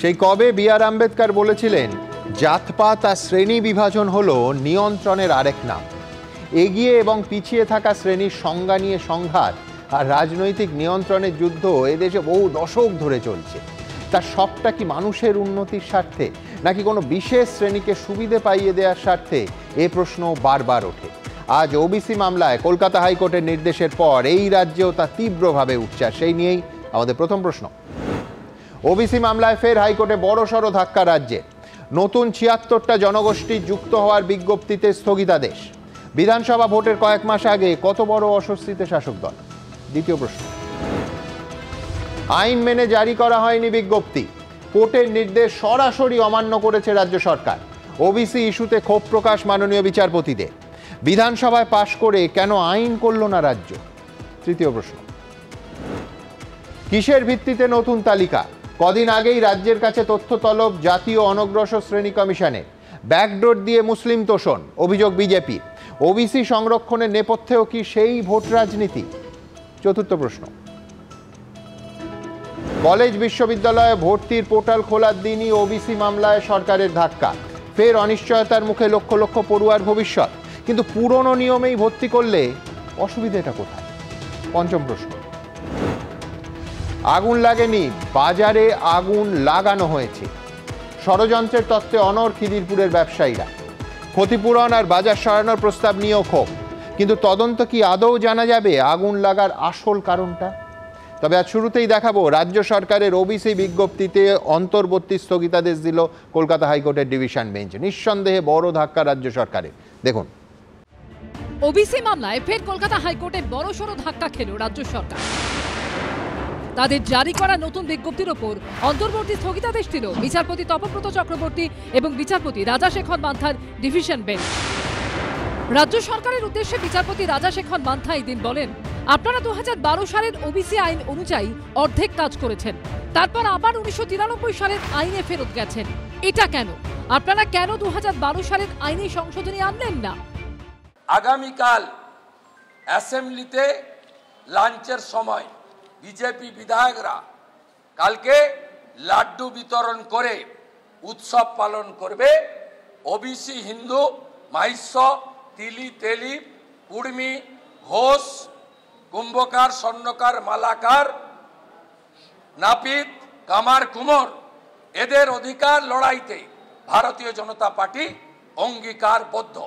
সেই কবে বি.আর. আম্বেদকর বলেছিলেন, জাতপাত আর শ্রেণী বিভাজন হলো নিয়ন্ত্রণের আরেক নাম। এগিয়ে এবং পিছিয়ে থাকা শ্রেণীর সংজ্ঞা নিয়ে সংঘাত আর রাজনৈতিক নিয়ন্ত্রণের যুদ্ধ এদেশে বহু দশক ধরে চলছে। তার সবটা কি মানুষের উন্নতির স্বার্থে, নাকি কোনো বিশেষ শ্রেণীকে সুবিধে পাইয়ে দেওয়ার স্বার্থে? এ প্রশ্ন বারবার ওঠে। আজ ওবিসি মামলায় কলকাতা হাইকোর্টের নির্দেশের পর এই রাজ্যেও তা তীব্রভাবে উঠছে। সেই নিয়েই আমাদের প্রথম প্রশ্ন। ওবিসি মামলায় ফের হাইকোর্টে বড়সড় ধাক্কা রাজ্যে। নতুন ৭৬টা জনগোষ্ঠী যুক্ত হওয়ার বিজ্ঞপ্তিতে স্থগিতাদেশ। বিধানসভা ভোটের কয়েক মাস আগে কত বড় অস্বস্তিতে শাসক দল? দ্বিতীয় প্রশ্ন। আইন মেনে জারি করা হয়নি বিজ্ঞপ্তি, কোর্টের নির্দেশ সরাসরি অমান্য করেছে রাজ্য সরকার। ওবিসি ইস্যুতে ক্ষোভ প্রকাশ মাননীয় বিচারপতিদের। বিধানসভায় পাশ করে কেন আইন করল না রাজ্য? তৃতীয় প্রশ্ন। কিসের ভিত্তিতে নতুন তালিকা? কদিন আগেই রাজ্যের কাছে তথ্য তলব জাতীয় অনগ্রসর শ্রেণী কমিশনে। ব্যাকডোর দিয়ে মুসলিম তোষণ, অভিযোগ বিজেপি। ওবিসি সংরক্ষণের নেপথ্যেও কি সেই ভোট রাজনীতি? চতুর্থ প্রশ্ন। কলেজ বিশ্ববিদ্যালয়ে ভর্তির পোর্টাল খোলার দিনই ওবিসি মামলায় সরকারের ধাক্কা। ফের অনিশ্চয়তার মুখে লক্ষ লক্ষ পড়ুয়ার ভবিষ্যৎ। কিন্তু পুরনো নিয়মেই ভর্তি করলে অসুবিধাটা কোথায়? পঞ্চম প্রশ্ন। আগুন লাগেনি, বাজারে আগুন লাগানো হয়েছে। ষড়যন্ত্রের তত্ত্বে অনড় খিদিরপুরের ব্যবসায়ীরা। ক্ষতিপূরণ আর বাজার সরানোর প্রস্তাব নিয়েও ক্ষোভ। কিন্তু তদন্ত কি আদৌ জানা যাবে আগুন লাগার আসল কারণটা? তবে আজ শুরুতেই দেখাবো রাজ্য সরকারের ওবিসি বিজ্ঞপ্তিতে অন্তর্বর্তী স্থগিতাদেশ দিল কলকাতা হাইকোর্টের ডিভিশন বেঞ্চ। নিঃসন্দেহে বড় ধাক্কা রাজ্য সরকারের। দেখুন। ওবিসি মামলায় ফের কলকাতা হাইকোর্টে বড়সড় ধাক্কা খেল রাজ্য সরকার। তাদের জারি করা নতুন বিজ্ঞপ্তির ওপর অন্তর্বর্তী স্থগিতাদেশ দিল বিচারপতি তপব্রত চক্রবর্তী এবং বিচারপতি রাজাশেখর মান্থার ডিভিশন বেঞ্চ। রাজ্য সরকারের উদ্দেশ্যে বিচারপতি রাজাশেখর মান্থা এদিন বলেন, আপনারা 2012 সালের ওবিসি আইন অনুযায়ী অর্ধেক কাজ করেছেন, তারপর আবার 1993 সালের আইনে ফেরত গেছেন। এটা কেন? আপনারা কেন 2012 সালের আইনে সংশোধনী আনলেন না? আগামীকাল অ্যাসেম্বলিতে লাঞ্চের সময় বিজেপি বিধায়করা কালকে লাড্ডু বিতরণ করে উৎসব পালন করবে। ওবিসি হিন্দু, মাহিষ্য, তিলি, তেলি, কুর্মি, ঘোষ, কুম্ভকার, স্বর্ণকার, মালাকার, নাপিত, কামার, কুমোর, এদের অধিকার লড়াইতে ভারতীয় জনতা পার্টি অঙ্গীকারবদ্ধ।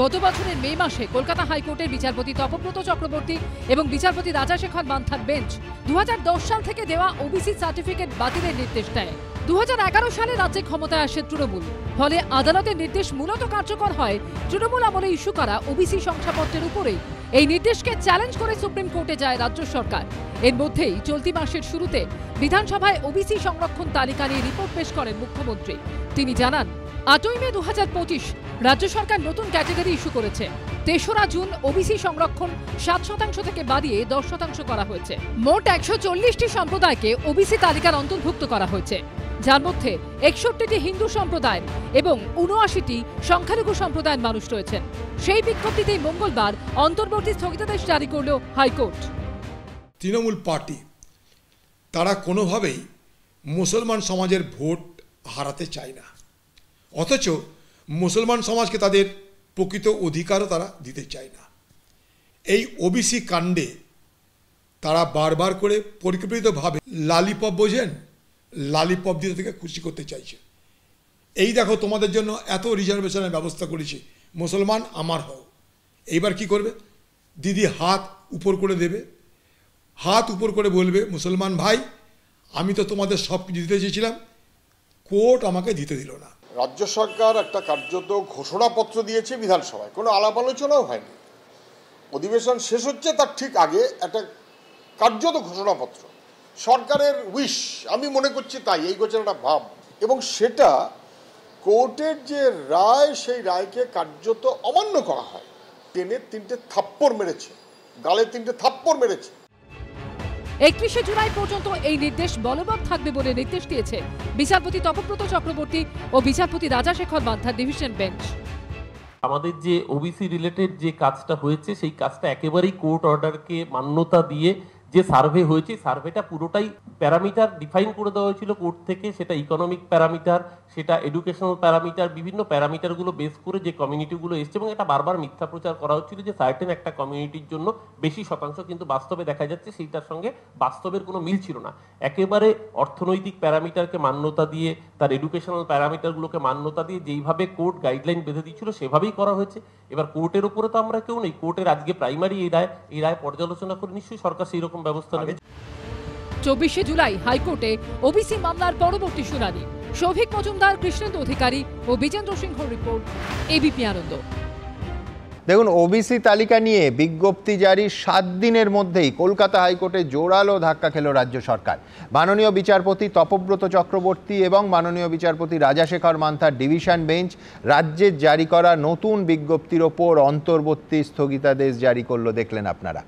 গত বছরের মে মাসে কলকাতা হাইকোর্টের বিচারপতি তপব্রত চক্রবর্তী এবং বিচারপতি রাজাশেখর মান্থার বেঞ্চ 2010 সাল থেকে দেওয়া ওবিসি সার্টিফিকেট বাতিলের নির্দেশ দেয়। 2011 সালে রাজ্যে ক্ষমতায় আসে তৃণমূল। ফলে আদালতের নির্দেশ মূলত কার্যকর হয় তৃণমূল আমলে ইস্যু করা ওবিসি শংসাপত্রের উপরেই। এই নির্দেশকে চ্যালেঞ্জ করে সুপ্রিম কোর্টে যায় রাজ্য সরকার। এর মধ্যেই চলতি মাসের শুরুতে বিধানসভায় ওবিসি সংরক্ষণ তালিকা নিয়ে রিপোর্ট পেশ করেন মুখ্যমন্ত্রী। তিনি জানান, 8 মে 2025 রাজ্য সরকার নতুন ক্যাটাগরি ইস্যু করেছে। 3রা জুন ওবিসি সংরক্ষণ 7% থেকে বাড়িয়ে 10% করা হয়েছে। মোট 140টি সম্প্রদায়কে ওবিসি তালিকার অন্তর্ভুক্ত করা হয়েছে, যার মধ্যে 61টি হিন্দু সম্প্রদায় এবং 79টি সংখ্যালঘু সম্প্রদায়ের মানুষ রয়েছেন। সেই বিজ্ঞপ্তিতেই মঙ্গলবার অন্তর্বর্তী স্থগিতাদেশ জারি করল হাইকোর্ট। তৃণমূল পার্টি তারা কোনোভাবেই মুসলমান সমাজের ভোট হারাতে চায় না, অথচ মুসলমান সমাজকে তাদের প্রকৃত অধিকারও তারা দিতে চায় না। এই ওবিসি কাণ্ডে তারা বারবার করে পরিকল্পিতভাবে লালিপপ, বোঝেন, লালিপপ দিয়ে থেকে খুশি করতে চাইছে। এই দেখো, তোমাদের জন্য এত রিজার্ভেশনের ব্যবস্থা করেছি, মুসলমান আমার হও। এইবার কি করবে? দিদি হাত উপর করে দেবে, হাত উপর করে বলবে, মুসলমান ভাই, আমি তো তোমাদের সব কিছু দিতে চেয়েছিলাম, কোর্ট আমাকে দিতে দিল না। রাজ্য সরকার একটা কার্যত ঘোষণাপত্র দিয়েছে বিধানসভায়, কোনো আলাপ আলোচনাও হয়নি। অধিবেশন শেষ হচ্ছে তার ঠিক আগে একটা কার্যত ঘোষণাপত্র, সরকারের উইশ, আমি মনে করছি তাই, এই গোচরটা ভাব। এবং সেটা কোর্টের যে রায়, সেই রায়কে কার্যত অমান্য করা হয়। টেনে 3টে থাপ্পড় মেরেছে, গালে 3টে থাপ্পড় মেরেছে। 31শে জুলাই পর্যন্ত এই নির্দেশ বলবৎ থাকবে বলে নির্দেশ দিয়েছে বিচারপতি তপব্রত চক্রবর্তী ও বিচারপতি রাজাশেখর মান্থার ডিভিশন বেঞ্চ। আমাদের যে ওবিসি রিলেটেড যে কাজটা হয়েছে, সেই কাজটা একেবারেই কোর্ট অর্ডারকে মান্যতা দিয়ে যে সার্ভে হয়েছে সার্ভেটা পুরোটাই প্যারামিটার ডিফাইন করে দেওয়া হয়েছিল কোর্ট থেকে, সেটা ইকোনমিক প্যারামিটার, সেটা এডুকেশনাল প্যারামিটার, বিভিন্ন প্যারামিটারগুলো বেস করে যে কমিউনিটিগুলো এসছে, এবং এটা বারবার মিথ্যা প্রচার করা হচ্ছিল যে সার্টেন একটা কমিউনিটির জন্য বেশি শতাংশ, কিন্তু বাস্তবে দেখা যাচ্ছে সেইটার সঙ্গে বাস্তবের কোনো মিল ছিল না। একেবারে অর্থনৈতিক প্যারামিটারকে মান্যতা দিয়ে, তার এডুকেশনাল প্যারামিটারগুলোকে মান্যতা দিয়ে যেইভাবে কোর্ট গাইডলাইন বেঁধে দিচ্ছিল সেভাবেই করা হয়েছে। এবার কোর্টের উপরে তো আমরা কেউ নেই, কোর্টের আজকে প্রাইমারি এই রায় পর্যালোচনা করে নিশ্চয়ই সরকার সেই রকম ব্যবস্থা নেবে। 24শে জুলাই হাইকোর্টে ওবিসি মামলার পরবর্তী শুনানি। সৌভিক মজুমদার, কৃষ্ণেন্দু অধিকারী ও বিজেন্দ্র সিংহ রিপোর্ট, এবিপি আনন্দ। দেখুন, ওবিসি তালিকা নিয়ে বিজ্ঞপ্তি জারির 7 দিনের মধ্যেই কলকাতা হাইকোর্টে জোরালো ধাক্কা খেল রাজ্য সরকার। মাননীয় বিচারপতি তপব্রত চক্রবর্তী এবং মাননীয় বিচারপতি রাজাশেখর মান্থার ডিভিশন বেঞ্চ রাজ্যের জারি করা নতুন বিজ্ঞপ্তির ওপর অন্তর্বর্তী স্থগিতাদেশ জারি করলো। দেখলেন আপনারা,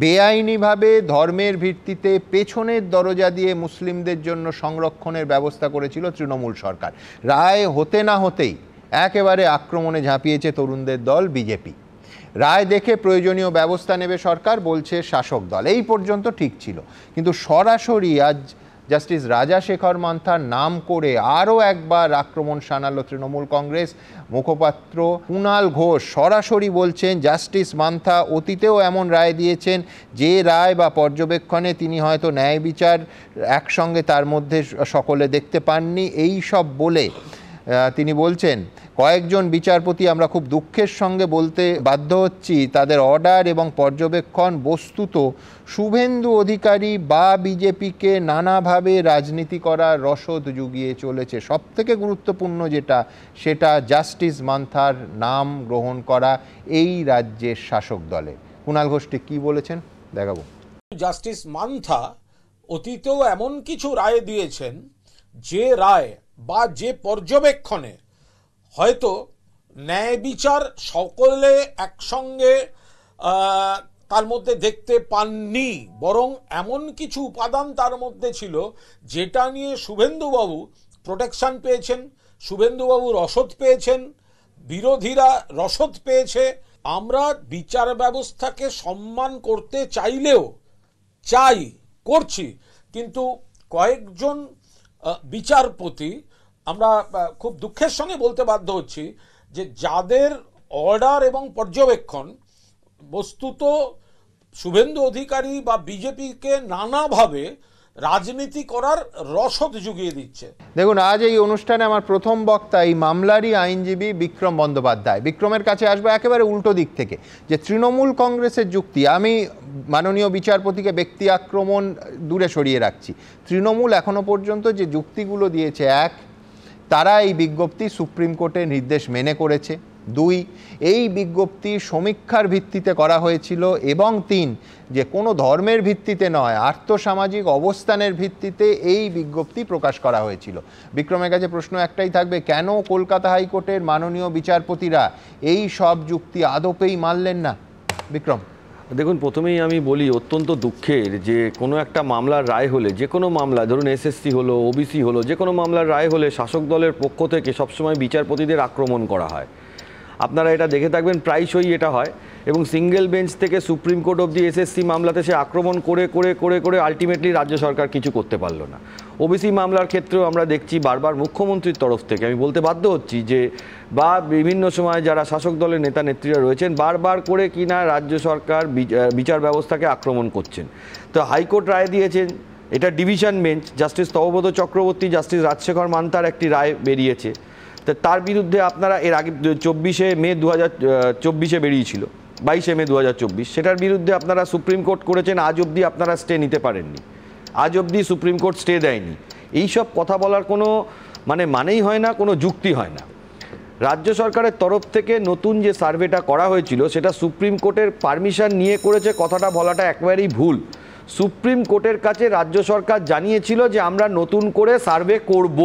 বেআইনিভাবে ধর্মের ভিত্তিতে পেছনের দরজা দিয়ে মুসলিমদের জন্য সংরক্ষণের ব্যবস্থা করেছিল তৃণমূল সরকার। রায় হতে না হতেই একেবারে আক্রমণে ঝাঁপিয়েছে তরুণদের দল বিজেপি। রায় দেখে প্রয়োজনীয় ব্যবস্থা নেবে সরকার, বলছে শাসক দল। এই পর্যন্ত ঠিক ছিল, কিন্তু সরাসরি আজ জাস্টিস রাজাশেখর মান্থার নাম করে আরও একবার আক্রমণ শানালো তৃণমূল কংগ্রেস। মুখপাত্র কুণাল ঘোষ সরাসরি বলছেন, জাস্টিস মান্থা অতীতেও এমন রায় দিয়েছেন যে রায় বা পর্যবেক্ষণে তিনি হয়তো ন্যায় বিচার একসঙ্গে তার মধ্যে সকলে দেখতে পাননি। এই সব বলে তিনি বলছেন, কয়েকজন বিচারপতি আমরা খুব দুঃখের সঙ্গে বলতে বাধ্য হচ্ছি, তাদের অর্ডার এবং পর্যবেক্ষণ বস্তুত শুভেন্দু অধিকারী বা বিজেপিকে নানাভাবে রাজনীতি করার রসদ জুগিয়ে চলেছে। সবথেকে গুরুত্বপূর্ণ যেটা, সেটা জাস্টিস মান্থার নাম গ্রহণ করা এই রাজ্যের শাসক দলে। কুণাল ঘোষ ঠিক কী বলেছেন দেখাবো। জাস্টিস মান্থা অতীতেও এমন কিছু রায় দিয়েছেন যে রায় বা যে পর্যবেক্ষণে হয়তো ন্যায় বিচার সকলে একসঙ্গে তার মধ্যে দেখতে পাননি, বরং এমন কিছু উপাদান তার মধ্যে ছিল যেটা নিয়ে শুভেন্দুবাবু প্রোটেকশন পেয়েছেন, শুভেন্দুবাবু রসদ পেয়েছেন, বিরোধীরা রসদ পেয়েছে। আমরা বিচার ব্যবস্থাকে সম্মান করতে চাইলেও করছি, কিন্তু কয়েকজন বিচারপতি আমরা খুব দুঃখের সঙ্গে বলতে বাধ্য হচ্ছি যে যাদের অর্ডার এবং পর্যবেক্ষণ বস্তুত শুভেন্দু অধিকারী বা বিজেপিকে নানাভাবে রাজনীতি করার রসদ জুগিয়ে দিচ্ছে। দেখুন, আজ এই অনুষ্ঠানে আমার প্রথম বক্তা এই মামলারই আইনজীবী বিক্রম বন্দ্যোপাধ্যায়। বিক্রমের কাছে আসবো একেবারে উল্টো দিক থেকে, যে তৃণমূল কংগ্রেসের যুক্তি, আমি মাননীয় বিচারপতিকে ব্যক্তি আক্রমণ দূরে সরিয়ে রাখছি, তৃণমূল এখনো পর্যন্ত যে যুক্তিগুলো দিয়েছে, এক, তারা এই বিজ্ঞপ্তি সুপ্রিম কোর্টের নির্দেশ মেনে করেছে, 2, এই বিজ্ঞপ্তি সমীক্ষার ভিত্তিতে করা হয়েছিল, এবং 3, যে কোনো ধর্মের ভিত্তিতে নয়, আর্থসামাজিক অবস্থানের ভিত্তিতে এই বিজ্ঞপ্তি প্রকাশ করা হয়েছিল। বিক্রমের কাছে প্রশ্ন একটাই থাকবে, কেন কলকাতা হাইকোর্টের মাননীয় বিচারপতিরা এই সব যুক্তি আদপেই মানলেন না? বিক্রম, দেখুন, প্রথমেই আমি বলি অত্যন্ত দুঃখের যে কোনো একটা মামলার রায় হলে, যে কোনো মামলা, ধরুন এসএসসি হলো, ওবিসি হলো, যে কোনো মামলার রায় হলে শাসক দলের পক্ষ থেকে সবসময় বিচারপতিদের আক্রমণ করা হয়। আপনারা এটা দেখে থাকবেন, প্রায়শই এটা হয়, এবং সিঙ্গেল বেঞ্চ থেকে সুপ্রিম কোর্ট অবধি এসএসসি মামলাতে সে আক্রমণ করে করে করে করে আলটিমেটলি রাজ্য সরকার কিছু করতে পারলো না। ওবিসি মামলার ক্ষেত্রেও আমরা দেখছি বারবার মুখ্যমন্ত্রীর তরফ থেকে, আমি বলতে বাধ্য হচ্ছি যে, বা বিভিন্ন সময় যারা শাসক দলের নেতা নেত্রীরা রয়েছেন, বারবার করে কিনা রাজ্য সরকার বিচার ব্যবস্থাকে আক্রমণ করছেন। তো হাইকোর্ট রায় দিয়েছেন, এটা division bench, justice Tapabrata Chakraborty, justice Rajshekhar Mantha একটি রায় বেরিয়েছে। তো তার বিরুদ্ধে আপনারা এর আগে 24শে মে 2024 বেরিয়েছিল, 22শে মে 2024, সেটার বিরুদ্ধে আপনারা সুপ্রিম কোর্ট করেছেন, আজ অবধি আপনারা স্টে নিতে পারেননি, আজ অবধি সুপ্রিম কোর্ট স্টে দেয়নি। এইসব কথা বলার কোনো মানেই হয় না, কোনো যুক্তি হয় না। রাজ্য সরকারের তরফ থেকে নতুন যে সার্ভেটা করা হয়েছিল সেটা সুপ্রিম কোর্টের পারমিশন নিয়ে করেছে, কথাটা বলাটা একেবারেই ভুল। সুপ্রিম কোর্টের কাছে রাজ্য সরকার জানিয়েছিল যে আমরা নতুন করে সার্ভে করব,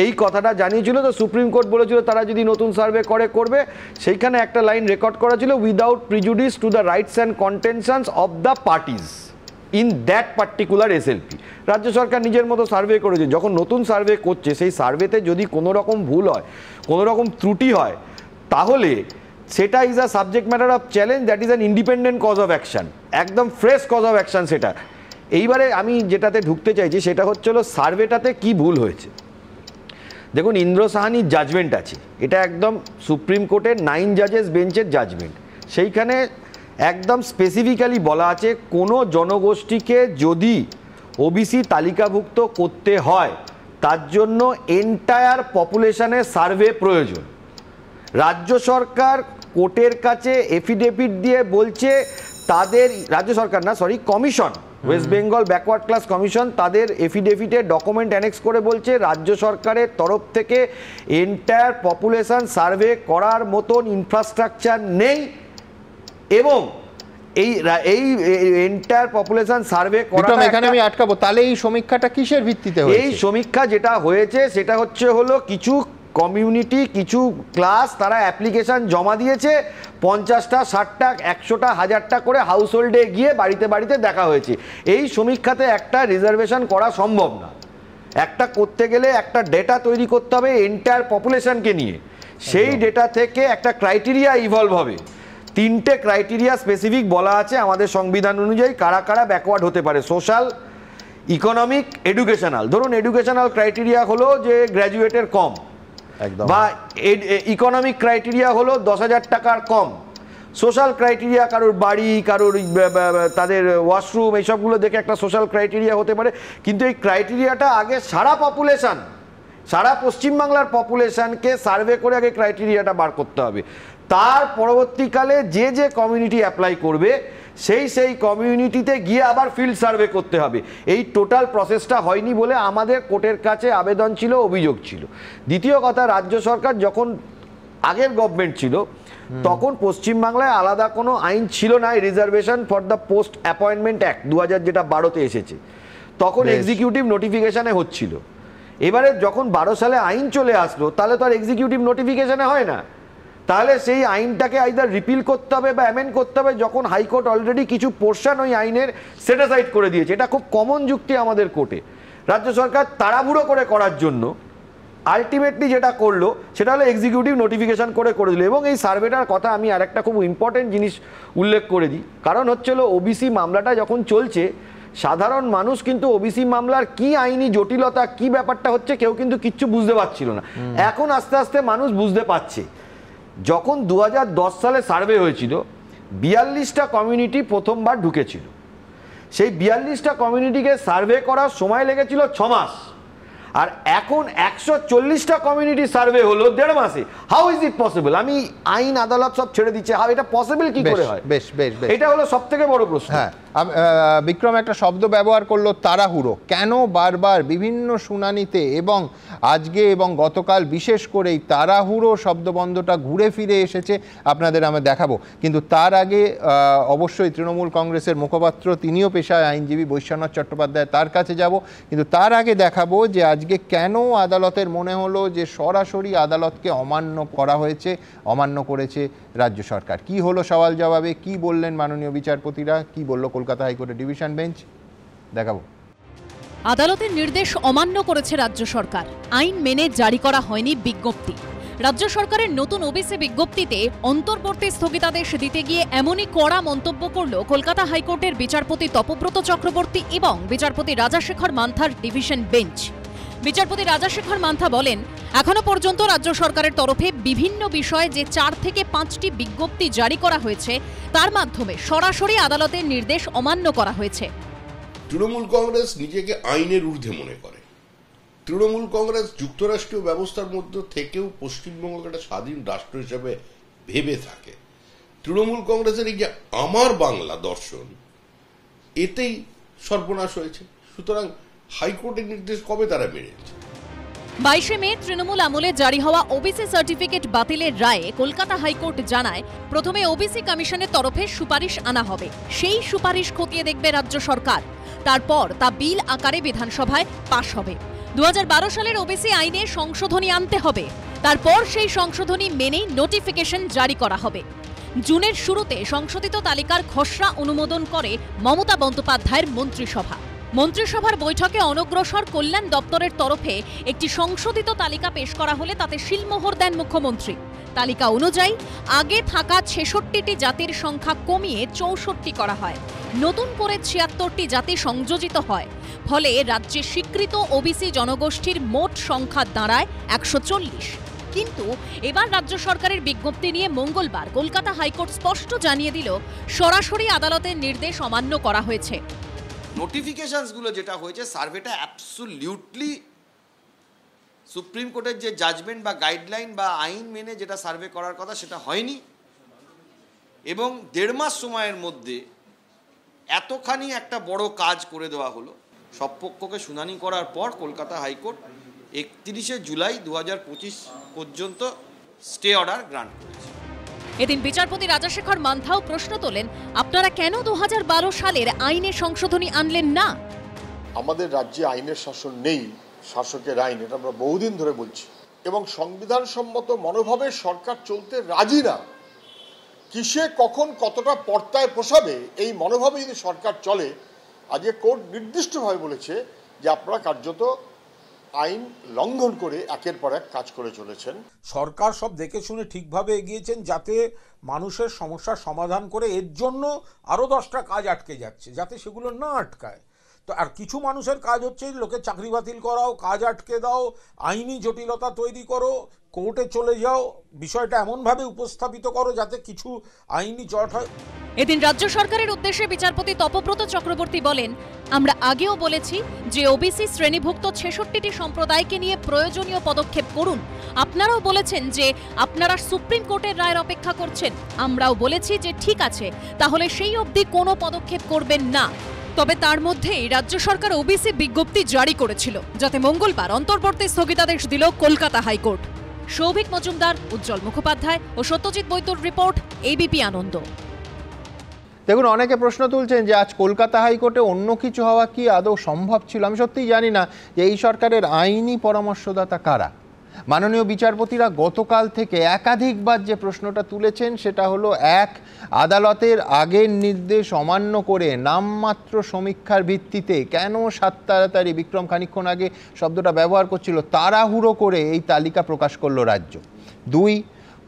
এই কথাটা জানিয়েছিল। তো সুপ্রিম কোর্ট বলেছিল তারা যদি নতুন সার্ভে করবে। সেইখানে একটা লাইন রেকর্ড করা ছিল, without prejudice to the rights and contentions of the parties in that particular SLP. রাজ্য সরকার নিজের মতো সার্ভে করেছে। যখন নতুন সার্ভে করছে, সেই সার্ভেতে যদি কোনো রকম ভুল হয়, কোনো রকম ত্রুটি হয়, তাহলে সেটা is a subject matter of challenge, that is an independent cause of action, একদম ফ্রেশ কজ অফ অ্যাকশন সেটা। এইবারে আমি যেটাতে ঢুকতে চাইছি সেটা হচ্ছে হলো সার্ভেটাতে কি ভুল হয়েছে। দেখুন, ইন্দ্র সাহানির জাজমেন্ট আছে, এটা একদম সুপ্রিম কোর্টের 9 জাজেস বেঞ্চের জাজমেন্ট। সেইখানে একদম স্পেসিফিক্যালি বলা আছে কোনো জনগোষ্ঠীকে যদি ওবিসি তালিকাভুক্ত করতে হয় তার জন্য এন্টায়ার পপুলেশনের সার্ভে প্রয়োজন। রাজ্য সরকার কোর্টের কাছে এফিডেভিট দিয়ে বলছে তাদের, রাজ্য সরকার না sorry commission, West Bengal backward class commission তাদের এফিডেভিটে ডকুমেন্ট অ্যানেক্স করে বলছে রাজ্য সরকারের তরফ থেকে এন্টায়ার পপুলেশন সার্ভে করার মতন ইনফ্রাস্ট্রাকচার নেই এবং এই এন্টায়ার পপুলেশন সার্ভে করা, এখানে আমি আটকাবো, তাহলে এই সমীক্ষাটা কিসের ভিত্তিতে হয়েছে? এই সমীক্ষা যেটা হয়েছে সেটা হলো কিছু কমিউনিটি, কিছু ক্লাস তারা অ্যাপ্লিকেশন জমা দিয়েছে, 50টা 60টা 100টা 1000টা করে হাউস হোল্ডে গিয়ে বাড়িতে বাড়িতে দেখা হয়েছে। এই সমীক্ষাতে একটা রিজার্ভেশন করা সম্ভব না। একটা করতে গেলে একটা ডেটা তৈরি করতে হবে এন্টায়ার পপুলেশনকে নিয়ে, সেই ডেটা থেকে একটা ক্রাইটেরিয়া ইভলভ হবে। 3টে ক্রাইটেরিয়া স্পেসিফিক বলা আছে আমাদের সংবিধান অনুযায়ী কারা কারা ব্যাকওয়ার্ড হতে পারে, সোশ্যাল, ইকোনমিক, এডুকেশনাল। ধরুন এডুকেশনাল ক্রাইটেরিয়া হলো যে গ্র্যাজুয়েটের কম, বা ইকোনমিক ক্রাইটেরিয়া হলো 10,000 টাকার কম, সোশ্যাল ক্রাইটেরিয়া কারোর বাড়ি, কারোর তাদের ওয়াশরুম, এইসবগুলো দেখে একটা সোশ্যাল ক্রাইটেরিয়া হতে পারে। কিন্তু এই ক্রাইটেরিয়াটা আগে সারা পপুলেশন, সারা পশ্চিমবাংলার পপুলেশনকে সার্ভে করে আগে ক্রাইটেরিয়াটা বার করতে হবে। তার পরবর্তীকালে যে যে কমিউনিটি অ্যাপ্লাই করবে সেই কমিউনিটিতে গিয়ে আবার ফিল্ড সার্ভে করতে হবে। এই টোটাল প্রসেসটা হয়নি বলে আমাদের কোর্টের কাছে আবেদন ছিল, অভিযোগ ছিল। দ্বিতীয় কথা, রাজ্য সরকার যখন আগের গভর্নমেন্ট ছিল তখন পশ্চিমবাংলায় আলাদা কোনো আইন ছিল না, reservation for the post appointment act 2000 যেটা 12তে এসেছে, তখন এক্সিকিউটিভ নোটিফিকেশনে হচ্ছিল। এবারে যখন 12 সালে আইন চলে আসলো তাহলে তো আর এক্সিকিউটিভ নোটিফিকেশনে হয় না, তাহলে সেই আইনটাকে আইদার রিপিল করতে হবে বা অ্যামেন্ড করতে হবে, যখন হাইকোর্ট অলরেডি কিছু পোর্শন ওই আইনের সেট অ্যাসাইড করে দিয়েছে। এটা খুব কমন যুক্তি আমাদের কোর্টে। রাজ্য সরকার তাড়াহুড়ো করার জন্য আলটিমেটলি যেটা করলো সেটা হলো এক্সিকিউটিভ নোটিফিকেশন করে দিল। এবং এই সার্ভেটার কথা আমি আরেকটা খুব ইম্পর্টেন্ট জিনিস উল্লেখ করে দিই, কারণ হচ্ছে হলো ওবিসি মামলাটা যখন চলছে সাধারণ মানুষ কিন্তু ওবিসি মামলার কি আইনি জটিলতা, কি ব্যাপারটা হচ্ছে কেউ কিন্তু কিচ্ছু বুঝতে পারছিল না। এখন আস্তে আস্তে মানুষ বুঝতে পারছে। যখন 2010 সালে সার্ভে হয়েছিল 42টা কমিউনিটি প্রথমবার ঢুকেছিল, সেই 42টা কমিউনিটিকে সার্ভে করার সময় লেগেছিল 6 মাস, আর এখন 140টা কমিউনিটি সার্ভে হলো 1.5 মাসে। How is it possible? আমি আইন আদালত সব ছেড়ে দিচ্ছে, হাউ এটা পসিবল কি করে হয়? বেশ বেশ বেশ, এটা হলো সবথেকে বড় প্রশ্ন। হ্যাঁ, বিক্রম একটা শব্দ ব্যবহার করলো, তাড়াহুড়ো। কেন বারবার বিভিন্ন শুনানিতে এবং আজকে এবং গতকাল বিশেষ করে এই তাড়াহুড়ো শব্দবন্ধটা ঘুরে ফিরে এসেছে আপনাদের আমরা দেখাবো। কিন্তু তার আগে অবশ্যই তৃণমূল কংগ্রেসের মুখপাত্র, তিনিও পেশায় আইনজীবী, বৈশ্বনাথ চট্টোপাধ্যায়, তার কাছে যাব। কিন্তু তার আগে দেখাবো যে আজকে কেন আদালতের মনে হলো যে সরাসরি আদালতকে অমান্য করা হয়েছে, অমান্য করেছে রাজ্য সরকার। কি হলো সওয়াল জবাবে, কি বললেন মাননীয় বিচারপতিরা, কি বলল কলকাতা হাইকোর্টের ডিভিশন বেঞ্চ, দেখাবো। আদালতের নির্দেশ অমান্য করেছে রাজ্য সরকার, আইন মেনে জারি করা হয়নি বিজ্ঞপ্তি। রাজ্য সরকারের নতুন ওবিসি বিজ্ঞপ্তিতে অন্তর্বর্তী স্থগিতাদেশ দিতে গিয়ে এমনই কড়া মন্তব্য করল কলকাতা হাইকোর্টের বিচারপতি তপব্রত চক্রবর্তী এবং বিচারপতি রাজাশেখর মান্থার ডিভিশন বেঞ্চ। বিচারপতি রাজাশেখর মান্থা বলেন, এখনো পর্যন্ত রাজ্য সরকারের তরফে বিভিন্ন বিষয়ে যে 4 থেকে 5টি বিজ্ঞপ্তি জারি করা হয়েছে তার মাধ্যমে সরাসরি আদালতের নির্দেশ অমান্য করা হয়েছে। তৃণমূল কংগ্রেস নিজেকে আইনের ঊর্ধ্বে মনে করে। তৃণমূল কংগ্রেস যুক্তরাষ্ট্রীয় ব্যবস্থার মধ্যে থেকেও পশ্চিমবঙ্গকে একটা স্বাধীন রাষ্ট্র হিসেবে ভেবে থাকে। তৃণমূল কংগ্রেসের এই যে আমার বাংলা দর্শন, এতেই সর্বনাশ হয়েছে। সুতরাং হাইকোর্টের নির্দেশ কবে তারা মেনেছে? 22 মে তৃণমূল আমলে জারি হওয়া ওবিসি সার্টিফিকেট বাতিলের রায়ে কলকাতা হাইকোর্ট জানায়, প্রথমে ওবিসি কমিশনের তরফে সুপারিশ আনা হবে, সেই সুপারিশ খতিয়ে দেখবে রাজ্য সরকার, তারপর তা বিল আকারে বিধানসভায় পাশ হবে। 2012 সালের ওবিসি আইনে সংশোধনী আনতে হবে, তারপর সেই সংশোধনী মেনেই নোটিফিকেশন জারি করা হবে। জুনের শুরুতে সংশোধিত তালিকার খসড়া অনুমোদন করে মমতা বন্দ্যোপাধ্যায়ের মন্ত্রিসভা। মন্ত্রিসভার বৈঠকে অনগ্রসর কল্যাণ দপ্তরের তরফে একটি সংশোধিত তালিকা পেশ করা হলে তাতে শিলমোহর দেন মুখ্যমন্ত্রী। তালিকা অনুযায়ী আগে থাকা ৬৬টি জাতির সংখ্যা কমিয়ে ৬৪ করা হয়, নতুন করে ৭৬টি জাতি সংযোজিত হয়। ফলে রাজ্যে স্বীকৃত ওবিসি জনগোষ্ঠীর মোট সংখ্যা দাঁড়ায় ১৪০। কিন্তু এবার রাজ্য সরকারের বিজ্ঞপ্তি নিয়ে মঙ্গলবার কলকাতা হাইকোর্ট স্পষ্ট জানিয়ে দিল, সরাসরি আদালতের নির্দেশ অমান্য করা হয়েছে। নোটিফিকেশনসগুলো যেটা হয়েছে, সার্ভেটা অ্যাবসলিউটলি সুপ্রিম কোর্টের যে জাজমেন্ট বা গাইডলাইন বা আইন মেনে যেটা সার্ভে করার কথা সেটা হয়নি, এবং ১.৫ মাস সময়ের মধ্যে এতখানি একটা বড় কাজ করে দেওয়া হলো। সব পক্ষকে শুনানি করার পর কলকাতা হাইকোর্ট ৩১শে জুলাই ২০২৫ পর্যন্ত স্টে অর্ডার গ্রান্ট করেছে। এদিন বিচারপতি রাজাশেখর মান্থাও প্রশ্ন তোলেন, আপনারা কেন ২০১২ সালের আইনে সংশোধনী আনলেন না? আমাদের রাজ্যে আইনের শাসন নেই, শাসকের আইন, এটা আমরা বহুদিন ধরে বলছি, এবং সংবিধান সম্মত মনোভাবে সরকার চলতে রাজি না। কিসে কখন কতটা পর্তায় পোষাবে এই মনোভাবে যদি সরকার চলে, আজকে কোর্ট নির্দিষ্টভাবে বলেছে যে আপনারা কার্যত আইন লঙ্ঘন করে একের পর এক কাজ করে চলেছেন। সরকার সব দেখে শুনে ঠিকভাবে এগিয়েছেন যাতে মানুষের সমস্যার সমাধান করে, এর জন্য আরও 10টা কাজ আটকে যাচ্ছে যাতে সেগুলো না আটকায়। তো আর কিছু মানুষের কাজ হচ্ছে লোকের চাকরি বাতিল করাও, কাজ আটকে দাও, আইনি জটিলতা তৈরি করো, কোর্টে চলে যাও, বিষয়টা এমনভাবে উপস্থাপিত করো যাতে কিছু আইনি জট হয়। এদিন রাজ্য সরকারের উদ্দেশ্যে বিচারপতি তপব্রত চক্রবর্তী বলেন, আমরা আগেও বলেছি যে ওবিসি শ্রেণীভুক্ত ৬৬টি সম্প্রদায়কে নিয়ে প্রয়োজনীয় পদক্ষেপ করুন। আপনারাও বলেছেন যে আপনারা সুপ্রিম কোর্টের রায়ের অপেক্ষা করছেন। আমরাও বলেছি যে ঠিক আছে, তাহলে সেই অবধি কোনো পদক্ষেপ করবেন না। তবে তার মধ্যেই রাজ্য সরকার ওবিসি বিজ্ঞপ্তি জারি করেছিল, যাতে মঙ্গলবার অন্তর্বর্তী স্থগিতাদেশ দিল কলকাতা হাইকোর্ট। সৌভিক মজুমদার, উজ্জ্বল মুখোপাধ্যায় ও সত্যজিৎ বৈদ্যর রিপোর্ট, এবিপি আনন্দ। দেখুন, অনেকে প্রশ্ন তুলছেন যে আজ কলকাতা হাইকোর্টে অন্য কিছু হওয়া কি আদৌ সম্ভব ছিল। আমি সত্যিই জানি না যে এই সরকারের আইনি পরামর্শদাতা কারা। মাননীয় বিচারপতিরা গতকাল থেকে একাধিকবার যে প্রশ্নটা তুলেছেন সেটা হলো, এক, আদালতের আগের নির্দেশ অমান্য করে নামমাত্র সমীক্ষার ভিত্তিতে কেন তাড়াতাড়ি, বিক্রম খানিকক্ষণ আগে শব্দটা ব্যবহার করছিল, তাড়াহুড়ো করে এই তালিকা প্রকাশ করলো রাজ্য। দুই,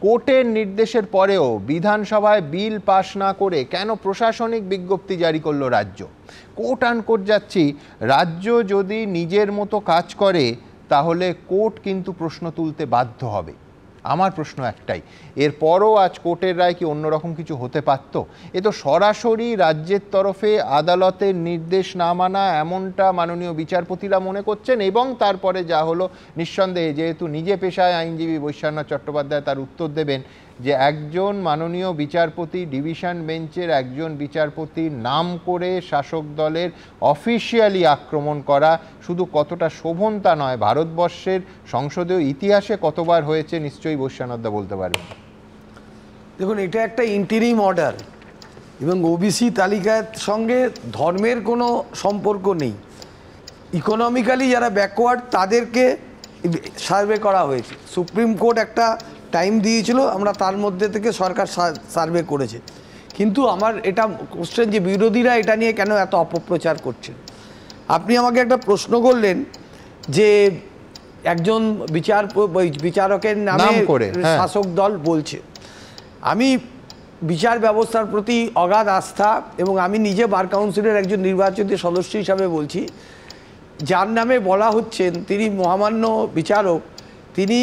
কোর্টের নির্দেশের পরেও বিধানসভায় বিল পাশ না করে কেন প্রশাসনিক বিজ্ঞপ্তি জারি করলো রাজ্য। কোর্ট আনকোর্ট যাচ্ছি, রাজ্য যদি নিজের মতো কাজ করে তাহলে কোর্ট কিন্তু প্রশ্ন তুলতে বাধ্য হবে। আমার প্রশ্ন একটাই, এরপরও আজ কোর্টের রায় কি অন্যরকম কিছু হতে পারত? এ তো সরাসরি রাজ্যের তরফে আদালতের নির্দেশ না মানা, এমনটা মাননীয় বিচারপতিরা মনে করছেন। এবং তারপরে যা হলো, নিঃসন্দেহে যেহেতু নিজে পেশায় আইনজীবী বৈশ্বরনাথ চট্টোপাধ্যায় তার উত্তর দেবেন যে একজন মাননীয় বিচারপতি, ডিভিশন বেঞ্চের একজন বিচারপতির নাম করে শাসক দলের অফিসিয়ালি আক্রমণ করা শুধু কতটা শোভন তা নয়, ভারতবর্ষের সংসদীয় ইতিহাসে কতবার হয়েছে নিশ্চয়ই বৈশ্বরনাথদা বলতে পারবেন। দেখুন, এটা একটা ইন্টারিম অর্ডার এবং ওবিসি তালিকার সঙ্গে ধর্মের কোনো সম্পর্ক নেই। ইকোনমিক্যালি যারা ব্যাকওয়ার্ড তাদেরকে সার্ভে করা হয়েছে। সুপ্রিম কোর্ট একটা টাইম দিয়েছিল, আমরা তার মধ্যে থেকে সরকার সার্ভে করেছে। কিন্তু আমার এটা কোশ্চেন যে বিরোধীরা এটা নিয়ে কেন এত অপপ্রচার করছেন। আপনি আমাকে একটা প্রশ্ন করলেন যে একজন বিচারকের নামে শাসক দল বলছে। আমি বিচার ব্যবস্থার প্রতি অগাধ আস্থা এবং আমি নিজে বার কাউন্সিলের একজন নির্বাচিত সদস্য হিসাবে বলছি, যার নামে বলা হচ্ছেন তিনি মহামান্য বিচারক, তিনি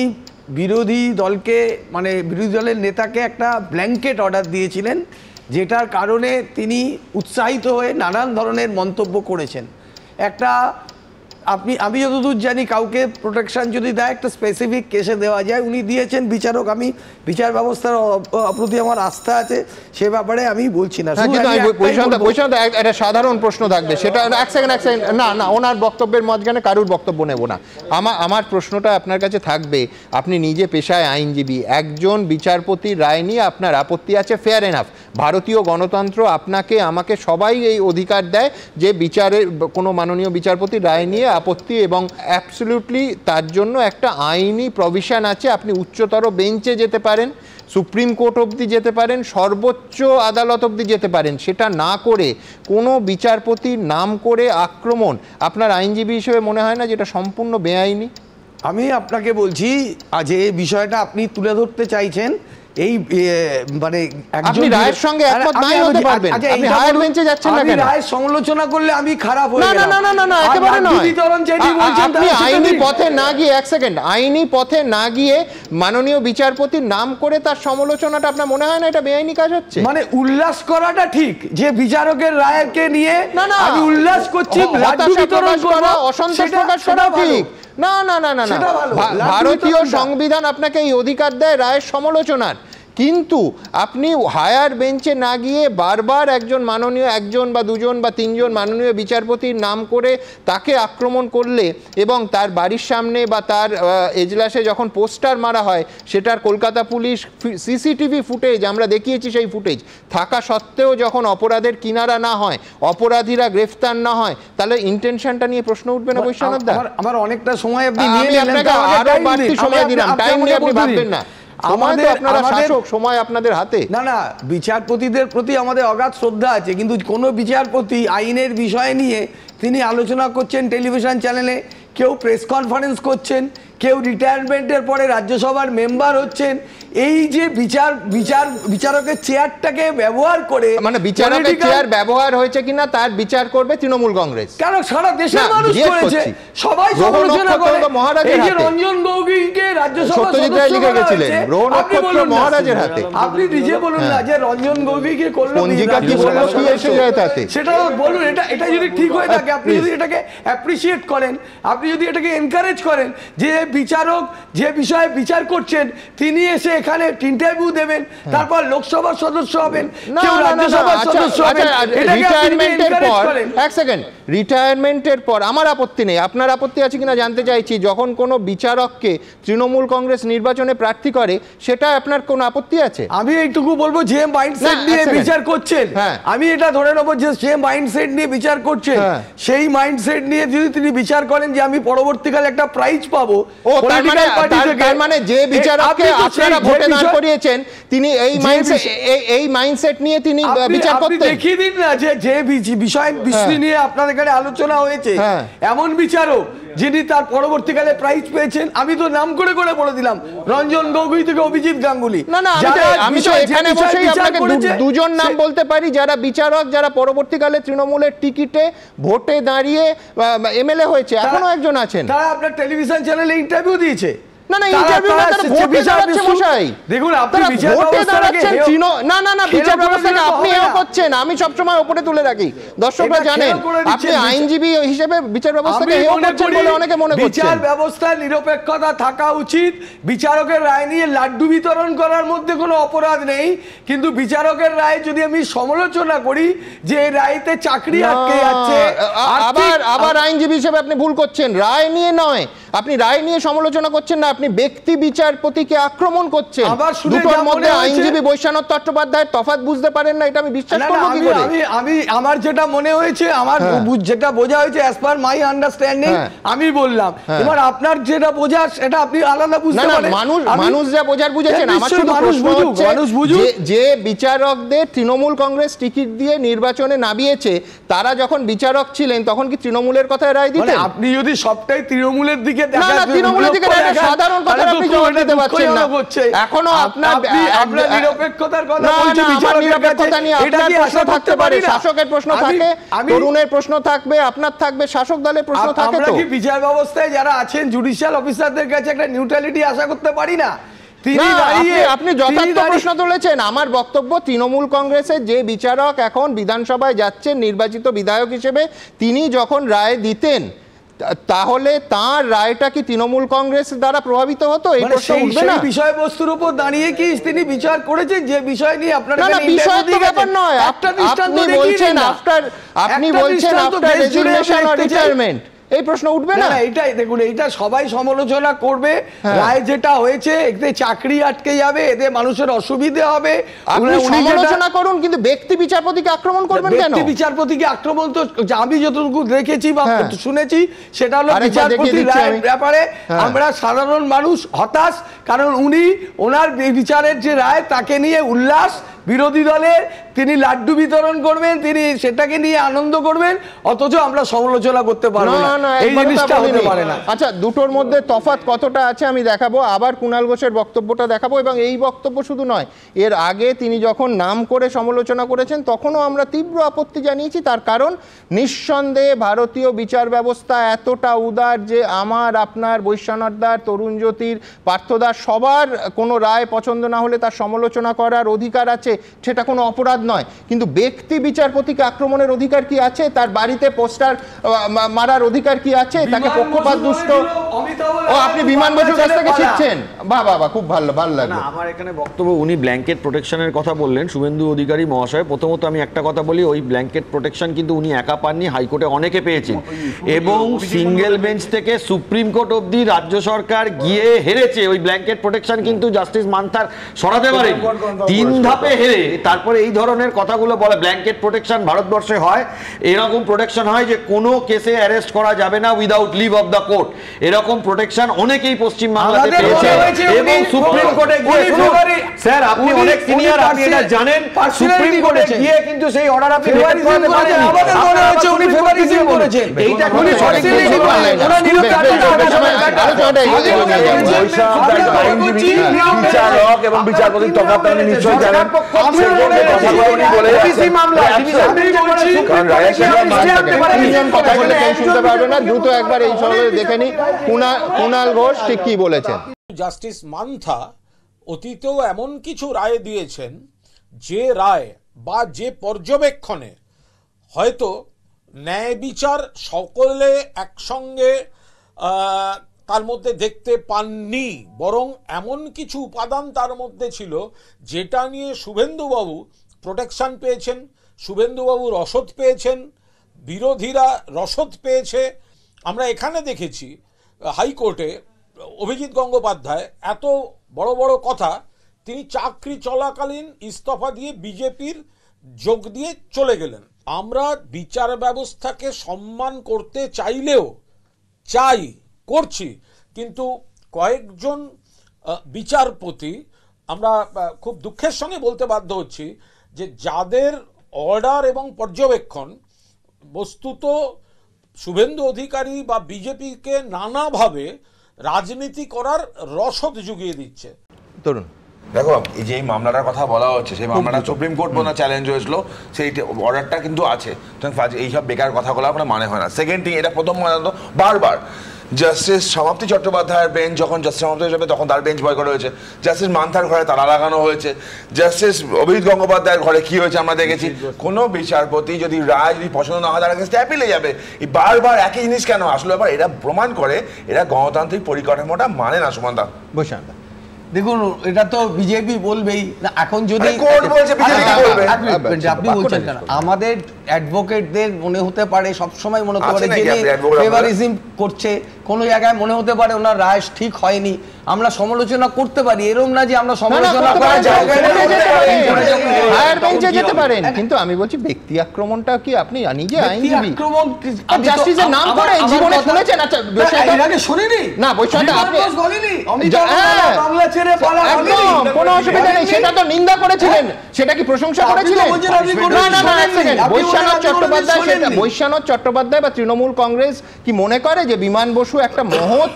বিরোধী দলকে, মানে বিরোধী দলের নেতাকে একটা ব্ল্যাঙ্কেট অর্ডার দিয়েছিলেন, যেটার কারণে তিনি উৎসাহিত হয়ে নানান ধরনের মন্তব্য করেছেন। একটা আমি যতদূর জানি কাউকে প্রোটেকশন যদি দেয় একটা স্পেসিফিক কেসে দেওয়া যায়, উনি দিয়েছেন বিচারক। আমি বিচার ব্যবস্থার প্রতি আমার আস্থা আছে, সে ব্যাপারে আমি বলছি না। একটা সাধারণ প্রশ্ন থাকবে, সেটা এক সেকেন্ড না, ওনার বক্তব্যের মাঝখানে কারুর বক্তব্য নেব না। আমার প্রশ্নটা আপনার কাছে থাকবে, আপনি নিজে পেশায় আইনজীবী, একজন বিচারপতির রায় নিয়ে আপনার আপত্তি আছে, ফেয়ার এনাফ। ভারতীয় গণতন্ত্র আপনাকে আমাকে সবাই এই অধিকার দেয় যে বিচারের কোনো মাননীয় বিচারপতির রায় নিয়ে আপত্তি, এবং অ্যাবসলিউটলি তার জন্য একটা আইনি প্রভিশন আছে, আপনি উচ্চতর বেঞ্চে যেতে পারেন। সুপ্রিম কোর্ট অবধি যেতে পারেন, সর্বোচ্চ আদালত অবধি যেতে পারেন। সেটা না করে কোনো বিচারপতির নাম করে আক্রমণ, আপনার আইনজীবী হিসেবে মনে হয় না যেটা সম্পূর্ণ বেআইনি? আমি আপনাকে বলছি যে বিষয়টা আপনি তুলে ধরতে চাইছেন, এই মানে আপনি রায়ের সঙ্গে একমত নাই হতে পারবেন, আপনি হায়ার বেঞ্চে যাচ্ছেন না কেন? রায়ের সমালোচনা করলে আমি খারাপ হয়ে গেলাম? না না না না, একেবারে নয়। আপনি আইনি পথে না গিয়ে, এক সেকেন্ড, আইনি পথে না গিয়ে মাননীয় বিচারপতির নাম করে তার সমালোচনাটা আপনার মনে হয় না এটা বেআইনি কাজ হচ্ছে? মানে উল্লাস করাটা ঠিক, যে বিচারকের রায়কে নিয়ে আমি উল্লাস করছি, লাড্ডু বিতরণ করা, অসন্তোষ প্রকাশ করা ঠিক না। না না না না, ভারতীয় সংবিধান আপনাকে এই অধিকার দেয় রায়ের সমালোচনার, কিন্তু আপনি হায়ার বেঞ্চে না গিয়ে বারবার একজন মাননীয়, একজন বা দুজন বা তিনজন মাননীয় বিচারপতির নাম করে তাকে আক্রমণ করলে এবং তার বাড়ির সামনে বা তার এজলাসে যখন পোস্টার মারা হয়, সেটার কলকাতা পুলিশ সিসিটিভি ফুটেজ আমরা দেখিয়েছি, সেই ফুটেজ থাকা সত্ত্বেও যখন অপরাধের কিনারা না হয়, অপরাধীরা গ্রেফতার না হয়, তাহলে ইন্টেনশনটা নিয়ে প্রশ্ন উঠবে না বৈশ্বনাথ দা? আমার অনেকটা সময় আপনি আপনাকে আরো বাড়তি সময় দিলাম, টাইম নিয়ে আপনি ভাববেন না। সময় আপনাদের হাতে। না না, বিচারপতিদের প্রতি আমাদের অগাধ শ্রদ্ধা আছে, কিন্তু কোনো বিচারপতি আইনের বিষয় নিয়ে তিনি আলোচনা করছেন টেলিভিশন চ্যানেলে, কেউ প্রেস কনফারেন্স করছেন, কেউ রিটায়ারমেন্টের পরে রাজ্যসভার মেম্বার হচ্ছেন, এই যে বিচারকের চেয়ারটাকে ব্যবহার করে, মানে বিচারকের চেয়ার ব্যবহার হয়েছে কিনা তার বিচার করবে তৃণমূল কংগ্রেস। কেন সারা দেশের মানুষ করেছে, সবাই সমালোচনা করে। এই যে রঞ্জন গগৈকে রাজ্যসভা সদস্য করা হয়েছে, আপনি বলুন মহারাজের হাতে, আপনি নিজে বলুন না যে রঞ্জন গগৈকে করলো, সেটা বলুন। এটা যদি ঠিক হয়ে থাকে, আপনি যদি এটাকে অ্যাপ্রিসিয়েট করেন, আপনি যদি এটাকে এনকারেজ করেন, যে বিচারক যে বিষয়ে বিচার করছেন তিনি এসে এখানে ইন্টারভিউ দেবেন, তারপর লোকসভার সদস্য হবেন, কেউ রাজ্যসভার সদস্য হবেন, রিটায়ারমেন্টের পর, এক সেকেন্ড, রিটায়ারমেন্টের পর আমার আপত্তি নেই, আপনার আপত্তি আছে কিনা জানতে চাইছি। যখন কোনো বিচারককে তৃণমূল কংগ্রেস নির্বাচনে প্রার্থী করে, সেটা আপনার কোনো আপত্তি আছে? আমি এইটুকু বলবো, যে মাইন্ডসেট নিয়ে বিচার করছেন, আমি এটা ধরে নেবো যে যে মাইন্ডসেট নিয়ে বিচার করছেন, সেই মাইন্ডসেট নিয়ে যদি তিনি বিচার করেন যে আমি পরবর্তীকালে একটা প্রাইজ পাবো, তার মানে যে বিচারককে আপনারা ভোটে দাঁড় করিয়েছেন তিনি এই মাইন্ডসেট নিয়ে তিনি বিচার করতেন। আপনি দেখিয়ে দিন না যে বিষয় নিয়ে আপনাদের এখানে আলোচনা হয়েছে, এমন বিচারক যিনি তার পরবর্তীকালে প্রাইজ পেয়েছেন। আমি তো নাম করে করে বলে দিলাম, রঞ্জন গগৈ থেকে অভিজিৎ গাঙ্গুলি। না না, আমি তো এখানে বসেই আপনাকে দুজন নাম বলতে পারি যারা বিচারক, যারা পরবর্তীকালে তৃণমূলের টিকিটে ভোটে দাঁড়িয়ে এমএলএ হয়েছে, এখনো একজন আছেন, তারা আপনার টেলিভিশন চ্যানেলে ইন্টারভিউ দিয়েছে। না না, ইন্টারভিউ না, তারা ভোটে দাঁড়াচ্ছে মশাই। দেখুন আপনি বিচার ব্যবস্থাটাকে না না না, বিচার ব্যবস্থাকে আপনি এও করছেন। আমি সব সময় উপরে তুলে রাখি, দর্শকরা জানেন আপনি আইনজীবী হিসেবে বিচার ব্যবস্থাকে এও করছেন বলে অনেকে মনে করছেন। বিচার ব্যবস্থায় নিরপেক্ষতা থাকা উচিত। বিচারকের রায় নিয়ে লাড্ডু বিতরণ করার মধ্যে কোনো অপরাধ নেই, কিন্তু বিচারকের রায় যদি আমি সমালোচনা করি যে এই রায়তে চাকরি আটকে যাচ্ছে, আবার আইনজীবী হিসেবে আপনি ভুল করছেন। রায় নিয়ে নয়, আপনি রায় নিয়ে সমালোচনা করছেন না, আপনি ব্যক্তি বিচারপতিকে আক্রমণ করছেন। দুটোর মধ্যে আইনজীবী বৈশ্বনাথ চট্টোপাধ্যায়ের তফাৎ বুঝতে পারেন না, এটা আমি বিশ্বাস করব কি করে? আমি আমার যেটা মনে হয়েছে, আমার যেটা বোঝা হয়েছে অ্যাজ পার মাই আন্ডারস্ট্যান্ডিং আমি বললাম। এবার আপনার যেটা বোঝা সেটা আপনি আলাদা বুঝতে পারেন। মানুষ যা বোঝার বুঝেছেন। আমার শুধু প্রশ্ন হচ্ছে যে বিচারকদের তৃণমূল কংগ্রেস টিকিট দিয়ে নির্বাচনে নামিয়েছে, তারা যখন বিচারক ছিলেন তখন কি তৃণমূলের কথায় রায় দিতেন? আপনি যদি সবটাই তৃণমূলের দিকে সাধারণ কথা আপনি জবাব দিতে পারছেন না। এখনো আপনার নিরপেক্ষতার কথা বলছি, নিরপেক্ষতা নিয়ে আপনার প্রশ্ন থাকতে পারে, শাসকের প্রশ্ন থাকে, তরুণের প্রশ্ন থাকবে, আপনার থাকবে, শাসক দলের প্রশ্ন থাকে। আমরা কি বিচার ব্যবস্থায় যারা আছেন জুডিশিয়াল অফিসারদের কাছে একটা নিউট্রালিটি আশা করতে পারি না? আপনি যথার্থ প্রশ্ন তুলেছেন। আমার বক্তব্য, তৃণমূল কংগ্রেসের যে বিচারক এখন বিধানসভায় যাচ্ছেন নির্বাচিত বিধায়ক হিসেবে, তিনি যখন রায় দিতেন তাহলে তার রায়টা কি তৃণমূল কংগ্রেস দ্বারা প্রভাবিত হতো? এই প্রশ্ন উঠবে না? বিষয়বস্তুর উপর দাঁড়িয়ে কি তিনি বিচার করেছেন যে বিষয় নিয়ে আপনারা? না না, বিষয় তো ব্যাপার নয়। আপনি বলছেন আফটার রেজিগনেশন অর রিটায়ারমেন্ট, এই প্রশ্ন উঠবে না? এইটাই দেখুন, এইটা সবাই সমালোচনা করবে। রায় যেটা হয়েছে এতে চাকরি আটকে যাবে, এতে মানুষের অসুবিধা হবে। আপনি সমালোচনা করুন, কিন্তু ব্যক্তি বিচারপতিকে আক্রমণ করবেন কেন? ব্যক্তি বিচারপতিকে আক্রমণ তো আমি যতটুকু দেখেছি বা শুনেছি সেটা হলো বিচারপতি রায়ের ব্যাপারে আমরা সাধারণ মানুষ হতাশ, কারণ উনি ওনার বিচারের যে রায় তাকে নিয়ে উল্লাস, বিরোধী দলের তিনি লাড্ডু বিতরণ করবেন, তিনি সেটাকে নিয়ে আনন্দ করবেন, অথচ আমরা সমালোচনা করতে পারবো না, এই জিনিসটা হতে পারে না। আচ্ছা, দুটোর মধ্যে তফাৎ কতটা আছে আমি দেখাবো, আবার কুণাল ঘোষের বক্তব্যটা দেখাবো, এবং এই বক্তব্য শুধু নয়, এর আগে তিনি যখন নাম করে সমালোচনা করেছেন তখনও আমরা তীব্র আপত্তি জানিয়েছি। তার কারণ নিঃসন্দেহে ভারতীয় বিচার ব্যবস্থা এতটা উদার যে আমার, আপনার, বৈশ্বনাথদার, তরুণ জ্যোতির, পার্থদার সবার কোনো রায় পছন্দ না হলে তার সমালোচনা করার অধিকার আছে, সেটা কোনো অপরাধ নয়। কিন্তু ব্যক্তি বিচারপতিকে আক্রমণের অধিকার কি আছে? তার বাড়িতে পোস্টার মারার অধিকার কি আছে? তাকে পক্ষপাত দুষ্ট, ও আপনি বিমান বসুর কাছ থেকে শিখছেন? বাহ বাহ বাহ, খুব ভালো লাগলো। আমার এখানে বক্তব্য, উনি ব্ল্যাঙ্কেট প্রোটেকশনের কথা বললেন শুভেন্দু অধিকারী মহাশয়। প্রথমত আমি একটা কথা বলি, ওই ব্ল্যাঙ্কেট প্রোটেকশন কিন্তু উনি একা পাননি, হাইকোর্টে অনেকে পেয়েছেন, এবং সিঙ্গেল বেঞ্চ থেকে সুপ্রিম কোর্ট অবধি রাজ্য সরকার গিয়ে হেরেছে। ওই ব্ল্যাঙ্কেট প্রোটেকশন কিন্তু জাস্টিস মান্থার সরাতে পারেন, 3 ধাপে হেরে তারপরে এই ধরনের কথাগুলো বলে। ব্ল্যাঙ্কেট প্রোটেকশন ভারতবর্ষে হয়, এরকম প্রোটেকশন হয় যে কোনো কেসে অ্যারেস্ট করা যাবে না without leave of the court. এরকম প্রোটেকশন অনেকেই পশ্চিম বাংলাতে পেয়েছে, এবং সুপ্রিম কোর্টে গিয়ে, স্যার আপনি অনেক সিনিয়র, আপনি এটা জানেন, সুপ্রিম কোর্টে গিয়ে কিন্তু সেই অর্ডার আপনি ভেকেট করাতে পারেন। আমাদের মনে হচ্ছে উনি ফেভারিজম করেছেন, এইটা কোন সঠিক ওরা বিচারক এবং বিচারপতির তফাৎ আপনি নিশ্চয়ই জানেন। দ্রুত একবার এই সভায় দেখে নি কুণাল ঘোষ ঠিক কি বলেছেন। জাস্টিস মান্থা অতীতেও এমন কিছু রায় দিয়েছেন যে রায় বা যে পর্যবেক্ষণে হয়তো ন্যায় বিচার সকলে একসঙ্গে তার মধ্যে দেখতে পাননি, বরং এমন কিছু উপাদান তার মধ্যে ছিল যেটা নিয়ে শুভেন্দুবাবু প্রোটেকশন পেয়েছেন, শুভেন্দুবাবু রসদ পেয়েছেন, বিরোধীরা রসদ পেয়েছে। আমরা এখানে দেখেছি হাইকোর্টে অভিজিৎ গঙ্গোপাধ্যায় এত বড় বড় কথা, তিনি চাকরি চলাকালীন ইস্তফা দিয়ে বিজেপির যোগ দিয়ে চলে গেলেন। আমরা বিচার ব্যবস্থাকে সম্মান করতে চাইলেও করছি, কিন্তু কয়েকজন বিচারপতি, আমরা খুব দুঃখের সঙ্গে বলতে বাধ্য হচ্ছি যে যাদের অর্ডার এবং পর্যবেক্ষণ বস্তুত শুভেন্দু অধিকারী বা বিজেপিকে নানাভাবে রাজনীতি করার রসদ জুগিয়ে দিচ্ছে। তরুণ, দেখো এই যে এই মামলাটার কথা বলা হচ্ছে, সেই মামলাটা সুপ্রিম কোর্ট পর্যন্ত চ্যালেঞ্জ হয়েছিল, সেই অর্ডারটা কিন্তু আছে। এইসব বেকার কথাগুলো আপনার মানে হয় না। সেকেন্ড থিং, এটা প্রথম বারবার জাস্টিস সমাপ্তি চট্টোপাধ্যায়ের বেঞ্চ যখন জাস্টিস সমাপ্তি যাবে তখন তার বেঞ্চ বয়কট হয়েছে, জাস্টিস মান্থার ঘরে তালা লাগানো হয়েছে, জাস্টিস অভিজিৎ গঙ্গোপাধ্যায়ের ঘরে কি হয়েছে আমরা দেখেছি। কোনো বিচারপতি যদি রায় যদি পছন্দ না হয় তার কাছে অ্যাপিলে যাবে। এই বারবার একই জিনিস কেন? আসলে এবার এরা প্রমাণ করে এরা গণতান্ত্রিক পরিকাঠামোটা মানে না। সুমনদা, বৈশ্বনাথ, দেখুন এটা তো বিজেপি বলবেই না। এখন যদি আপনি বলছেন কেন, আমাদের অ্যাডভোকেটদের মনে হতে পারে, সবসময় মনে হতে পারে যে ফেভারিজম করছে, কোনো জায়গায় মনে হতে পারে ওনার রায় ঠিক হয়নি, আমরা সমালোচনা করতে পারি, এরকম না যে আমরা সমালোচনা করার জায়গায় যেতে পারেন। কিন্তু আমি বলছি ব্যক্তি আক্রমণটা কি আপনি নিজে আইনজীবী, আক্রমণ জাস্টিসের নাম করে জীবনে শুনেছেন? আচ্ছা শুনিনি না, বৈশ্বনাথ আপনি বাংলা ছেড়ে পালা কোনো অসুবিধা নেই, সেটা তো নিন্দা করেছিলেন, সেটা কি প্রশংসা করেছিলেন? বৈশ্বনাথ চট্টোপাধ্যায় বা তৃণমূল কংগ্রেস কি মনে করে যে বিমান বসু একটা মহৎ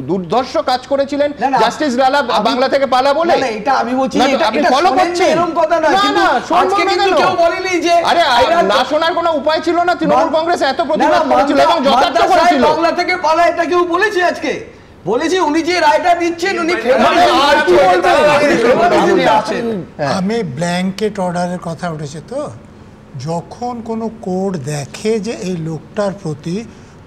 দুর্ধর্ষ কাজ করেছিলেন জাস্টিস লালা বাংলা থেকে পালা বলে? এটা আমি বলছি আপনি ফলো করছেন, এরকম কথা নয়। কিন্তু আজকে কিন্তু কেউ বলেনি যে আরে না শোনার কোনো উপায় ছিল না, তৃণমূল কংগ্রেস এত প্রতিবাদ করেছিল এবং যথার্থ করেছিল। বাংলা থেকে পালা এটা কেউ বলেছে? আজকে বলেছি উনি যে রায়টা দিচ্ছেন উনি আমি ব্ল্যাঙ্কেট অর্ডারের কথা উঠেছে তো, যখন কোনো কোর্ট দেখে যে এই লোকটার প্রতি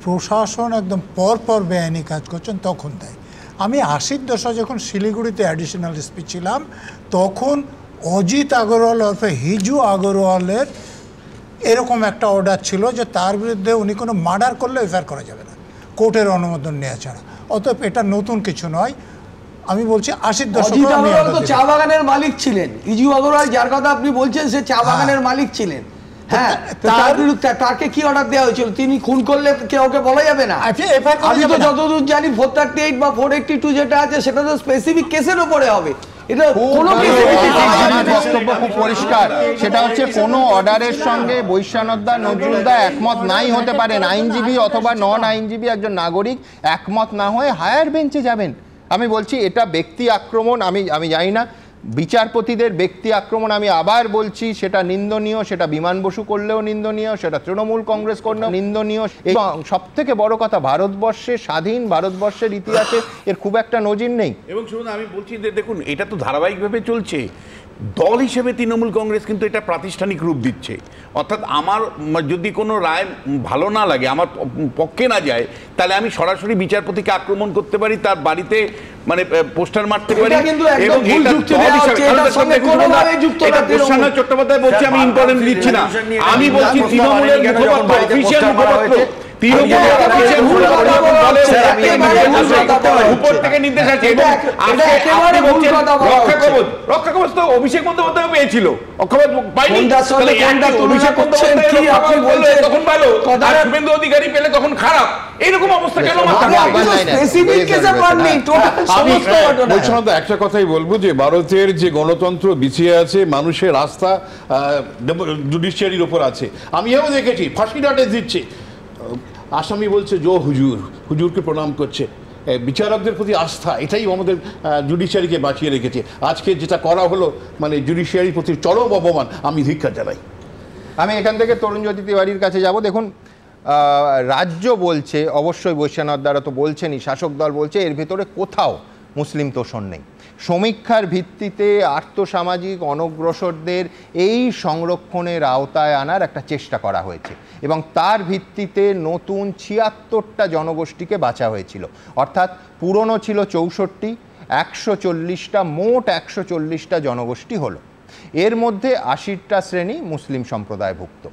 প্রশাসন একদম পরপর বেআইনি কাজ করছেন তখন দেয়। আমি 80-র দশক যখন শিলিগুড়িতে অ্যাডিশনাল এসপি ছিলাম তখন অজিত আগরওয়াল অর্থাৎ হিজু আগরওয়ালের এরকম একটা অর্ডার ছিল যে তার বিরুদ্ধে উনি কোনো মার্ডার করলে এফআইআর করা যাবে না, কোর্টের অনুমোদন নেওয়া ছাড়া। অতএব এটা নতুন কিছু নয়। আমি বলছি 80-র দশকে অজিত আগরওয়াল তো চা বাগানের মালিক ছিলেন। ইজু আগরওয়াল যার কথা আপনি বলছেন সে চা বাগানের মালিক ছিলেন। হ্যাঁ, তাকে কি অর্ডার দেওয়া হয়েছিল? তিনি খুন করলে ওকে বলা যাবে না। আমি তো যতদূর জানি 438 বা 482 যেটা আছে সেটা তো স্পেসিফিক কেসের উপরে হবে। এটা কোনো বক্তব্য খুব পরিষ্কার, সেটা হচ্ছে কোনো অর্ডারের সঙ্গে বৈশ্যানন্দা নজরুলদা একমত নাই হতে পারেন। আইনজীবী অথবা নন আইনজীবী একজন নাগরিক একমত না হয়ে হায়ার বেঞ্চে যাবেন। আমি বলছি এটা ব্যক্তি আক্রমণ। আমি জানি না, বিচারপতিদের ব্যক্তি আক্রমণ আমি আবার বলছি সেটা নিন্দনীয়, সেটা বিমান বসু করলেও নিন্দনীয়, সেটা তৃণমূল কংগ্রেস করলেও নিন্দনীয়। এবং সব থেকে বড় কথা, ভারতবর্ষে স্বাধীন ভারতবর্ষের ইতিহাসে এর খুব একটা নজির নেই। এবং শুনুন, আমি বলছি যে দেখুন, এটা তো ধারাবাহিকভাবে চলছে। দল হিসেবে তৃণমূল কংগ্রেস কিন্তু এটা প্রাতিষ্ঠানিক রূপ দিচ্ছে। অর্থাৎ আমার যদি কোনো রায় ভালো না লাগে, আমার পক্ষে না যায়, তাহলে আমি সরাসরি বিচারপতিকে আক্রমণ করতে পারি, তার বাড়িতে মানে পোস্টার মারতে পারি। এবং চট্টোপাধ্যায় বলছি, আমি ইম্পর্টেন্ট দিচ্ছি না, আমি বলছি তৃণমূলের মুখপাত্র, অফিসিয়াল মুখপাত্র, উপর থেকে নির্দেশ আছে। রক্ষা কবচ তো অভিষেক বন্দ্যোপাধ্যায় পেয়েছিল, তখন ভালো, শুভেন্দু অধিকারী পেলে তখন খারাপ। এইরকম অবস্থা কেন? একটা কথাই বলবো যে ভারতের যে গণতন্ত্র বিছিয়ে আছে, মানুষের আস্থা জুডিশিয়ারির উপর আছে। আমি এও দেখেছি ফাঁসি নোটিশ দিচ্ছে, আসামি বলছে জো হুজুর, হুজুরকে প্রণাম করছে। বিচারকদের প্রতি আস্থা, এটাই আমাদের জুডিশিয়ারিকে বাঁচিয়ে রেখেছে। আজকে যেটা করা হলো মানে জুডিশিয়ারির প্রতি চরম অপমান, আমি ধিক্কার জানাই। আমি এখান থেকে তরুণজ্যোতি তিওয়ারির কাছে যাব। দেখুন, রাজ্য বলছে, অবশ্যই বৈশ্যানন্দা তো বলছেনই, শাসক দল বলছে এর ভেতরে কোথাও মুসলিম তোষণ নেই। সমীক্ষার ভিত্তিতে আর্থসামাজিক অনগ্রসরদের এই সংরক্ষণের আওতায় আনার একটা চেষ্টা করা হয়েছে এবং তার ভিত্তিতে নতুন ৭৬টা জনগোষ্ঠীকে বাছা হয়েছিল। অর্থাৎ পুরনো ছিল ৬৪, ১৪০টা, মোট ১৪০টা জনগোষ্ঠী হলো। এর মধ্যে ৮০টা শ্রেণী মুসলিম সম্প্রদায়ভুক্ত।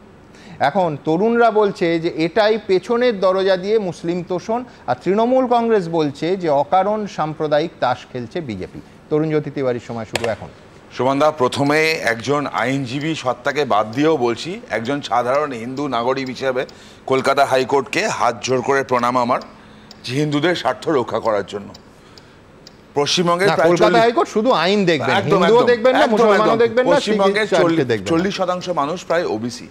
এখন তরুণরা বলছে যে এটাই পেছনের দরজা দিয়ে মুসলিম তোষণ, আর তৃণমূল কংগ্রেস বলছে যে অকারণ সাম্প্রদায়িক তাস খেলছে বিজেপি। তরুণজ্যোতি তিওয়ারির সময় শুরু এখন। সুমনদা, প্রথমে একজন আইনজীবী সত্তাকে বাদ দিয়েও বলছি, একজন সাধারণ হিন্দু নাগরিক হিসেবে কলকাতা হাইকোর্টকে হাত জোর করে প্রণাম আমার, যে হিন্দুদের স্বার্থ রক্ষা করার জন্য। পশ্চিমবঙ্গের কলকাতা হাইকোর্ট শুধু আইন দেখবেন, হিন্দুও দেখবেন না, মুসলমানও দেখবেন না। পশ্চিমবঙ্গের 40% মানুষ প্রায় ওবিসি।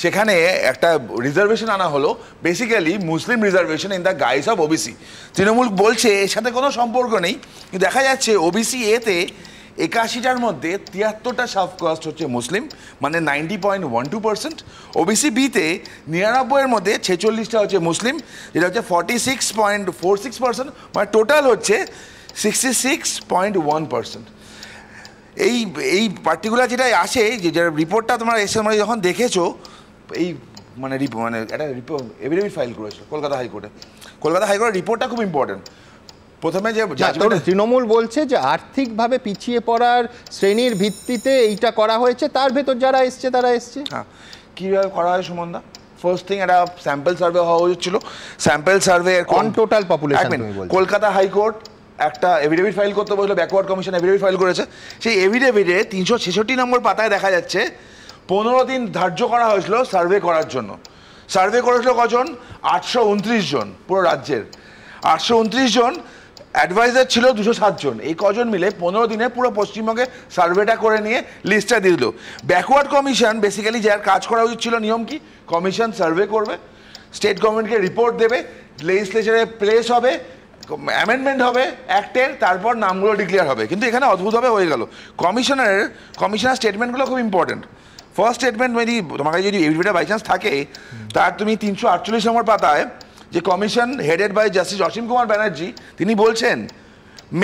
সেখানে একটা রিজার্ভেশন আনা হলো, basically Muslim reservation in the guys of OBC. Trinamool বলছে এর সাথে কোনো সম্পর্ক নেই, কিন্তু দেখা যাচ্ছে ওবিসি এতে 81টার মধ্যে 73টা সাব কাস্ট হচ্ছে মুসলিম, মানে 90.12%। ওবিসি বিতে 99-এর মধ্যে 46টা হচ্ছে মুসলিম, যেটা হচ্ছে 46.46%, মানে টোটাল হচ্ছে 66.1%। এই পার্টিকুলার যেটা আসে, যে রিপোর্টটা তোমরা এসে মানে যখন দেখেছো, এই মানে একটা এফিডেভিট ফাইল করেছিল কলকাতা হাইকোর্টে। কলকাতা হাইকোর্টের রিপোর্টটা খুব ইম্পর্টেন্ট। প্রথমে যে তৃণমূল বলছে যে আর্থিকভাবে পিছিয়ে পড়ার শ্রেণীর ভিত্তিতে এইটা করা হয়েছে, তার ভেতর যারা এসছে তারা এসছে। হ্যাঁ, কীভাবে করা হয় সুমনদা? ফার্স্ট থিং, একটা স্যাম্পল সার্ভে হওয়া উচিত ছিল। Sample survey on total population. Kolkata high court একটা এফিডেভিট ফাইল করতে বললো, ব্যাকওয়ার্ড কমিশন এফিডেভিট ফাইল করেছে। সেই এফিডেভিটে 366 নম্বর পাতায় দেখা যাচ্ছে 15 দিন ধার্য করা হয়েছিল সার্ভে করার জন্য। সার্ভে করেছিল কজন? 829 জন পুরো রাজ্যের। 829 জন, অ্যাডভাইজার ছিল 207 জন। এই কজন মিলে 15 দিনে পুরো পশ্চিমবঙ্গে সার্ভেটা করে নিয়ে লিস্টটা দিয়ে দিল। ব্যাকওয়ার্ড কমিশন বেসিক্যালি যার কাজ করা উচিত ছিল, নিয়ম কি, কমিশন সার্ভে করবে, স্টেট গভর্নমেন্টকে রিপোর্ট দেবে, লেজিসলেচারে প্লেস হবে, অ্যামেন্ডমেন্ট হবে অ্যাক্টের, তারপর নামগুলো ডিক্লেয়ার হবে। কিন্তু এখানে অদ্ভুতভাবে হয়ে গেল। কমিশনার স্টেটমেন্টগুলো খুব ইম্পর্টেন্ট। ফার্স্ট স্টেটমেন্ট তোমার কাছে যদি এফিডেভিটে বাই চান্স থাকে, তার তুমি 348 নম্বর পাতায়, যে commission headed by justice Asim Kumar Banerjee, তিনি বলছেন,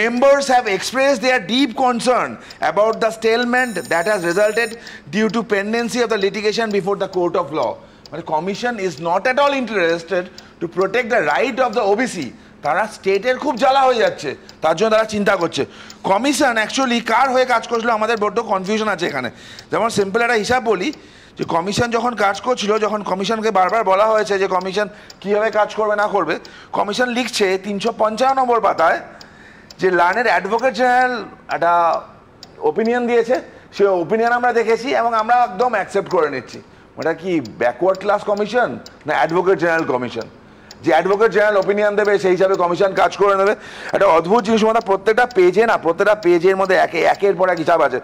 members have expressed their deep concern about the stalemate that has resulted due to pendency of the litigation before the court of law. মানে commission is not at all interested to protect the right of the OBC. তারা স্টেটের খুব জ্বালা হয়ে যাচ্ছে, তার জন্য তারা চিন্তা করছে। কমিশন অ্যাকচুয়ালি কার হয়ে কাজ করছিল, আমাদের বড্ড কনফিউশন আছে এখানে। যেমন সিম্পল একটা হিসাব বলি, যে কমিশন যখন কাজ করছিল, যখন কমিশনকে বারবার বলা হয়েছে যে কমিশন কীভাবে কাজ করবে না করবে, কমিশন লিখছে 355 নম্বর পাতায় যে লার্নের অ্যাডভোকেট জেনারেল একটা ওপিনিয়ন দিয়েছে, সে ওপিনিয়ন আমরা দেখেছি এবং আমরা একদম অ্যাকসেপ্ট করে নিচ্ছি। ওটা কি ব্যাকওয়ার্ড ক্লাস কমিশন না অ্যাডভোকেট জেনারেল কমিশন? যে অ্যাডভোকেট জেনারেল ওপিনিয়ন দেবে সেই হিসাবে কমিশন কাজ করে নেবে। একটা অদ্ভুত জিনিস, মানে প্রত্যেকটা পেজের মধ্যে একের পর এক হিসাব আছে।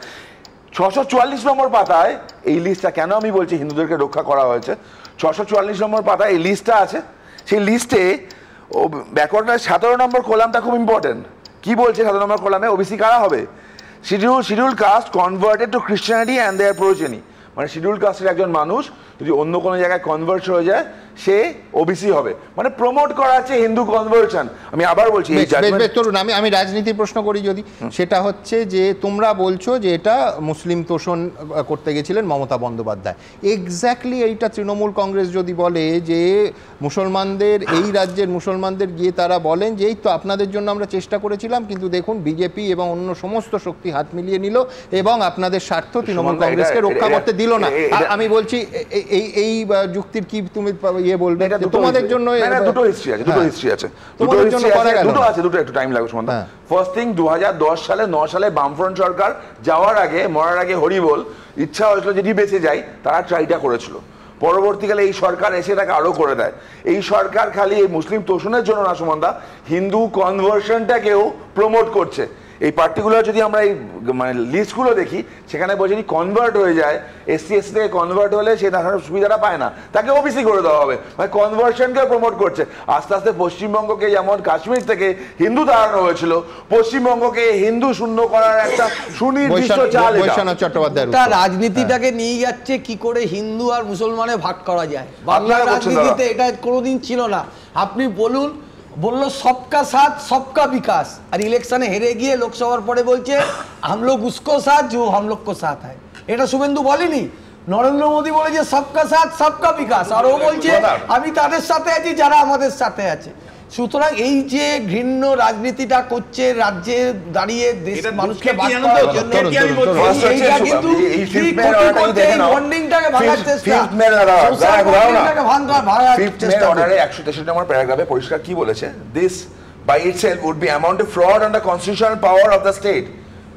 644 নম্বর পাতায় এই লিস্টটা, কেন আমি বলছি হিন্দুদেরকে রক্ষা করা হয়েছে, 644 নম্বর পাতায় এই লিস্টটা আছে। সেই লিস্টে ব্যাকওয়ার্ডের 17 নম্বর কলামটা খুব ইম্পর্টেন্ট। কি বলছে 17 নম্বর কলামে? ওবিসি কারা হবে? Schedule caste converted to Christianity and their progeny. মানে শিডিউল কাস্টের একজন মানুষ যদি অন্য কোনো জায়গায় কনভার্ট হয়ে যায় সে ওবিসি হবে, মানে প্রমোট করা আছে হিন্দু কনভার্সন। আমি আবার বলছি তরুণ, আমি রাজনীতির প্রশ্ন করি যদি, সেটা হচ্ছে যে তোমরা বলছো যে এটা মুসলিম তোষণ করতে গেছিলেন মমতা বন্দ্যোপাধ্যায়, এক্স্যাক্টলি এইটা তৃণমূল কংগ্রেস যদি বলে যে মুসলমানদের, এই রাজ্যের মুসলমানদের গিয়ে তারা বলেন যে এই তো আপনাদের জন্য আমরা চেষ্টা করেছিলাম কিন্তু দেখুন বিজেপি এবং অন্য সমস্ত শক্তি হাত মিলিয়ে নিল এবং আপনাদের স্বার্থ তৃণমূল কংগ্রেসকে রক্ষা করতে দিল না। আমি বলছি এই যুক্তির কি তুমি ইয়ে বলবে? তোমাদের জন্য দুটো হিস্ট্রি আছে, দুটো একটু টাইম লাগবে। ফার্স্ট থিং, 2010 সালে 9 সালে বামফ্রন্ট সরকার যাওয়ার আগে, মরার আগে হরিবোল ইচ্ছা হয়েছিল যদি বেঁচে যায়, তারা ট্রাইটা করেছিল। পরবর্তীকালে এই সরকার এসে তাকে আরো করে দেয়। এই সরকার খালি এই মুসলিম তোষণের জন্য না সুমনদা, হিন্দু কনভার্সনটাকেও প্রমোট করছে। এই পার্টিকুলার যদি আমরা এই মানে লিস্টগুলো দেখি, সেখানে বলছে যদি কনভার্ট হয়ে যায়, এসসি এসসি থেকে কনভার্ট হলে সে তার সুবিধাটা পায় না, তাকে ওবিসি করে দেওয়া হবে। মানে কনভার্সনকে প্রমোট করছে। আস্তে আস্তে পশ্চিমবঙ্গকে যেমন কাশ্মীর থেকে হিন্দু তাড়ানো হয়েছিল, পশ্চিমবঙ্গকে হিন্দু শূন্য করার একটা সুনির্দিষ্ট চাল। চট্টোপাধ্যায় রাজনীতিটাকে নিয়ে যাচ্ছে কি করে হিন্দু আর মুসলমানে ভাগ করা যায়। বাংলার রাজনীতিতে এটা কোনোদিন ছিল না। আপনি বলুন, বললো সবকা সাথ সবকা বিকাশ, আর ইলেকশনে হেরে গিয়ে লোকসভার পরে বলছে हम लोग उसको साथ जो हम लोग को साथ है। এটা শুভেন্দু বলেনি, নরেন্দ্র মোদী বলেছে সবকা সাথ সবকা বিকাশ, আর ও বলছে আমি তাদের সাথে আছি যারা আমাদের সাথে আছে। সুতরাং এই যে ঘৃণ্য রাজনীতিটা করছে রাজ্যে দাঁড়িয়ে দেশ মানুষকে ভাগার জন্য, এইটা কিন্তু বন্ডিংটাকে ভাঙার চেষ্টা, বন্ডিংটাকে ভাঙার চেষ্টা। অর্ডারে 163 নম্বর প্যারাগ্রাফে পরিষ্কার কি বলেছে? This by itself would be amount of fraud on the constitutional power of the state.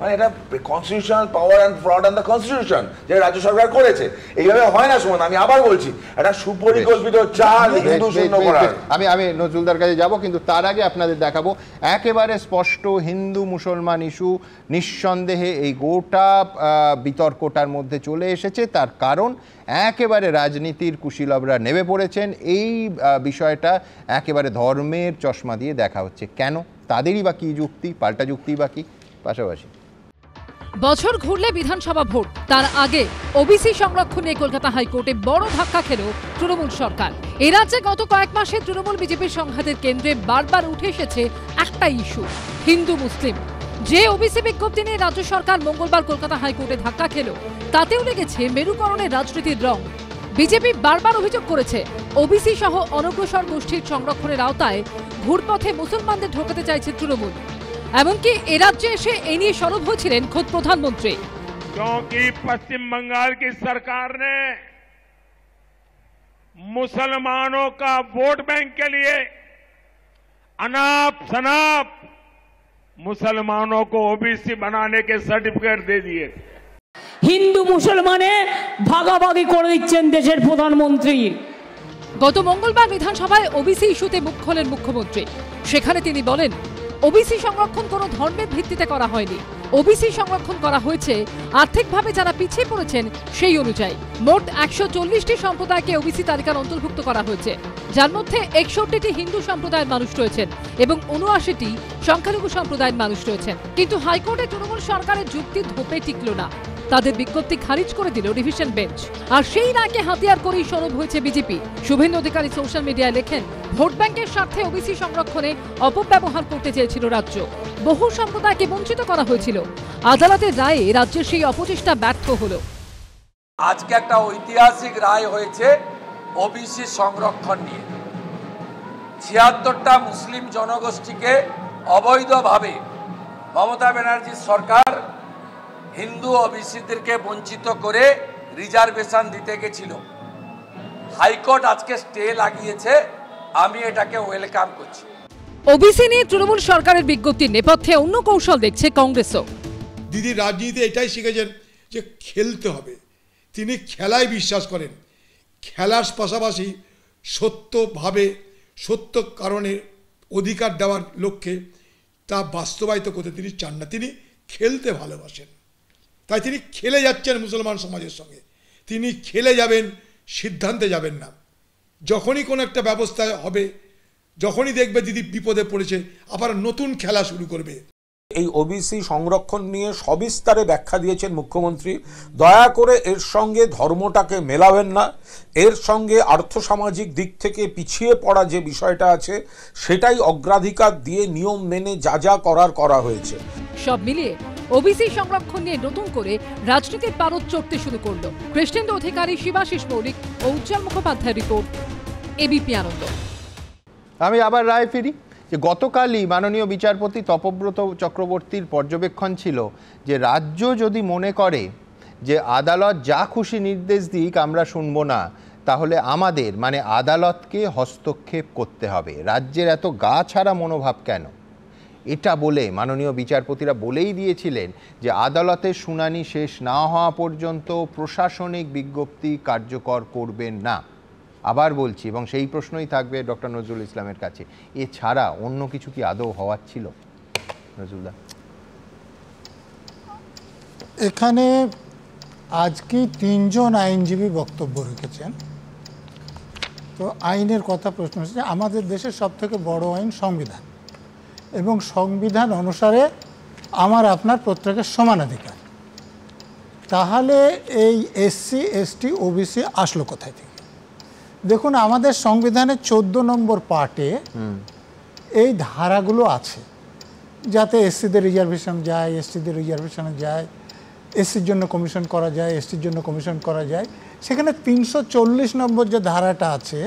মানে এটা constitutional power and fraud on the constitution যে রাজ্য সরকার করেছে। এইভাবে হয় না সুমন, আমি আবার বলছি এটা সুপরিকল্পিত চাল হিন্দু শূন্য করার। আমি নজরুলদার কাছে যাব, কিন্তু তার আগে আপনাদের দেখাবো একেবারে স্পষ্ট হিন্দু মুসলমান ইস্যু নিঃসন্দেহে এই গোটা বিতর্কটার মধ্যে চলে এসেছে। তার কারণ একেবারে রাজনীতির কুশীলবরা নেমে পড়েছেন, এই বিষয়টা একেবারে ধর্মের চশমা দিয়ে দেখা হচ্ছে। কেন? তাদেরই বা কি যুক্তি, পাল্টা যুক্তি বা কি? পাশাপাশি বছর ঘুরলে বিধানসভা ভোট, তার আগে ওবিসি সংরক্ষণ নিয়ে কলকাতা হাইকোর্টে বড় ধাক্কা খেল তৃণমূল সরকার। এই রাজ্যে গত কয়েক মাসে তৃণমূল বিজেপির সংঘাতের কেন্দ্রে বারবার উঠে এসেছে একটা ইস্যু, হিন্দু মুসলিম। যে ওবিসি বিজ্ঞপ্তি নিয়ে রাজ্য সরকার মঙ্গলবার কলকাতা হাইকোর্টে ধাক্কা খেল, তাতেও লেগেছে মেরুকরণের রাজনীতির রং। বিজেপি বারবার অভিযোগ করেছে ওবিসি সহ অনগ্রসর গোষ্ঠীর সংরক্ষণের আওতায় ঘুরপথে মুসলমানদের ঢোকাতে চাইছে তৃণমূল। এমনকি এ রাজ্যে এসে এ নিয়ে সরব হয়েছিলেন খোদ প্রধানমন্ত্রী। क्योंकि पश्चिम बंगाल की सरकार ने मुसलमानों का वोट बैंक के लिए अनाप शनाप मुसलमानों को ओबीसी बनाने के सर्टिफिकेट दे दिए। हिंदू मुसलमाने भागाभागी করে দিচ্ছেন দেশের প্রধানমন্ত্রী। গত মঙ্গলবার বিধানসভায় ওবিসি ইস্যুতে মুখ খোলেন মুখ্যমন্ত্রী। সেখানে তিনি বলেন ওবিসি সংরক্ষণ কোনো ধর্মের ভিত্তিতে করা হয়নি, ওবিসি সংরক্ষণ করা হয়েছে আর্থিকভাবে যারা পিছিয়ে পড়েছেন সেই অনুযায়ী। মোট 140টি সম্প্রদায়কে ওবিসি তালিকার অন্তর্ভুক্ত করা হয়েছে, যার মধ্যে 61টি হিন্দু সম্প্রদায়ের মানুষ রয়েছেন এবং 79টি সংখ্যালঘু সম্প্রদায়ের মানুষ রয়েছেন। কিন্তু হাইকোর্টে তৃণমূল সরকারের যুক্তি ধোপে টিকল না, তাদের বিজ্ঞপ্তি খারিজ করে দিল ডিভিশন বেঞ্চ। আর সেই রায়কে হাতিয়ার করেই সরব হয়েছে বিজেপি। শুভেন্দু অধিকারী সোশ্যাল মিডিয়ায় লেখেন, ভোট ব্যাংকের স্বার্থে ওবিসি সংরক্ষণে অপব্যবহার করতে চেয়েছিল রাজ্য, বহু সম্প্রদায়কে বঞ্চিত করা হয়েছিল। আদালতের রায়ে রাজ্যের সেই অপচেষ্টা ব্যর্থ হলো। আজকে একটা ঐতিহাসিক রায় হয়েছে ওবিসি সংরক্ষণ নিয়ে। 76টা মুসলিম জনগোষ্ঠীকে অবৈধভাবে মমতা ব্যানার্জির সরকার হিন্দু ওবিসিদেরকে বঞ্চিত করে রিজার্ভেশন দিতে গেছিল। হাইকোর্ট আজকে স্টে লাগিয়েছে, আমি এটাকে ওয়েলকাম করছি। ওবিসি নিয়ে তৃণমূল সরকারের বিজ্ঞপ্তির নেপথ্যে অন্য কৌশল দেখছে কংগ্রেসও। দিদি রাজনীতিতে এটাই শিখেছেন যে খেলতে হবে। তিনি খেলায় বিশ্বাস করেন, খেলার পাশাপাশি সত্যভাবে সত্য কারণে অধিকার দেওয়ার লক্ষ্যে তা বাস্তবায়িত করতে তিনি চান না। তিনি খেলতে ভালোবাসেন, তাই তিনি খেলে যাচ্ছেন মুসলমান সমাজের সঙ্গে। তিনি খেলে যাবেন, সিদ্ধান্তে যাবেন না। যখনই কোনো একটা ব্যবস্থা হবে, যখনই দেখবে দিদি বিপদে পড়েছে, আবার নতুন খেলা শুরু করবে। এই ওবিসি সংরক্ষণ নিয়ে সবিস্তারে ব্যাখ্যা দিয়েছেন মুখ্যমন্ত্রী। দয়া করে এর সঙ্গে ধর্মটাকে মেলাবেন না, এর সঙ্গে আর্থসামাজিক দিক থেকে পিছিয়ে পড়া যে বিষয়টা আছে সেটাই অগ্রাধিকার দিয়ে নিয়ম মেনে যা যা করা হয়েছে। সব মিলিয়ে ওবিসি সংরক্ষণ নিয়ে নতুন করে রাজনীতির পারদ চড়তে শুরু করলো। কৃষ্ণেন্দু অধিকারী, শিবাশিস মৌলিক ও উজ্জ্বল মুখোপাধ্যায় রিপোর্ট, এবিপি আনন্দ। আমি আবার রায় ফিরি যে গতকালই মাননীয় বিচারপতি তপব্রত চক্রবর্তীর পর্যবেক্ষণ ছিল যে রাজ্য যদি মনে করে যে আদালত যা খুশি নির্দেশ দিক আমরা শুনব না, তাহলে আমাদের মানে আদালতকে হস্তক্ষেপ করতে হবে। রাজ্যের এত গা ছাড়া মনোভাব কেন? এটা বলে মাননীয় বিচারপতিরা বলেই দিয়েছিলেন যে আদালতের শুনানি শেষ না হওয়া পর্যন্ত প্রশাসনিক বিজ্ঞপ্তি কার্যকর করবেন না। আবার বলছি, এবং সেই প্রশ্নই থাকবে ডক্টর নজরুল ইসলামের কাছে, এছাড়া অন্য কিছু কি আদৌ হওয়ার ছিল? নজরুলদা, এখানে আজকে 3 জন আইনজীবী বক্তব্য রেখেছেন। তো আইনের কথা প্রশ্ন হচ্ছে, আমাদের দেশের সবথেকে বড় আইন সংবিধান, এবং সংবিধান অনুসারে আমার আপনার প্রত্যেকের সমানাধিকার। তাহলে এই এসসি এসটি ওবিসি আসলো কোথায় থেকে? দেখুন, আমাদের সংবিধানের 14 নম্বর পার্টে এই ধারাগুলো আছে, যাতে এসসিদের রিজার্ভেশন যায়, এসটিদের রিজার্ভেশনে যায়, এসসির জন্য কমিশন করা যায়, এসটির জন্য কমিশন করা যায়। সেখানে 340 নম্বর যে ধারাটা আছে,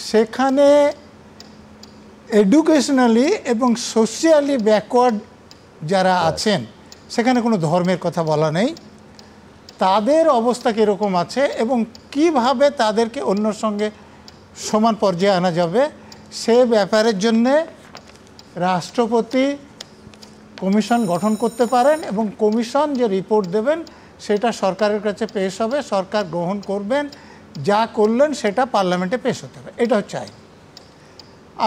সেখানে এডুকেশনালি এবং সোশিয়ালি ব্যাকওয়ার্ড যারা আছেন, সেখানে কোনো ধর্মের কথা বলা নেই। তাদের অবস্থা কীরকম আছে এবং কিভাবে তাদেরকে অন্যর সঙ্গে সমান পর্যায়ে আনা যাবে, সে ব্যাপারের জন্যে রাষ্ট্রপতি কমিশন গঠন করতে পারেন, এবং কমিশন যে রিপোর্ট দেবেন সেটা সরকারের কাছে পেশ হবে, সরকার গ্রহণ করবেন, যা করলেন সেটা পার্লামেন্টে পেশ হতে হবে। এটা হচ্ছে আইন।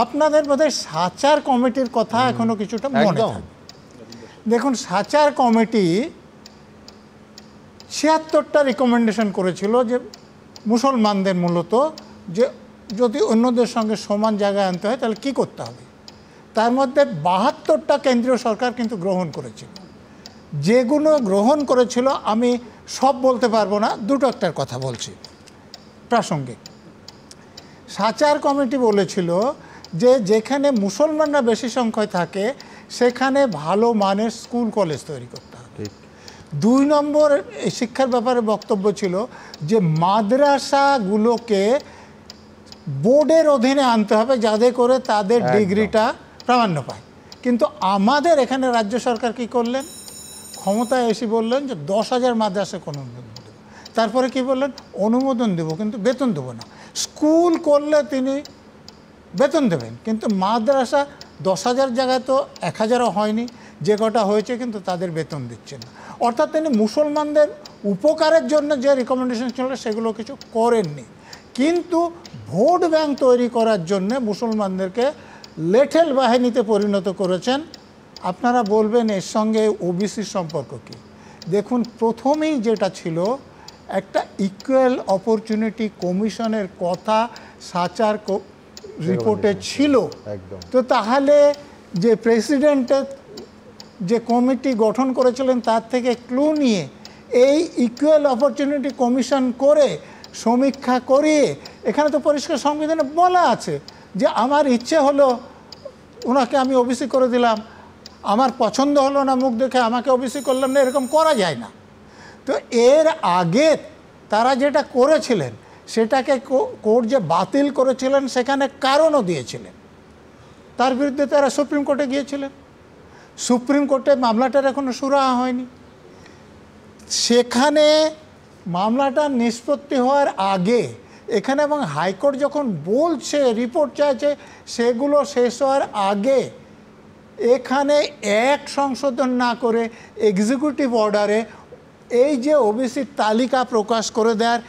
আপনাদের বোধহয় সাচার কমিটির কথা এখনো কিছুটা মনে থাকে। দেখুন, সাচার কমিটি 76টা রিকমেন্ডেশন করেছিল যে মুসলমানদের মূলত যে যদি অন্যদের সঙ্গে সমান জায়গায় আনতে হয় তাহলে কী করতে হবে। তার মধ্যে 72টা কেন্দ্রীয় সরকার কিন্তু গ্রহণ করেছিল। যেগুলো গ্রহণ করেছিল আমি সব বলতে পারবো না, দুটো একটার কথা বলছি প্রাসঙ্গিক। সাচার কমিটি বলেছিল যে যেখানে মুসলমানরা বেশি সংখ্যায় থাকে সেখানে ভালো মানের স্কুল কলেজ তৈরি করতে হবে। 2 নম্বর শিক্ষার ব্যাপারে বক্তব্য ছিল যে মাদ্রাসাগুলোকে বোর্ডের অধীনে আনতে হবে, যাতে করে তাদের ডিগ্রিটা প্রামাণ্য পায়। কিন্তু আমাদের এখানে রাজ্য সরকার কি করলেন? ক্ষমতায় এসে বললেন যে 10,000 মাদ্রাসাকে অনুমোদন দেব। তারপরে কি বললেন? অনুমোদন দেব কিন্তু বেতন দেবো না। স্কুল করলে তিনি বেতন দেবেন, কিন্তু মাদ্রাসা 10,000 জায়গায় তো 1,000ও হয়নি, যে কটা হয়েছে কিন্তু তাদের বেতন দিচ্ছেন না। অর্থাৎ তিনি মুসলমানদের উপকারের জন্য যে রিকমেন্ডেশন ছিল সেগুলো কিছু করেননি, কিন্তু ভোট ব্যাংক তৈরি করার জন্য মুসলমানদেরকে লেঠেল বাহিনীতে পরিণত করেছেন। আপনারা বলবেন এর সঙ্গে ওবিসির সম্পর্ক কী? দেখুন, প্রথমেই যেটা ছিল একটা ইকুয়াল অপরচুনিটি কমিশনের কথা সাচার রিপোর্টে ছিল। তো তাহলে যে প্রেসিডেন্টের যে কমিটি গঠন করেছিলেন তার থেকে ক্লু নিয়ে এই ইকুয়াল অপরচুনিটি কমিশন করে সমীক্ষা করিয়ে, এখানে তো পরিষ্কার সংবিধানে বলা আছে যে আমার ইচ্ছে হলো ওনাকে আমি ওবিসি করে দিলাম, আমার পছন্দ হলো না মুখ দেখে আমাকে ওবিসি করলাম না, এরকম করা যায় না। তো এর আগে তারা যেটা করেছিলেন সেটাকে কোর্ট যে বাতিল করেছিলেন সেখানে কারণও দিয়েছিলেন, তার বিরুদ্ধে তারা সুপ্রিম কোর্টে গিয়েছিলেন। সুপ্রিম কোর্টে মামলাটার এখনো সুরাহা হয়নি। সেখানে মামলাটা নিষ্পত্তি হওয়ার আগে এখানে এবং হাইকোর্ট যখন বলছে রিপোর্ট চাইছে সেগুলো শেষ হওয়ার আগে এখানে এক সংশোধন না করে এক্সিকিউটিভ অর্ডারে এই যে ওবিসির তালিকা প্রকাশ করে দেওয়ার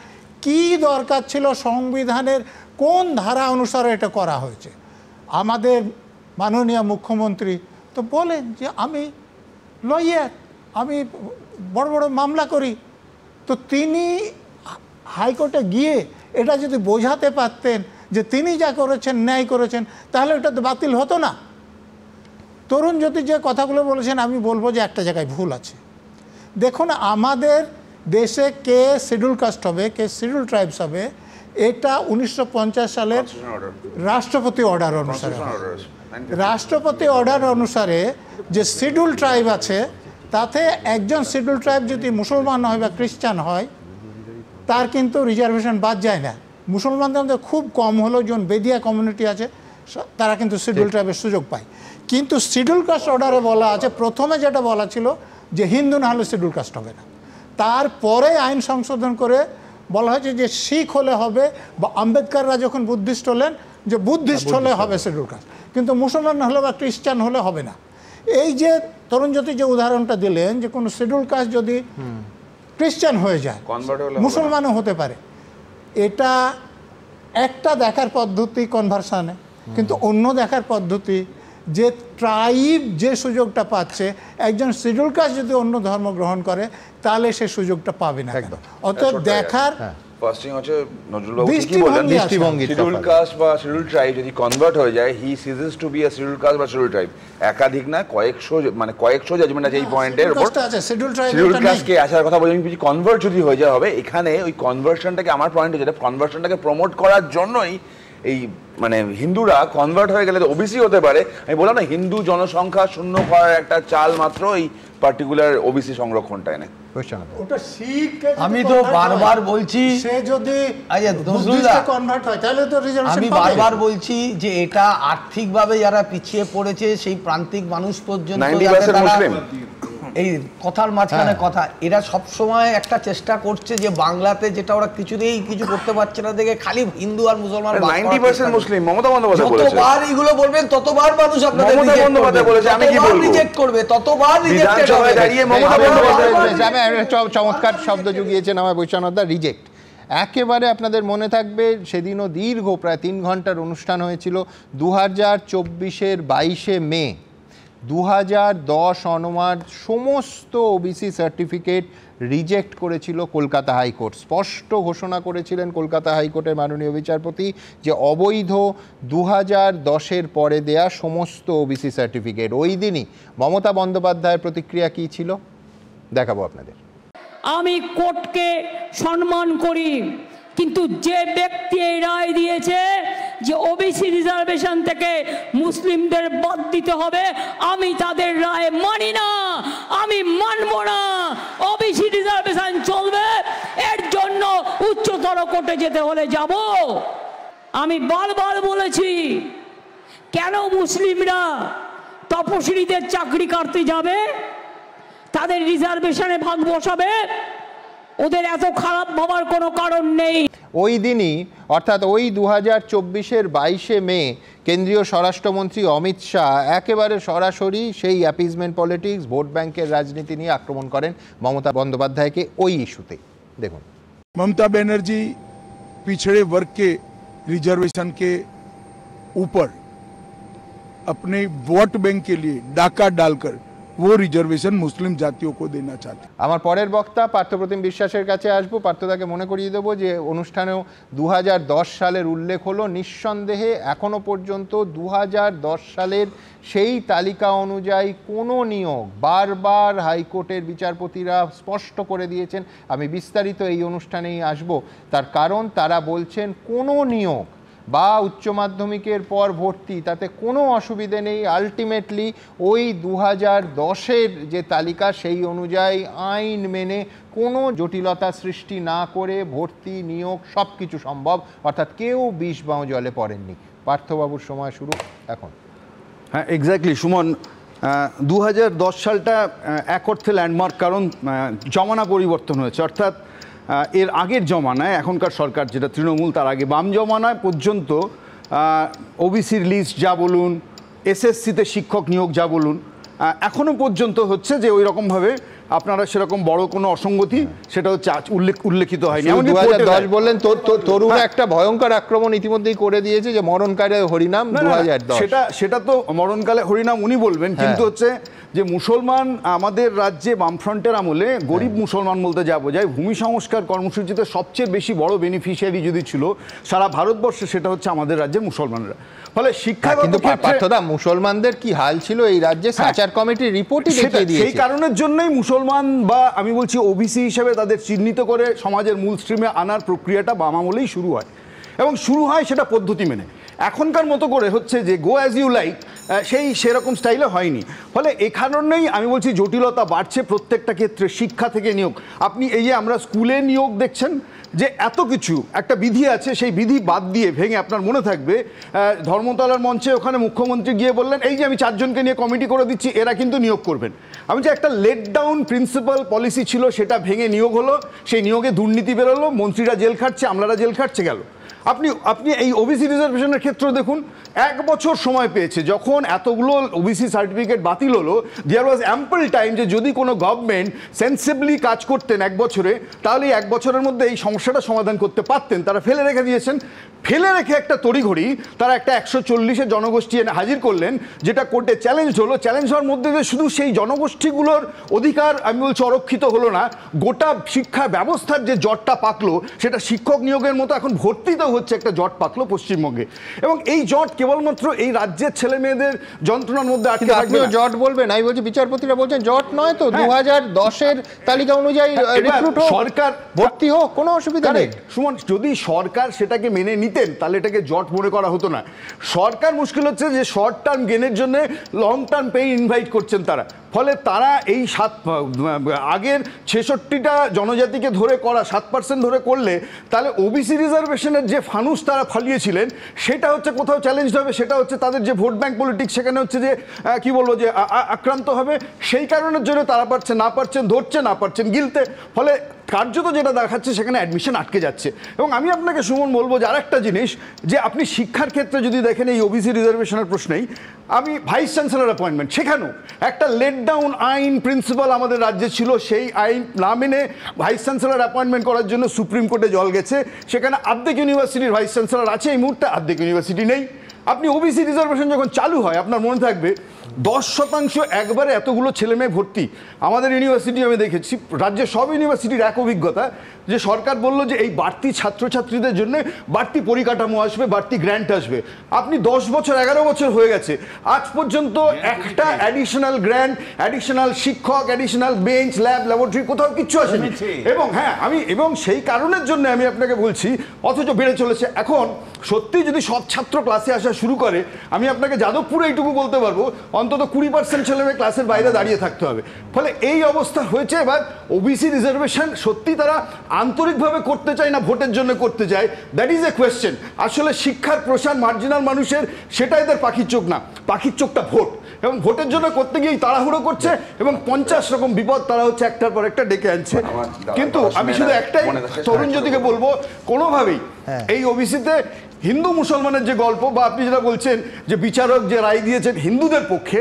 কি দরকার ছিল? সংবিধানের কোন ধারা অনুসারে এটা করা হয়েছে? আমাদের মাননীয় মুখ্যমন্ত্রী তো বলেন যে আমি লয়ার, আমি বড় বড় মামলা করি। তো তিনি হাইকোর্টে গিয়ে এটা যদি বোঝাতে পারতেন যে তিনি যা করেছেন ন্যায় করেছেন, তাহলে এটা তো বাতিল হতো না। তরুণ জ্যোতি যে কথাগুলো বলেছেন, আমি বলবো যে একটা জায়গায় ভুল আছে। দেখুন, আমাদের দেশে কে শিডিউল কাস্ট হবে, কে শিডিউল ট্রাইবস হবে, এটা 1950 সালের রাষ্ট্রপতি অর্ডার অনুসারে। রাষ্ট্রপতি অর্ডার অনুসারে যে শিডিউল ট্রাইব আছে, তাতে একজন শিডিউল ট্রাইব যদি মুসলমান হয় বা খ্রিস্টান হয়, তার কিন্তু রিজার্ভেশন বাদ যায় না। মুসলমানদের মধ্যে খুব কম হলেও যখন বেদিয়া কমিউনিটি আছে, তারা কিন্তু শিডিউল ট্রাইবের সুযোগ পায়। কিন্তু শিডিউল কাস্ট অর্ডারে বলা আছে, প্রথমে যেটা বলা ছিল যে হিন্দু না হলে শিডিউল কাস্ট হবে না, তারপরে আইন সংশোধন করে বলা হয়েছে যে শিখ হলে হবে, বা আম্বেদকররা যখন বুদ্ধিস্ট হলেন যে বুদ্ধিস্ট হলে হবে শিডিউল কাস্ট, কিন্তু মুসলমান হলে বা খ্রিস্টান হলে হবে না। এই যে তরুণ জ্যোতি যে উদাহরণটা দিলেন যে কোনো শিডিউল কাস্ট যদি খ্রিস্টান হয়ে যায়, মুসলমানও হতে পারে, এটা একটা দেখার পদ্ধতি কনভার্সনে। কিন্তু অন্য দেখার পদ্ধতি যে ট্রাইব যে সুযোগটা পাচ্ছে, একজন শিডিউল কাস্ট যদি অন্য ধর্ম গ্রহণ করে তাহলে সে সুযোগটা পাবে না। অতএব দেখার ফার্স্ট থিং হচ্ছে নজরুলবাবু কি বললেন, শিডিউল কাস্ট বা শিডিউল ট্রাইব যদি কনভার্ট হয়ে যায়, he ceases to be a schedule caste বা শিডিউল ট্রাইব। একাধিক না, কয়েকশো জাজমেন্ট আছে এই পয়েন্টের উপর। শিডিউল কাস্টকে আসার কথা বলি, কনভার্ট যদি হয়ে যায় হবে, এখানে ওই কনভার্সনটাকে, আমার পয়েন্ট যেটা, কনভার্সনটাকে প্রমোট করার জন্যই এই হিন্দুরা কনভার্ট হয়ে গেলে ওবিসি হতে পারে। আমি বললাম না, হিন্দু জনসংখ্যা শূন্য করার একটা চাল মাত্র এই পার্টিকুলার ওবিসি সংরক্ষণটা এনে। আমি তো বারবার বলছি, সে যদি কনভার্ট হয় তাহলে তো রিজার্ভেশন পাবে। আমি বারবার বলছি যে এটা আর্থিকভাবে যারা পিছিয়ে পড়েছে, সেই প্রান্তিক মানুষ পর্যন্ত, এই কথার মাঝখানে কথা, এরা সব সময় একটা চেষ্টা করছে যে বাংলাতে যেটা ওরা কিছুতেই কিছু করতে পারছে না দেখে খালি হিন্দু আর মুসলমান 90% মুসলিম। মমতা বন্দ্যোপাধ্যায় বলেছে, যতবার এগুলো বলবেন ততবার মানুষ আপনাদের রিজেক্ট করবে, ততবার রিজেক্টেড হবে। চমৎকার শব্দ জুগিয়েছেন আমার বৈষ্ণবদা, রিজেক্ট। একেবারে আপনাদের মনে থাকবে সেদিনও দীর্ঘ প্রায় 3 ঘন্টার অনুষ্ঠান হয়েছিল 2024-এর 22শে মে। 2010 অনওয়ার্ড সমস্ত ওবিসি সার্টিফিকেট রিজেক্ট করেছিল কলকাতা হাইকোর্ট। স্পষ্ট ঘোষণা করেছিলেন কলকাতা হাইকোর্টের মাননীয় বিচারপতি যে অবৈধ 2010-এর পরে দেয়া সমস্ত ওবিসি সার্টিফিকেট। ওই দিনই মমতা বন্দ্যোপাধ্যায়ের প্রতিক্রিয়া কী ছিল দেখাবো আপনাদের। আমি কোর্টকে সম্মান করি, কিন্তু যে ব্যক্তি এই রায় দিয়েছে যে ওবিসি রিজার্ভেশন থেকে মুসলিমদের বাদ দিতে হবে, আমি তাদের রায় মানি না, আমি মানব না। ওবিসি রিজার্ভেশন চলবে, এর জন্য উচ্চতর কোর্টে যেতে হলে যাব। আমি বারবার বলেছি, কেন মুসলিমরা তপশিলীদের চাকরি কাটতে যাবে, তাদের রিজার্ভেশনে ভাগ বসাবে? ওদের এত খারাপ ভাবার কোনো কারণ নেই। ওই দিনই অর্থাৎ ওই 2024-এর 22শে মে কেন্দ্রীয় স্বরাষ্ট্রমন্ত্রী অমিত শাহ একেবারে সরাসরি সেই অ্যাপিজমেন্ট পলিটিক্স, ভোট ব্যাংকের রাজনীতি নিয়ে আক্রমণ করেন মমতা বন্দ্যোপাধ্যায়কে ওই ইস্যুতে। দেখুন, ममता बनर्जी पिछड़े वर्ग के रिजर्वेशन के ऊपर अपने वोट बैंक के लिए डाका डालकर वो रिजर्वेशन मुस्लिम जातियों को देना चाहते। আমার পরের বক্তা পার্থপ্রতিম বিশ্বাসের কাছে আসবো। পার্থদাকে মনে করিয়ে দেবো যে অনুষ্ঠানেও 2010 সালের উল্লেখ হলো। নিঃসন্দেহে এখনো পর্যন্ত 2010 সালের সেই তালিকা অনুযায়ী কোনো নিয়োগ, বারবার হাইকোর্টের বিচারপতিরা স্পষ্ট করে দিয়েছেন, আমি বিস্তারিত এই অনুষ্ঠানেই আসবো। তার কারণ তারা বলছেন কোনো নিয়োগ বা উচ্চ মাধ্যমিকের পর ভর্তি তাতে কোনো অসুবিধে নেই। আলটিমেটলি ওই 2010-এর যে তালিকা সেই অনুযায়ী আইন মেনে কোনো জটিলতা সৃষ্টি না করে ভর্তি, নিয়োগ সব কিছু সম্ভব। অর্থাৎ কেউ বিষ বাঁও জলে পড়েননি। পার্থবাবুর সময় শুরু এখন। হ্যাঁ, এক্স্যাক্টলি সুমন। 2010 সালটা এক অর্থে ল্যান্ডমার্ক, কারণ জমানা পরিবর্তন হয়েছে। অর্থাৎ এর আগের জমানায়, এখনকার সরকার যেটা তৃণমূল, তার আগে বাম জমানায় পর্যন্ত ওবিসির লিস্ট যা বলুন, এসএসসিতে শিক্ষক নিয়োগ যা বলুন, এখনো পর্যন্ত হচ্ছে যে ওই রকমভাবে আপনারা সেরকম বড় কোনো অসঙ্গতি সেটা হচ্ছে উল্লেখিত হয়নি। 2010 বললেন তরুণ একটা ভয়ঙ্কর আক্রমণ ইতিমধ্যেই করে দিয়েছে যে মরণকালে হরিনাম 2010। সেটা তো মরণকালে হরিনাম উনি বলবেন, কিন্তু হচ্ছে যে মুসলমান আমাদের রাজ্যে বামফ্রন্টের আমলে গরিব মুসলমান বলতে যা বোঝায়, ভূমি সংস্কার কর্মসূচিতে সবচেয়ে বেশি বড় বেনিফিশিয়ারি যদি ছিল সারা ভারতবর্ষে সেটা হচ্ছে আমাদের রাজ্যের মুসলমানরা। ফলে শিক্ষা কিন্তু পার্থদা মুসলমানদের কি হাল ছিল এই রাজ্যে সাচার কমিটির রিপোর্টই দেখিয়ে দিয়েছে। সেই কারণের জন্যই মুসলমান বা আমি বলছি ওবিসি হিসেবে তাদের চিহ্নিত করে সমাজের মূল স্ট্রিমে আনার প্রক্রিয়াটা বাম আমলেই শুরু হয়, এবং শুরু হয় সেটা পদ্ধতি মেনে। এখনকার মতো করে হচ্ছে যে গো অ্যাজ ইউ লাইক সেরকম স্টাইলে হয়নি। ফলে এ কারণেই আমি বলছি জটিলতা বাড়ছে প্রত্যেকটা ক্ষেত্রে, শিক্ষা থেকে নিয়োগ। আপনি এই যে আমরা স্কুলে নিয়োগ দেখছেন যে এত কিছু একটা বিধি আছে, সেই বিধি বাদ দিয়ে ভেঙে আপনার মনে থাকবে ধর্মতলার মঞ্চে ওখানে মুখ্যমন্ত্রী গিয়ে বললেন এই যে আমি 4 জনকে নিয়ে কমিটি করে দিচ্ছি, এরা কিন্তু নিয়োগ করবেন। আমি যে একটা লেট ডাউন প্রিন্সিপাল পলিসি ছিল সেটা ভেঙে নিয়োগ হলো, সেই নিয়োগে দুর্নীতি বেরোলো, মন্ত্রীরা জেল খাটছে, আমলারা জেল খাটছে গেল। আপনি এই ওবিসি রিজার্ভেশনের ক্ষেত্রে দেখুন 1 বছর সময় পেয়েছে, যখন এতগুলো ওবিসি সার্টিফিকেট বাতিল হলো, দেয়ার ওয়াজ অ্যাম্পল টাইম যে যদি কোনো গভর্নমেন্ট সেন্সিবলি কাজ করতেন 1 বছরে, তাহলে 1 বছরের মধ্যে এই সমস্যাটা সমাধান করতে পারতেন। তারা ফেলে রেখে দিয়েছেন। ফেলে রেখে একটা তড়িঘড়ি তারা একটা 140-এর জনগোষ্ঠী এনে হাজির করলেন, যেটা কোর্টে চ্যালেঞ্জ হলো। চ্যালেঞ্জ হওয়ার মধ্যে দিয়ে শুধু সেই জনগোষ্ঠীগুলোর অধিকার আমি বলছি অরক্ষিত হলো না, গোটা শিক্ষা ব্যবস্থার যে জটটা পাকলো, সেটা শিক্ষক নিয়োগের মতো এখন ভর্তিতেও হচ্ছে একটা জট পাকলো পশ্চিমবঙ্গে। এবং এই জট কেবলমাত্র এই রাজ্যের ছেলে মেয়েদের যন্ত্রণার মধ্যে আটকে থাকবে না। জট বলবেন, আমি বলছি বিচারপতিরা বলছেন জট নয় তো, 2010-এর তালিকা অনুযায়ী সরকার ভর্তি হোক, কোনো অসুবিধা নেই। সুমন, যদি সরকার সেটাকে মেনে নিতেন তাহলে এটাকে জট মনে করা হতো না। সরকার মুশকিল হচ্ছে যে শর্ট টার্ম গেনের জন্য লং টার্ম পে ইনভাইট করছেন তারা। ফলে তারা এই আগের 66টা জনজাতিকে ধরে করা 7% ধরে করলে তাহলে ওবিসি রিজার্ভেশনের যে ফানুস তারা ফালিয়েছিলেন সেটা হচ্ছে কোথাও চ্যালেঞ্জ হবে, সেটা হচ্ছে তাদের যে ভোট ব্যাংক পলিটিক্স সেখানে হচ্ছে যে কি বলবো যে আক্রান্ত হবে। সেই কারণের জন্য তারা পারছে না পারছেন ধরছে, না পারছেন গিলতে। ফলে কার্যত যেটা দেখাচ্ছে সেখানে অ্যাডমিশন আটকে যাচ্ছে। এবং আমি আপনাকে সুমন বলবো যে আরেকটা জিনিস, যে আপনি শিক্ষার ক্ষেত্রে যদি দেখেন এই ওবিসি রিজার্ভেশনের প্রশ্নেই আমি ভাইস চ্যান্সেলর অ্যাপয়েন্টমেন্ট, সেখানেও একটা লেট ডাউন আইন প্রিন্সিপাল আমাদের রাজ্যে ছিল, সেই আইন না মেনে ভাইস চ্যান্সেলর অ্যাপয়েন্টমেন্ট করার জন্য সুপ্রিম কোর্টে জল গেছে। সেখানে অর্ধেক ইউনিভার্সিটির ভাইস চ্যান্সেলর আছে, এই মুহূর্তে অর্ধেক ইউনিভার্সিটি নেই। আপনি ওবিসি রিজার্ভেশন যখন চালু হয় আপনার মনে থাকবে 10% একবারে এতগুলো ছেলে মেয়ে ভর্তি। আমাদের ইউনিভার্সিটি আমি দেখেছি, রাজ্যের সব ইউনিভার্সিটির এক অভিজ্ঞতা, যে সরকার বললো যে এই বাড়তি ছাত্রছাত্রীদের জন্য বাড়তি পরিকাঠামো আসবে, বাড়তি গ্র্যান্ট আসবে। আপনি 10 বছর 11 বছর হয়ে গেছে, আজ পর্যন্ত একটা অ্যাডিশনাল গ্র্যান্ট, অ্যাডিশনাল শিক্ষক, অ্যাডিশনাল বেঞ্চ, ল্যাব, ল্যাবরেটরি কোথাও কিচ্ছু আসেনি। এবং সেই কারণের জন্য আমি আপনাকে বলছি, অথচ বেড়ে চলেছে। এখন সত্যি যদি সব ছাত্র ক্লাসে আসা শুরু করে, আমি আপনাকে যাদবপুরে এইটুকু বলতে পারবো অন্তত 20% ছেলে মেয়ে ক্লাসের বাইরে দাঁড়িয়ে থাকতে হবে। ফলে এই অবস্থা হয়েছে। এবার ওবিসি রিজার্ভেশন সত্যি তারা আন্তরিকভাবে করতে চায় না ভোটের জন্য করতে চায়, দ্যাট ইজ এ কোয়েশ্চেন। আসলে শিক্ষার প্রসার মার্জিনাল মানুষের, সেটা এদের পাখির চোখ না, পাখির চোখটা ভোট। এবং ভোটের জন্য করতে গিয়েই তাড়াহুড়ো করছে এবং 50 রকম বিপদ তারা হচ্ছে একটার পর একটা ডেকে আনছে। কিন্তু আমি শুধু একটাই তরুণ জ্যোতিকে বলবো, কোনোভাবেই এই ওবিসিতে হিন্দু মুসলমানের যে গল্প, বা আপনি যেটা বলছেন যে বিচারক যে রায় দিয়েছেন হিন্দুদের পক্ষে,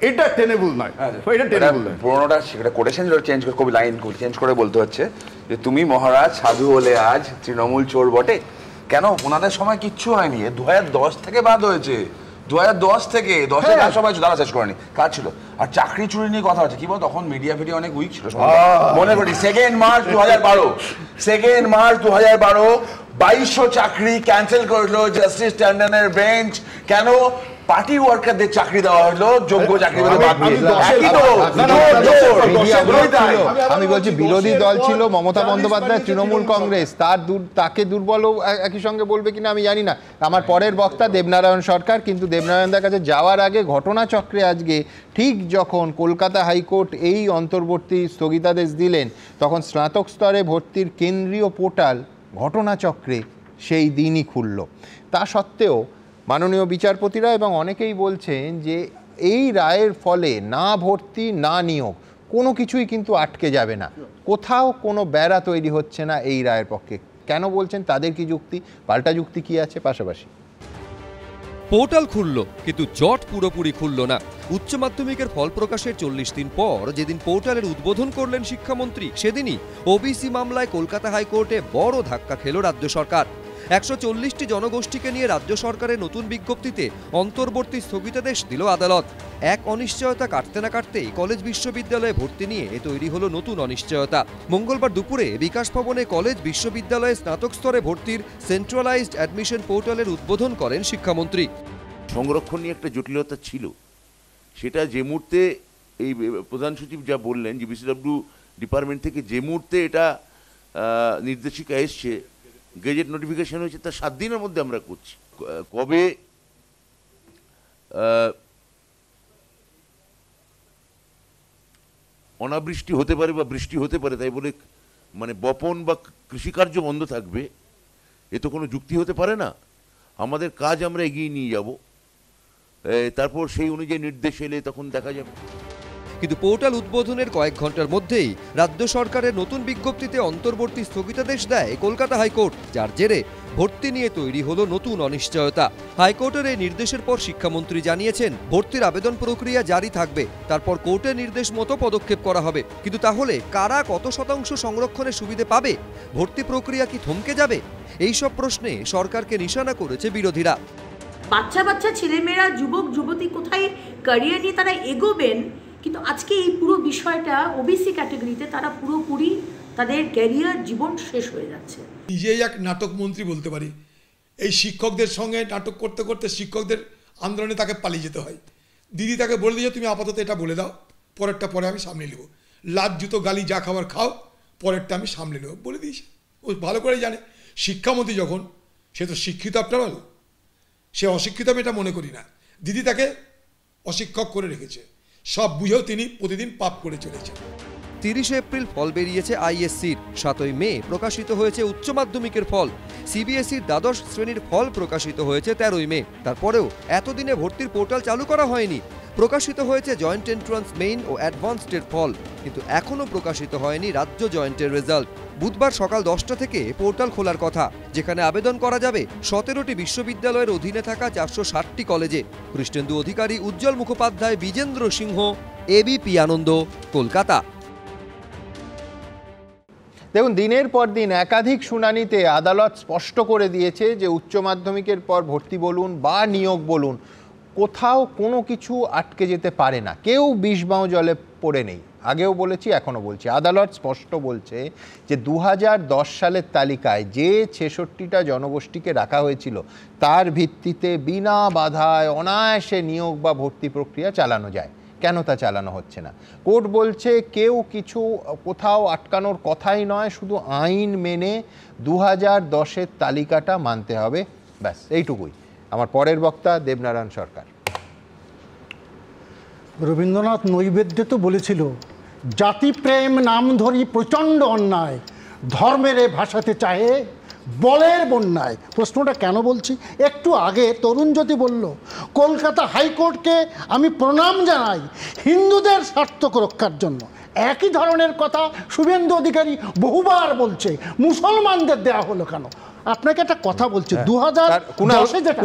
এটা টেনেবল নয়। এটা টেনেবল নয়। পুরোনোটা সেটা কোটেশন চেঞ্জ করে, কবি লাইন চেঞ্জ করে বলতে হচ্ছে যে তুমি মহারাজ সাধু হলে আজ তৃণমূল চোর বটে। কেন? ওনাদের সময় কিচ্ছু হয়নি, 2010 থেকে বাদ হয়েছে। 2010 থেকে 10-এর কাজ সবাই দ্বারা শেষ করেনি, কাজ ছিল। আর চাকরি চুরি নিয়ে কথা হচ্ছে, কি বল তখন মিডিয়া অনেক উইক ছিল। মনে করি 2 মার্চ 2012, 2 মার্চ 2012 2200 চাকরি ক্যান্সেল করলো জাস্টিস ট্যান্ডনের বেঞ্চ। কেন? পার্টি ওয়ার্কারদের চাকরি দেওয়া হলো, যোগ্য চাকরি আমি বলছি বিরোধী দল ছিল মমতা বন্দ্যোপাধ্যায়, তৃণমূল কংগ্রেস, তাকে দুর্বল একই সঙ্গে বলবে কিনা আমি জানি না। আমার পরের বক্তা দেবনারায়ণ সরকার, কিন্তু দেবনারায়ণদার কাছে যাওয়ার আগে ঘটনাচক্রে আজকে ঠিক যখন কলকাতা হাইকোর্ট এই অন্তর্বর্তী স্থগিতাদেশ দিলেন, তখন স্নাতক স্তরে ভর্তির কেন্দ্রীয় পোর্টাল ঘটনাচক্রে সেই দিনই খুলল। তা সত্ত্বেও মাননীয় বিচারপতিরা এবং অনেকেই বলছেন যে এই রায়ের ফলে না ভর্তি না নিয়োগ কোনো কিছুই কিন্তু আটকে যাবে না, কোথাও কোনো বেড়া তৈরি হচ্ছে না এই রায়ের পক্ষে। কেন বলছেন, তাদের কি যুক্তি, পাল্টা যুক্তি কি আছে? পাশাপাশি পোর্টাল খুলল কিন্তু জট পুরোপুরি খুলল না। উচ্চ মাধ্যমিকের ফল প্রকাশের 40 দিন পর যেদিন পোর্টালের উদ্বোধন করলেন শিক্ষামন্ত্রী, সেদিনই ওবিসি মামলায় কলকাতা হাইকোর্টে বড় ধাক্কা খেল রাজ্য সরকার। 140টি জনগোষ্ঠীকে নিয়ে রাজ্য সরকারের নতুন বিজ্ঞপ্তিতে অন্তর্বর্তী স্থগিতাদেশ দিল আদালত। এক অনিশ্চয়তা কাটতে না কাটতেই কলেজ বিশ্ববিদ্যালয়ে ভর্তি নিয়ে তৈরি হলো নতুন অনিশ্চয়তা। মঙ্গলবার দুপুরে বিকাশ ভবনে কলেজ বিশ্ববিদ্যালয়ে স্নাতক স্তরে ভর্তির সেন্ট্রালাইজড অ্যাডমিশন পোর্টালের উদ্বোধন করেন শিক্ষামন্ত্রী। সংরক্ষণ নিয়ে একটা জটিলতা ছিল, সেটা যে মুহূর্তে এই প্রধান সচিব যা বললেন যে বিসিডব্লিউ ডিপার্টমেন্ট থেকে যে মুহূর্তে এটা নির্দেশিকা এসছে, গেজেট নোটিফিকেশন হয়েছে, তার 7 দিনের মধ্যে আমরা করছি। কবে অনাবৃষ্টি হতে পারে বা বৃষ্টি হতে পারে তাই বলে মানে বপন বা কৃষিকার্য বন্ধ থাকবে, এ তো কোনো যুক্তি হতে পারে না। আমাদের কাজ আমরা এগিয়ে নিয়ে যাব, তারপর সেই অনুযায়ী নির্দেশ এলে তখন দেখা যাবে। কিন্তু পোর্টাল উদ্বোধনের কয়েক ঘন্টার মধ্যেই রাজ্য সরকারের নতুন বিজ্ঞপ্তিতে অন্তর্বর্তী স্থগিতাদেশ দেয় কলকাতা হাইকোর্ট, যার জেরে ভর্তি নিয়ে তৈরি হলো নতুন অনিশ্চয়তা। হাইকোর্টের এই নির্দেশের পর শিক্ষামন্ত্রী জানিয়েছেন ভর্তির আবেদন প্রক্রিয়া জারি থাকবে, তারপর কোর্টের নির্দেশ মতো পদক্ষেপ করা হবে। কিন্তু তাহলে কারা কত শতাংশ সংরক্ষণের সুবিধে পাবে? ভর্তি প্রক্রিয়া কি থমকে যাবে? এইসব প্রশ্নে সরকারকে নিশানা করেছে বিরোধীরা। বাচ্চা বাচ্চা ছেলেমেয়েরা, যুবক যুবতী কোথায় ক্যারিয়ার নিয়ে তারা এগোবেন, কিন্তু আজকে এই পুরো বিষয়টা ওবিসি ক্যাটাগরিতে তারা পুরোপুরি তাদের ক্যারিয়ার জীবন শেষ হয়ে যাচ্ছে। নিজেই এক নাটক মন্ত্রী বলতে পারি, এই শিক্ষকদের সঙ্গে নাটক করতে করতে শিক্ষকদের আন্দোলনে তাকে পালিয়ে যেতে হয়। দিদি তাকে বলে দিয়েছে তুমি আপাতত এটা বলে দাও, পরেরটা পরে আমি সামলে নেব, লাত জুতো গালি যা খাবার খাও, পরেরটা আমি সামলে নেব বলে দিয়েছে। ও ভালো করে জানে শিক্ষামন্ত্রী যখন, সে তো শিক্ষিত আফটার অল, সে অশিক্ষিত আমি এটা মনে করি না। দিদি তাকে অশিক্ষক করে রেখেছে, সব বুঝেও তিনি প্রতিদিন পাপ করে চলেছেন। 30 এপ্রিল ফল বেরিয়েছে আইএসসির, 7ই মে প্রকাশিত হয়েছে উচ্চ মাধ্যমিকের ফল, সিবিএসইর দ্বাদশ শ্রেণীর ফল প্রকাশিত হয়েছে 13ই মে। তারপরেও এতদিনে ভর্তির পোর্টাল চালু করা হয়নি। প্রকাশিত হয়েছে জয়েন্ট এন্ট্রান্স মেইন ও অ্যাডভান্সডের ফল, কিন্তু এখনও প্রকাশিত হয়নি রাজ্য জয়েন্টের রেজাল্ট। বুধবার সকাল 10টা থেকে পোর্টাল খোলার কথা, যেখানে আবেদন করা যাবে 17টি বিশ্ববিদ্যালয়ের অধীনে থাকা 460টি কলেজে। কৃষ্ণেন্দু অধিকারী, উজ্জ্বল মুখোপাধ্যায়, বিজেন্দ্র সিংহ, এবিপি আনন্দ, কলকাতা। দেখুন, দিনের পর দিন একাধিক শুনানিতে আদালত স্পষ্ট করে দিয়েছে যে উচ্চ মাধ্যমিকের পর ভর্তি বলুন বা নিয়োগ বলুন, কোথাও কোনো কিছু আটকে যেতে পারে না, কেউ বিষবাও জলে পড়ে নেই। আগেও বলেছি, এখনও বলছি, আদালত স্পষ্ট বলছে যে 2010 সালের তালিকায় যে 66টা জনগোষ্ঠীকে রাখা হয়েছিল তার ভিত্তিতে বিনা বাধায় অনায়াসে নিয়োগ বা ভর্তি প্রক্রিয়া চালানো যায়। কেন তা চালানো হচ্ছে না? কোর্ট বলছে কেউ কিছু কোথাও আটকানোর কথাই নয়, শুধু আইন মেনে 2010-এর তালিকাটা মানতে হবে, ব্যাস এইটুকুই। আমার পরের বক্তা দেবনারায়ণ সরকার। রবীন্দ্রনাথ নৈবেদ্যে তো বলেছিল, জাতিপ্রেম নাম ধরি প্রচণ্ড অন্যায়, ধর্মের ভাষাতে চাহে বলের বন্যায়। প্রশ্নটা কেন বলছি, একটু আগে তরুণজ্যোতি বলল কলকাতা হাইকোর্টকে আমি প্রণাম জানাই হিন্দুদের স্বার্থ রক্ষার জন্য। একই ধরনের কথা শুভেন্দু অধিকারী বহুবার বলছে, মুসলমানদের দেয়া হলো কেন? আপনাকে একটা কথা বলছি, 2010-এ যেটা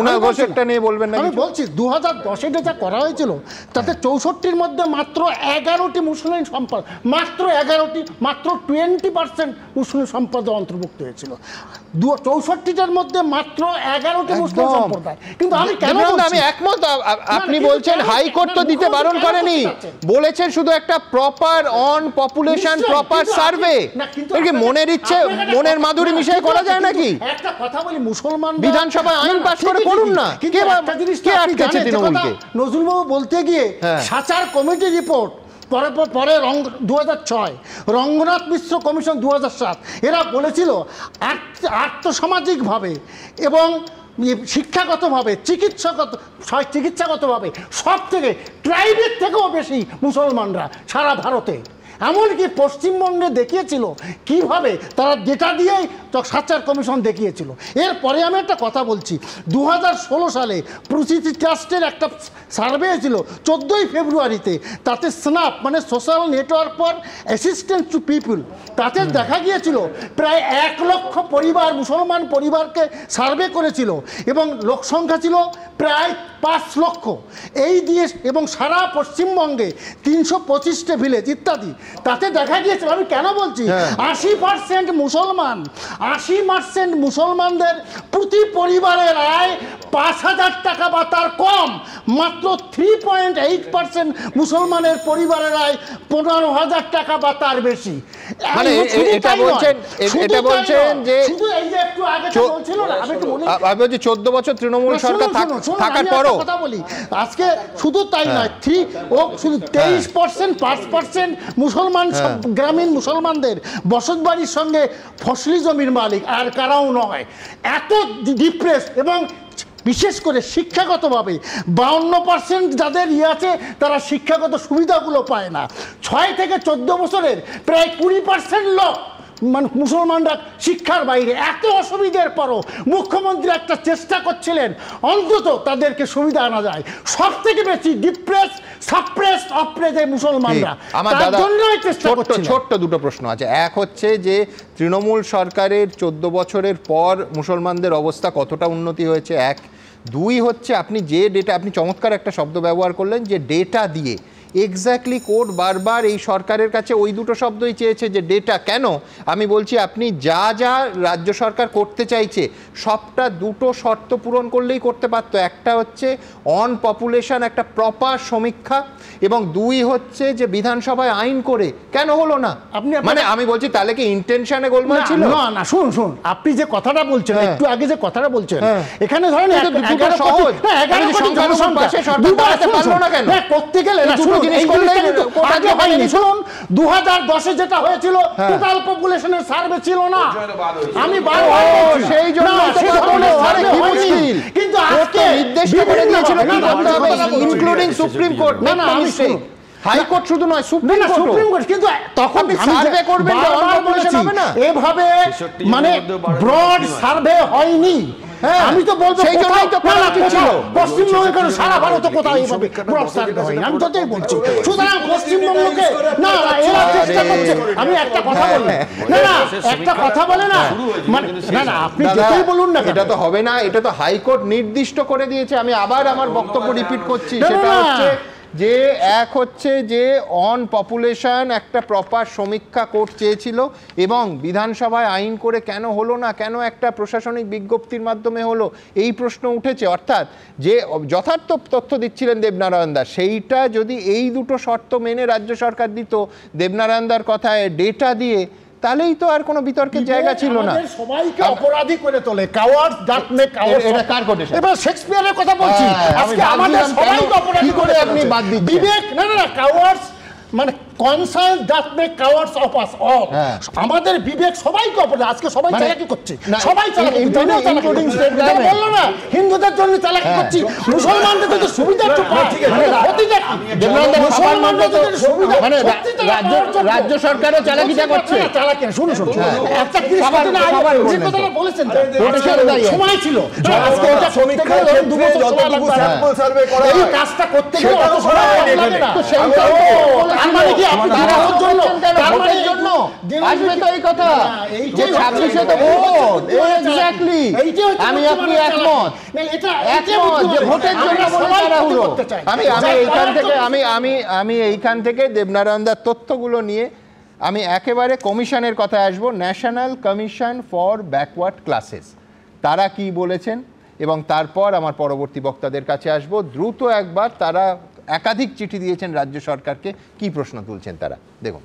আমি বলছি 2010-এ যেটা করা হয়েছিল তাতে 64-র মধ্যে মাত্র 11টি মুসলিম সম্প্রদায়, মাত্র 11টি, মাত্র 20% মুসলিম সম্প্রদায় অন্তর্ভুক্ত হয়েছিল। 64টার মধ্যে মাত্র 11টি মুসলিম সম্প্রদায়। কিন্তু আমি কেন আমি একমত, আপনি বলছেন হাইকোর্ট তো দিতে বারণ করেনি, বলেছেন শুধু একটা proper on population proper survey. মনের ইচ্ছে মনের মাধুরী মিশিয়ে করা যায় নাকি? একটা কথা বলি, মুসলমান বিধানসভায় আইন পাস করে করুন না, কে আটকেছে তৃণমূলকে? নজরুলবাবু বলতে গিয়ে সাচার কমিটি রিপোর্ট, পরে 2006, রঙ্গনাথ মিশ্র কমিশন 2007, এরা বলেছিল আর্থসামাজিকভাবে এবং শিক্ষাগতভাবে চিকিৎসাগতভাবে সব থেকে ট্রাইবের থেকেও বেশি মুসলমানরা সারা ভারতে। এমনকি পশ্চিমবঙ্গে দেখিয়েছিল কিভাবে তারা ডেটা দিয়েই সাচার কমিশন দেখিয়েছিল। এরপরে আমি একটা কথা বলছি, 2016 সালে প্রসিদ্ধি ট্রাস্টের একটা সার্ভে হয়েছিল 14ই ফেব্রুয়ারিতে, তাতে স্ন্যাপ মানে social network for assistance two people, তাতে দেখা গিয়েছিল প্রায় 1 লক্ষ পরিবার, মুসলমান পরিবারকে সার্ভে করেছিল এবং লোক সংখ্যা ছিল প্রায় 5 লক্ষ। এই দিয়ে এবং সারা পশ্চিমবঙ্গে 325টে ভিলেজ ইত্যাদি, তাতে দেখা গিয়েছিল, আমি কেন বলছি, 80% মুসলমান, 80% মুসলমানদের প্রতি পরিবারের আয় 5,000 টাকা বা তার কম, মাত্র 3.8% মুসলমানের পরিবারের আয় 15,000 টাকা বা তার বেশি। মানে এটা বলছেন যে শুধু এই যে একটু আগে বলছিল না, আমি একটু বলি, আমি বলছি 14 বছর তৃণমূল সরকার থাকার পরও কথা বলি, আজকে শুধু তাই নয়, শুধু 23%, 5% মুসলমান, গ্রামীণ মুসলমানদের বসত বাড়ির সঙ্গে ফসলি জমির মালিক, আর কারাও নয়। এত ডিপ্রেস এবং বিশেষ করে শিক্ষাগতভাবে 52% যাদের আছে তারা শিক্ষাগত সুবিধাগুলো পায় না। 6 থেকে 14 বছরের প্রায় 20% লোক মানে মুসলমানরা শিক্ষার বাইরে। এত অসুবিধার পরও মুখ্যমন্ত্রী একটা চেষ্টা করছিলেন অন্তত তাদেরকে সুবিধা আনা যায়। সব থেকে বেশি ডিপ্রেস, সাপ্রেস, অপ্রেস এই মুসলমানরা, তার জন্যই চেষ্টা করছেন। ছোট্ট দুটো প্রশ্ন আছে। এক হচ্ছে যে তৃণমূল সরকারের 14 বছরের পর মুসলমানদের অবস্থা কতটা উন্নতি হয়েছে, এক। 2 হচ্ছে আপনি যে ডেটা, আপনি চমৎকার একটা শব্দ ব্যবহার করলেন যে ডেটা দিয়ে, এক্স্যাক্টলি কোর্ট বারবার এই সরকারের কাছে ওই দুটো শব্দই চেয়েছে যে ডেটা। কেন আমি বলছি, আপনি যা যা রাজ্য সরকার করতে চাইছে সবটা দুটো শর্ত পূরণ করলেই করতে পারতো। একটা হচ্ছে অন পপুলেশন একটা প্রপার সমীক্ষা, এবং 2 হচ্ছে যে বিধানসভায় আইন করে কেন হলো না। আপনি মানে আমি বলছি তাহলে কি ইন্টেনশনে গোলমাল ছিল? না না, শুন আপনি যে কথাটা বলছেন, একটু আগে যে কথাটা বলছেন, এখানে ধরেন সহজ 11 কোটি জনসংখ্যা সরকার বাড়াতে পারলো না কেন? করতে গেলে জিনিস করলে আগে হয়নি। শুনুন 2010-এ যেটা হয়েছিল টোটাল পপুলেশনের সার্ভে ছিল না, আমি সেই জন্য কিন্তু আজকে নির্দেশ করে দিয়েছিল ইনক্লুডিং সুপ্রিম কোর্ট। না না, আমি হাইকোর্ট শুধু নয়, সুপ্রিম কোর্ট, কিন্তু তখন সার্ভে করবেন এভাবে মানে ব্রড সার্ভে হয়নি। আমি তো বলবো পশ্চিমবঙ্গে কেন, সারা ভারতে কোথাও এইভাবে ব্রড সার্ভে হয়নি, আমি তোতেই বলছি। সুতরাং পশ্চিমবঙ্গকে না এরা চেষ্টা করছে। আমি একটা কথা বলি, না একটা কথা বলে না, মানে না আপনি যেটাই বলুন না, এটা তো হবে না, এটা তো হাইকোর্ট নির্দিষ্ট করে দিয়েছে। আমি আবার আমার বক্তব্য রিপিট করছি, সেটা হচ্ছে যে এক হচ্ছে যে অন পপুলেশন একটা প্রপার সমীক্ষা কোর্ট চেয়েছিল এবং বিধানসভায় আইন করে কেন হলো না, কেন একটা প্রশাসনিক বিজ্ঞপ্তির মাধ্যমে হলো, এই প্রশ্ন উঠেছে। অর্থাৎ যে যথার্থ তথ্য দিচ্ছিলেন দেবনারায়ণ দাস, সেইটা যদি এই দুটো শর্ত মেনে রাজ্য সরকার দিত দেবনারায়ণ দার কথায় ডেটা দিয়ে, তাহলেই তো আর কোনো বিতর্কের জায়গা ছিল না। সবাইকে অপরাধী করে তোলে, কাওয়ার্ড দ্যাট মেক কাওয়ার্ড। এটা কার কোটেশন? এবার শেক্সপিয়ারের কথা বলছি, আজকে আমাদের সবাইকে অপরাধী করে আপনি বাদ দিচ্ছেন। বিবেক না কাওয়ার্ডস মানে conscience that make cowards of us all. আমাদের বিবেক সবাইকে অপরাধী, আজকে সবাই চালাকি করছে, সবাই চালাকি, ইনক্লুডিং স্টেট গভর্নমেন্ট। বললো না হিন্দুদের জন্য চালাকি করছি, মুসলমানদের তো সুবিধা একটু পায়, মুসলমানদের তো সুবিধা মানে রাজ্য সরকারও চালাকিটা করছে। চালাকি শুনুন একটা জিনিস যে কথাটা বলেছেন, সময় ছিল, আজকে এটা সমীক্ষা 2 বছর সময় লাগবে, স্যাম্পল সার্ভে করা, এই কাজটা করতে গেলে অত সময় লাগে না। তো সেই মানে কি আপনি দেওয়ার জন্য তার জন্য আসবে তো এই কথা যে 26-এ তো ভোট, এক্স্যাক্টলি আমি আপনি একমত, একমত যে ভোটের জন্য তাড়াহুড়ো। আমি এইখান থেকে দেবনারায়ণ দার তথ্যগুলো নিয়ে আমি একেবারে কমিশনের কথায় আসবো, national commission for backward classes, তারা কি বলেছেন, এবং তারপর আমার পরবর্তী বক্তাদের কাছে আসবো। দ্রুত একবার তারা একাধিক চিঠি দিয়েছেন রাজ্য সরকারকে, কি প্রশ্ন তুলছেন তারা দেখুন।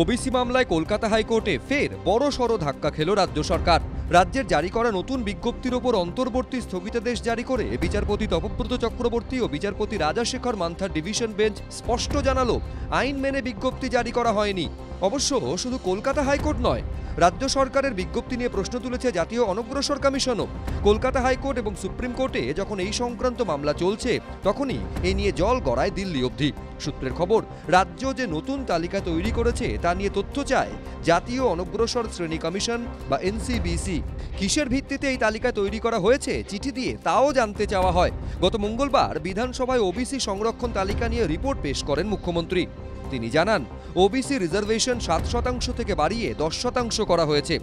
ওবিসি মামলায় কলকাতা হাইকোর্টে ফের বড়সড় ধাক্কা খেল রাজ্য সরকার। রাজ্যের জারি করা নতুন বিজ্ঞপ্তির ওপর অন্তর্বর্তী স্থগিতাদেশ জারি করে বিচারপতি তপব্রত চক্রবর্তী ও বিচারপতি রাজাশেখর মান্থার ডিভিশন বেঞ্চ স্পষ্ট জানালো আইন মেনে বিজ্ঞপ্তি জারি করা হয়নি। অবশ্য শুধু কলকাতা হাইকোর্ট নয়, রাজ্য সরকারের বিজ্ঞপ্তি নিয়ে প্রশ্ন তুলেছে জাতীয় অনগ্রসর কমিশনও। কলকাতা হাইকোর্ট এবং সুপ্রিম কোর্টে যখন এই সংক্রান্ত মামলা চলছে তখনই এই নিয়ে জল গড়ায় দিল্লি অবধি। সূত্রের খবর, রাজ্য যে নতুন তালিকা তৈরি করেছে তা নিয়ে তথ্য চায় জাতীয় অনগ্রসর শ্রেণী কমিশন বা এনসিবিসি। কিসের ভিত্তিতে এই তালিকা তৈরি করা হয়েছে চিঠি দিয়ে তাও জানতে চাওয়া হয়। গত মঙ্গলবার বিধানসভায় ওবিসি সংরক্ষণ তালিকা নিয়ে রিপোর্ট পেশ করেন মুখ্যমন্ত্রী। তিনি জানান, ওবিসি রিজার্ভেশন 7% থেকে বাড়িয়ে 10% করা হয়েছে।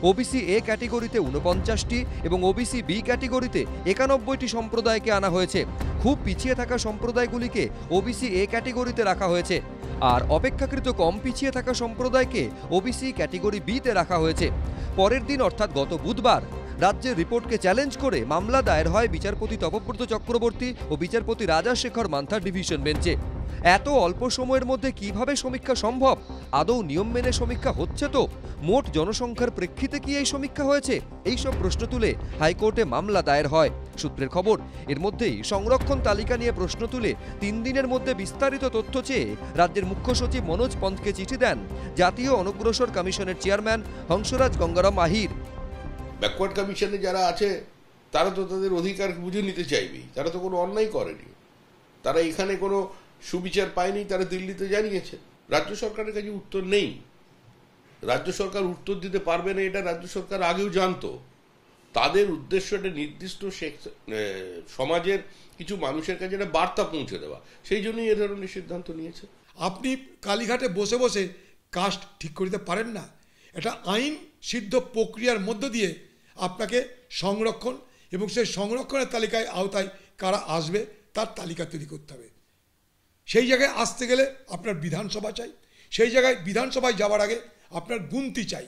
ওবিসি এ ক্যাটেগরিতে 49টি এবং ওবিসি বি ক্যাটেগরিতে 91টি সম্প্রদায়কে আনা হয়েছে। খুব পিছিয়ে থাকা সম্প্রদায়গুলিকে ওবিসি এ ক্যাটেগরিতে রাখা হয়েছে, আর অপেক্ষাকৃত কম পিছিয়ে থাকা সম্প্রদায়কে ওবিসি ক্যাটেগরি বিতে রাখা হয়েছে। পরের দিন অর্থাৎ গত বুধবার রাজ্যের রিপোর্টকে চ্যালেঞ্জ করে মামলা দায়ের হয় বিচারপতি তপব্রত চক্রবর্তী ও বিচারপতি রাজাশেখর মান্থার ডিভিশন বেঞ্চে। এত অল্প সময়ের মধ্যে কিভাবে সমীক্ষা সম্ভব? আদৌ নিয়ম মেনে সমীক্ষা হচ্ছে তো? মোট জনসংখ্যার প্রেক্ষিতে কি এই সমীক্ষা হয়েছে? এইসব প্রশ্ন তুলে হাইকোর্টে মামলা দায়ের হয়। সূত্রের খবর, এর মধ্যেই সংরক্ষণ তালিকা নিয়ে প্রশ্ন তুলে 3 দিনের মধ্যে বিস্তারিত তথ্য চেয়ে রাজ্যের মুখ্য সচিব মনোজ পন্তকে চিঠি দেন জাতীয় অনগ্রসর কমিশনের চেয়ারম্যান হংসরাজ গঙ্গারাম আহির। ব্যাকওয়ার্ড কমিশনে যারা আছে তারা তো তাদের অধিকার বুঝে নিতে চাইবেই, তারা তো কোনো অন্যায় করেনি, তারা এখানে কোনো সুবিচার পায়নি, তারা দিল্লিতে জানিয়েছে। রাজ্য সরকারের কাছে উত্তর নেই, রাজ্য সরকার উত্তর দিতে পারবে না, এটা রাজ্য সরকার আগেও জানতো। তাদের উদ্দেশ্য একটা নির্দিষ্ট সমাজের কিছু মানুষের কাছে একটা বার্তা পৌঁছে দেওয়া, সেই জন্যই এ ধরনের সিদ্ধান্ত নিয়েছে। আপনি কালীঘাটে বসে বসে কাস্ট ঠিক করতে পারেন না। এটা আইন সিদ্ধ প্রক্রিয়ার মধ্য দিয়ে আপনাকে সংরক্ষণ এবং সেই সংরক্ষণের তালিকায় আওতায় কারা আসবে তার তালিকা তৈরি করতে হবে। সেই জায়গায় আসতে গেলে আপনার বিধানসভা চাই, সেই জায়গায় বিধানসভায় যাওয়ার আগে আপনার গুনতি চাই,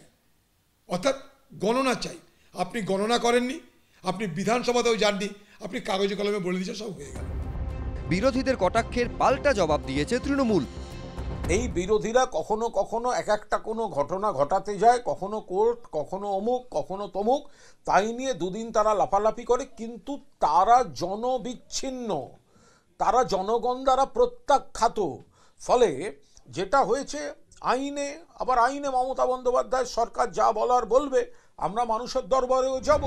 অর্থাৎ গণনা চাই। আপনি গণনা করেননি, আপনি বিধানসভাতেও যাননি, আপনি কাগজে কলমে বলে দিয়েছে, সব হয়ে গেল। বিরোধীদের কটাক্ষের পাল্টা জবাব দিয়েছে তৃণমূল। এই বিরোধীরা কখনো কখনো এক একটা কোনো ঘটনা ঘটাতে যায়, কখনো কোর্ট, কখনো অমুক, কখনো তমুক, তাই নিয়ে দুদিন তারা লাফালাফি করে, কিন্তু তারা জনবিচ্ছিন্ন, তারা জনগণ দ্বারা প্রত্যাখ্যাত। ফলে যেটা হয়েছে, আইনে মমতা বন্দ্যোপাধ্যায় সরকার যা বলার বলবে, আমরা মানুষের দরবারেও যাব।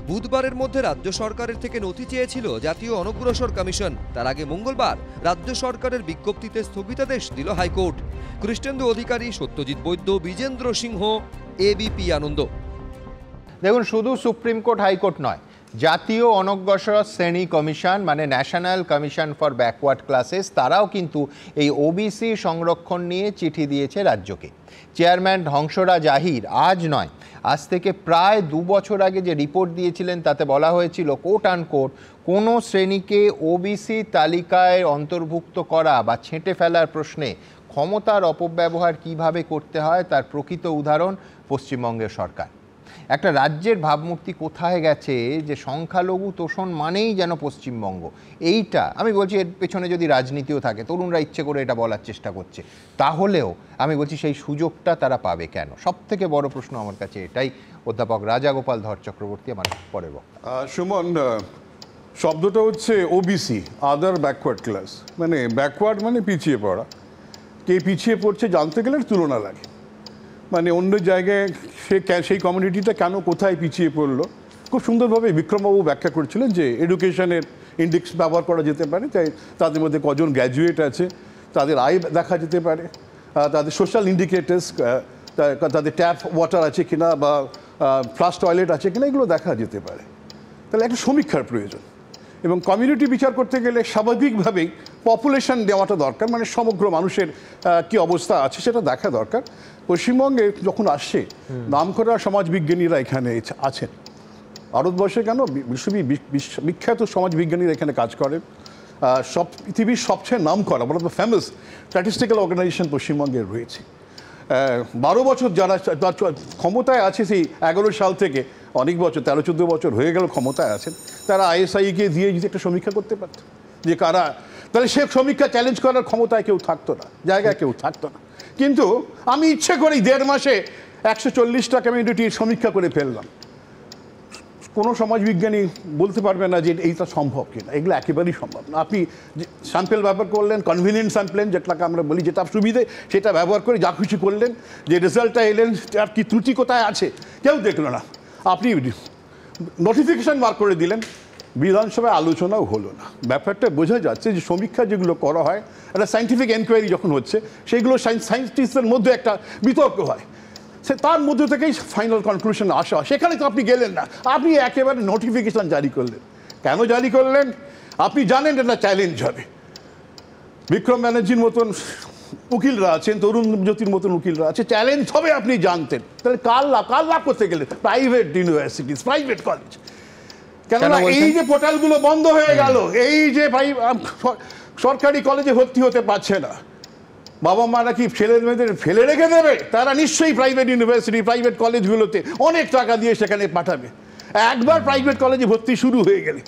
বুধবারের মধ্যে রাজ্য সরকারের থেকে নথি চেয়েছিল জাতীয় অনগ্রসর কমিশন। তার আগে মঙ্গলবার রাজ্য সরকারের বিজ্ঞপ্তিতে স্থগিতাদেশ দিল হাইকোর্ট। কৃষ্ণেন্দু অধিকারী, সত্যজিৎ বৈদ্য, বিজেন্দ্র সিংহ, এবিপি আনন্দ। দেখুন, শুধু সুপ্রিম কোর্ট হাইকোর্ট নয়, জাতীয় অনগ্রসর শ্রেণী কমিশন মানে national commission for backward classes, তারাও কিন্তু এই ওবিসি সংরক্ষণ নিয়ে চিঠি দিয়েছে রাজ্যকে। চেয়ারম্যান হংসরাজ আহির আজ নয়, আজ থেকে প্রায় 2 বছর আগে যে রিপোর্ট দিয়েছিলেন তাতে বলা হয়েছিল কোট আনকোট কোনো শ্রেণীকে ওবিসি তালিকায় অন্তর্ভুক্ত করা বা ছেঁটে ফেলার প্রশ্নে ক্ষমতার অপব্যবহার কিভাবে করতে হয় তার প্রকৃত উদাহরণ পশ্চিমবঙ্গের সরকার। একটা রাজ্যের ভাবমূর্তি কোথায় গেছে যে সংখ্যালঘু তোষণ মানেই যেন পশ্চিমবঙ্গ। এইটা আমি বলছি, এর পেছনে যদি রাজনীতিও থাকে, তরুণরা ইচ্ছে করে এটা বলার চেষ্টা করছে, তাহলেও আমি বলছি সেই সুযোগটা তারা পাবে কেন? সব থেকে বড় প্রশ্ন আমার কাছে এটাই। অধ্যাপক রাজাগোপাল ধর চক্রবর্তী আমার পরের বক্তা। সুমন, শব্দটা হচ্ছে ওবিসি, আদার ব্যাকওয়ার্ড ক্লাস, মানে ব্যাকওয়ার্ড মানে পিছিয়ে পড়া। কে পিছিয়ে পড়ছে জানতে গেলে তুলনা লাগে, মানে অন্য জায়গায় সেই কমিউনিটিটা কেন কোথায় পিছিয়ে পড়লো খুব সুন্দরভাবে বিক্রমবাবু ব্যাখ্যা করেছিলেন যে এডুকেশনের ইন্ডেক্স ব্যবহার করা যেতে পারে, তাই তাদের মধ্যে কজন গ্র্যাজুয়েট আছে, তাদের আয় দেখা যেতে পারে, তাদের সোশ্যাল ইন্ডিকেটার্স, তাদের ট্যাপ ওয়াটার আছে কিনা বা ফ্লাশ টয়লেট আছে কিনা, এগুলো দেখা যেতে পারে। তাহলে একটা সমীক্ষার প্রয়োজন, এবং কমিউনিটি বিচার করতে গেলে স্বাভাবিকভাবেই পপুলেশন দেওয়াটা দরকার, মানে সমগ্র মানুষের কি অবস্থা আছে সেটা দেখা দরকার। পশ্চিমবঙ্গে যখন আসছে নামকরা সমাজবিজ্ঞানীরা এখানে আছেন, ভারতবর্ষে কেন বিখ্যাত সমাজবিজ্ঞানীরা এখানে কাজ করেন, পৃথিবীর সবচেয়ে নামকরা বলা ফেমাস স্ট্যাটিস্টিক্যাল অর্গানাইজেশন পশ্চিমবঙ্গে রয়েছে। 12 বছর যারা ক্ষমতায় আছে, সেই 11 সাল থেকে অনেক বছর, 13-14 বছর হয়ে গেল ক্ষমতায় আছেন, তারা আইএসআইকে দিয়ে যদি একটা সমীক্ষা করতে পারত যে কারা, তাহলে সে সমীক্ষা চ্যালেঞ্জ করার ক্ষমতায় কেউ থাকতো না, জায়গায় কেউ থাকতো না। কিন্তু আমি ইচ্ছে করেই 1.5 মাসে 140টা কমিউনিটির সমীক্ষা করে ফেললাম। কোনো সমাজবিজ্ঞানী বলতে পারবে না যে এইটা সম্ভব কিনা। এগুলো একেবারেই সম্ভব না। আপনি স্যাম্পেল ব্যবহার করলেন, কনভিনিয়েন্ট স্যাম্পেল যেটাকে আমরা বলি, যেটা সুবিধে সেটা ব্যবহার করে যা খুশি করলেন, যে রেজাল্টটা এলেন আর কি ত্রুটি কোথায় আছে কেউ দেখলো না। আপনি নোটিফিকেশান বার করে দিলেন, বিধানসভায় আলোচনাও হলো না। ব্যাপারটা বোঝা যাচ্ছে যে সমীক্ষা যেগুলো করা হয়, একটা সায়েন্টিফিক এনকোয়ারি যখন হচ্ছে, সেইগুলো সায়েন্টিস্টদের মধ্যে একটা বিতর্ক হয়, সে তার মধ্যে থেকেই ফাইনাল কনক্লুশন আসা। সেখানে তো আপনি গেলেন না, আপনি একেবারে নোটিফিকেশান জারি করলেন। কেন জারি করলেন? আপনি জানেন এটা চ্যালেঞ্জ হবে। বিক্রম ব্যানার্জির মতন উকিলরা আছেন, তরুণ জ্যোতির মতন উকিলরা আছে, চ্যালেঞ্জ হবে আপনি জানতেন। তাহলে কার লাভ করতে গেলেন? Private universities, private college. কেননা এই যে পোর্টালগুলো বন্ধ হয়ে গেল, এই যে সরকারি কলেজে ভর্তি হতে পারছে না, বাবা মা নাকি ছেলে মেয়েদের ফেলে রেখে দেবে, তারা নিশ্চয়ই প্রাইভেট ইউনিভার্সিটি, প্রাইভেট কলেজগুলোতে অনেক টাকা দিয়ে সেখানে পাঠাবে। একবার প্রাইভেট কলেজে ভর্তি শুরু হয়ে গেলে,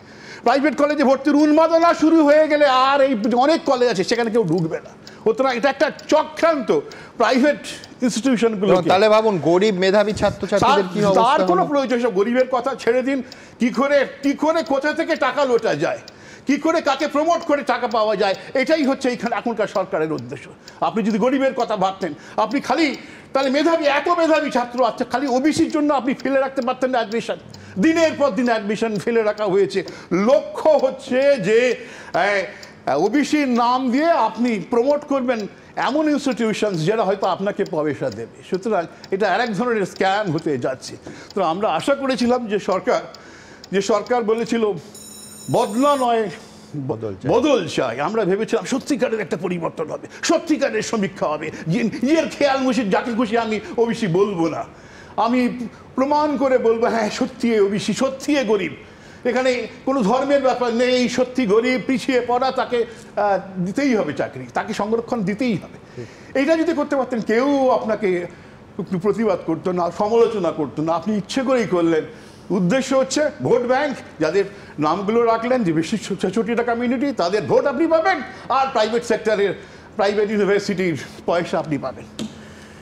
প্রাইভেট কলেজে ভর্তির উন্মাদনা শুরু হয়ে গেলে আর এই অনেক কলেজ আছে সেখানে কেউ ঢুকবে না। সুতরাং এটা একটা চক্রান্ত প্রাইভেট ইনস্টিটিউশনগুলো। তাহলে ভাবুন গরিব মেধাবী ছাত্রছাত্রীদের কি অবস্থা? তার কোনো প্রয়োজন, সব গরিবের কথা ছেড়ে দিন। কি করে কোথা থেকে টাকা লোটা যায়, কি করে কাকে প্রমোট করে টাকা পাওয়া যায়, এটাই হচ্ছে এইখানে এখনকার সরকারের উদ্দেশ্য। আপনি যদি গরিবের কথা ভাবতেন, আপনি খালি তাহলে এত মেধাবী ছাত্র আছে, খালি ওবিসির জন্য আপনি ফেলে রাখতে পারতেন না অ্যাডমিশন। দিনের পর দিন অ্যাডমিশন ফেলে রাখা হয়েছে। লক্ষ্য হচ্ছে যে ওবিসির নাম দিয়ে আপনি প্রমোট করবেন এমন ইনস্টিটিউশনস যেটা হয়তো আপনাকে পয়সা দেবে। সুতরাং এটা আরেক ধরনের স্ক্যাম হতে যাচ্ছে। তো আমরা আশা করেছিলাম যে সরকার বলেছিল বদলা নয় বদল চাই। আমরা ভেবেছিলাম সত্যিকারের একটা পরিবর্তন হবে, সত্যিকারের সমীক্ষা হবে, নিজের খেয়াল মুশি যাকে খুশি আমি ওবিসি বলবো না, আমি প্রমাণ করে বলবো হ্যাঁ সত্যি ওবিসি, সত্যি গরিব, এখানে কোনো ধর্মের ব্যাপার নেই, সত্যি গরিব পিছিয়ে পড়া, তাকে দিতেই হবে চাকরি, তাকে সংরক্ষণ দিতেই হবে। এইটা যদি করতে পারতেন কেউ আপনাকে প্রতিবাদ করতো না, সমালোচনা করতো না। আপনি ইচ্ছে করেই করলেন। উদ্দেশ্য হচ্ছে ভোট ব্যাংক, যাদের নামগুলো রাখলেন যে বেশি 66টা কমিউনিটি, তাদের ভোট আপনি পাবেন, আর প্রাইভেট সেক্টরের প্রাইভেট ইউনিভার্সিটির পয়সা আপনি পাবেন।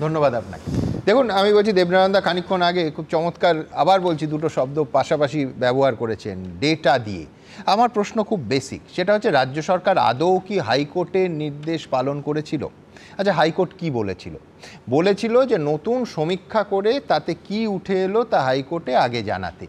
ধন্যবাদ আপনাকে। দেখুন, আমি বলছি দেবনারায়ণ দা খানিকক্ষণ আগে খুব চমৎকার, আবার বলছি দুটো শব্দ পাশাপাশি ব্যবহার করেছেন, ডেটা দিয়ে। আমার প্রশ্ন খুব বেসিক, সেটা হচ্ছে রাজ্য সরকার আদৌ কি হাইকোর্টের নির্দেশ পালন করেছিল? আচ্ছা, হাইকোর্ট কি বলেছিল যে নতুন সমীক্ষা করে তাতে কি উঠে এলো তা হাইকোর্টে আগে জানাতে।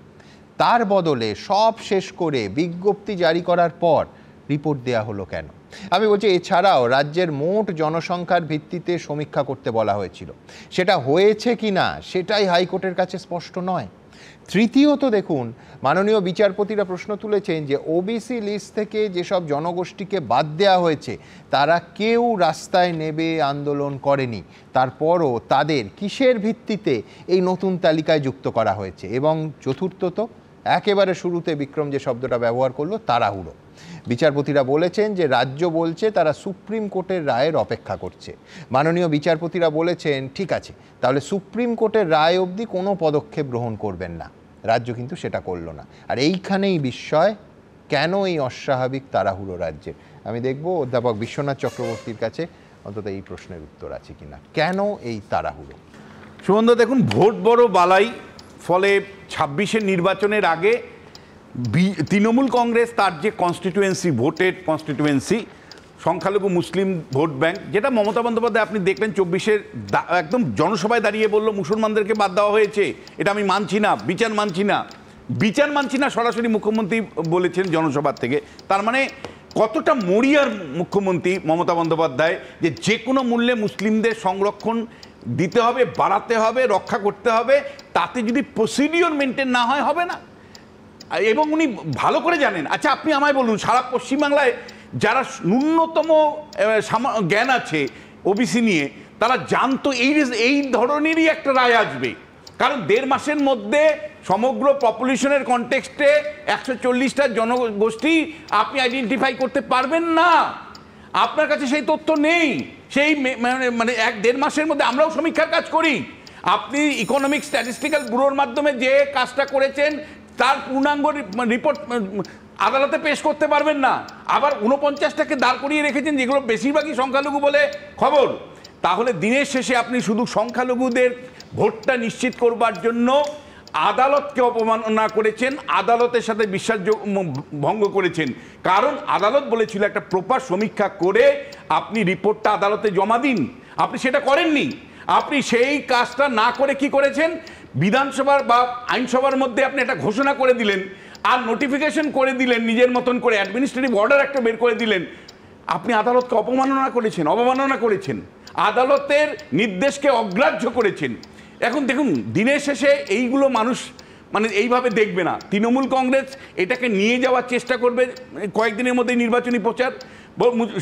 তার বদলে সব শেষ করে বিজ্ঞপ্তি জারি করার পর রিপোর্ট দেয়া হলো কেন? আমি বলছি এছাড়াও রাজ্যের মোট জনসংখ্যার ভিত্তিতে সমীক্ষা করতে বলা হয়েছিল, সেটা হয়েছে কি না সেটাই হাইকোর্টের কাছে স্পষ্ট নয়। তৃতীয়ত দেখুন, মাননীয় বিচারপতিরা প্রশ্ন তুলেছেন যে ওবিসি লিস্ট থেকে যেসব জনগোষ্ঠীকে বাদ দেওয়া হয়েছে তারা কেউ রাস্তায় নেবে আন্দোলন করেনি, তারপরও তাদের কিসের ভিত্তিতে এই নতুন তালিকায় যুক্ত করা হয়েছে? এবং চতুর্থত, একেবারে শুরুতে বিক্রম যে শব্দটা ব্যবহার করলো, তাড়াহুড়ো। বিচারপতিরা বলেছেন যে রাজ্য বলছে তারা সুপ্রিম কোর্টের রায়ের অপেক্ষা করছে। মাননীয় বিচারপতিরা বলেছেন ঠিক আছে, তাহলে সুপ্রিম কোর্টের রায় অবধি কোনো পদক্ষেপ গ্রহণ করবেন না। রাজ্য কিন্তু সেটা করলো না। আর এইখানেই বিস্ময়, কেন এই অস্বাভাবিক তাড়াহুড়ো রাজ্যের? আমি দেখব অধ্যাপক বিশ্বনাথ চক্রবর্তীর কাছে অন্তত এই প্রশ্নের উত্তর আছে কিনা, কেন এই তাড়াহুড়ো? সুমনদা, দেখুন, ভোট বড় বালাই, ফলে 26-এর নির্বাচনের আগে তৃণমূল কংগ্রেস তার যে ভোটের কনস্টিটুয়েন্সি সংখ্যালঘু মুসলিম ভোট ব্যাংক, যেটা মমতা বন্দ্যোপাধ্যায় আপনি দেখলেন 24-এর একদম জনসভায় দাঁড়িয়ে বলল মুসলমানদেরকে বাদ দেওয়া হয়েছে, এটা আমি মানছি না, বিচার মানছি না, সরাসরি মুখ্যমন্ত্রী বলেছেন জনসভার থেকে। তার মানে কতটা মরিয়ার মুখ্যমন্ত্রী মমতা বন্দ্যোপাধ্যায়, যে কোনো মূল্যে মুসলিমদের সংরক্ষণ দিতে হবে, বাড়াতে হবে, রক্ষা করতে হবে, তাতে যদি প্রসিডিওর মেনটেন না হয় হবে না। এবং উনি ভালো করে জানেন। আচ্ছা, আপনি আমায় বলুন, সারা পশ্চিমবাংলায় যারা ন্যূনতম জ্ঞান আছে ওবিসি নিয়ে, তারা জানতো এই ধরনেরই একটা রায় আসবে। কারণ 1.5 মাসের মধ্যে সমগ্র পপুলেশনের কনটেক্সটে 140টা জনগোষ্ঠী আপনি আইডেন্টিফাই করতে পারবেন না। আপনার কাছে সেই তথ্য নেই। সেই মানে 1-1.5 মাসের মধ্যে আমরাও সমীক্ষার কাজ করি। আপনি ইকোনমিক স্ট্যাটিস্টিক্যাল ব্যুরোর মাধ্যমে যে কাজটা করেছেন তার পূর্ণাঙ্গ রিপোর্ট আদালতে পেশ করতে পারবেন না। আবার 49টাকে দাঁড় করিয়ে রেখেছেন, যেগুলো বেশিরভাগই সংখ্যালঘু বলে খবর। তাহলে দিনের শেষে আপনি শুধু সংখ্যালঘুদের ভোটটা নিশ্চিত করবার জন্য আদালতকে অপমাননা করেছেন, আদালতের সাথে বিশ্বাস ভঙ্গ করেছেন। কারণ আদালত বলেছিল একটা প্রপার সমীক্ষা করে আপনি রিপোর্টটা আদালতে জমা দিন, আপনি সেটা করেননি। আপনি সেই কাজটা না করে কি করেছেন, বিধানসভার বা আইনসভার মধ্যে আপনি একটা ঘোষণা করে দিলেন আর নোটিফিকেশন করে দিলেন, নিজের মতন করে অ্যাডমিনিস্ট্রেটিভ অর্ডার একটা বের করে দিলেন। আপনি আদালতকে অবমাননা করেছেন, আদালতের নির্দেশকে অগ্রাহ্য করেছেন। এখন দেখুন, দিনের শেষে এইগুলো মানুষ মানে এইভাবে দেখবে না। তৃণমূল কংগ্রেস এটাকে নিয়ে যাওয়ার চেষ্টা করবে, কয়েকদিনের মধ্যে নির্বাচনী প্রচার,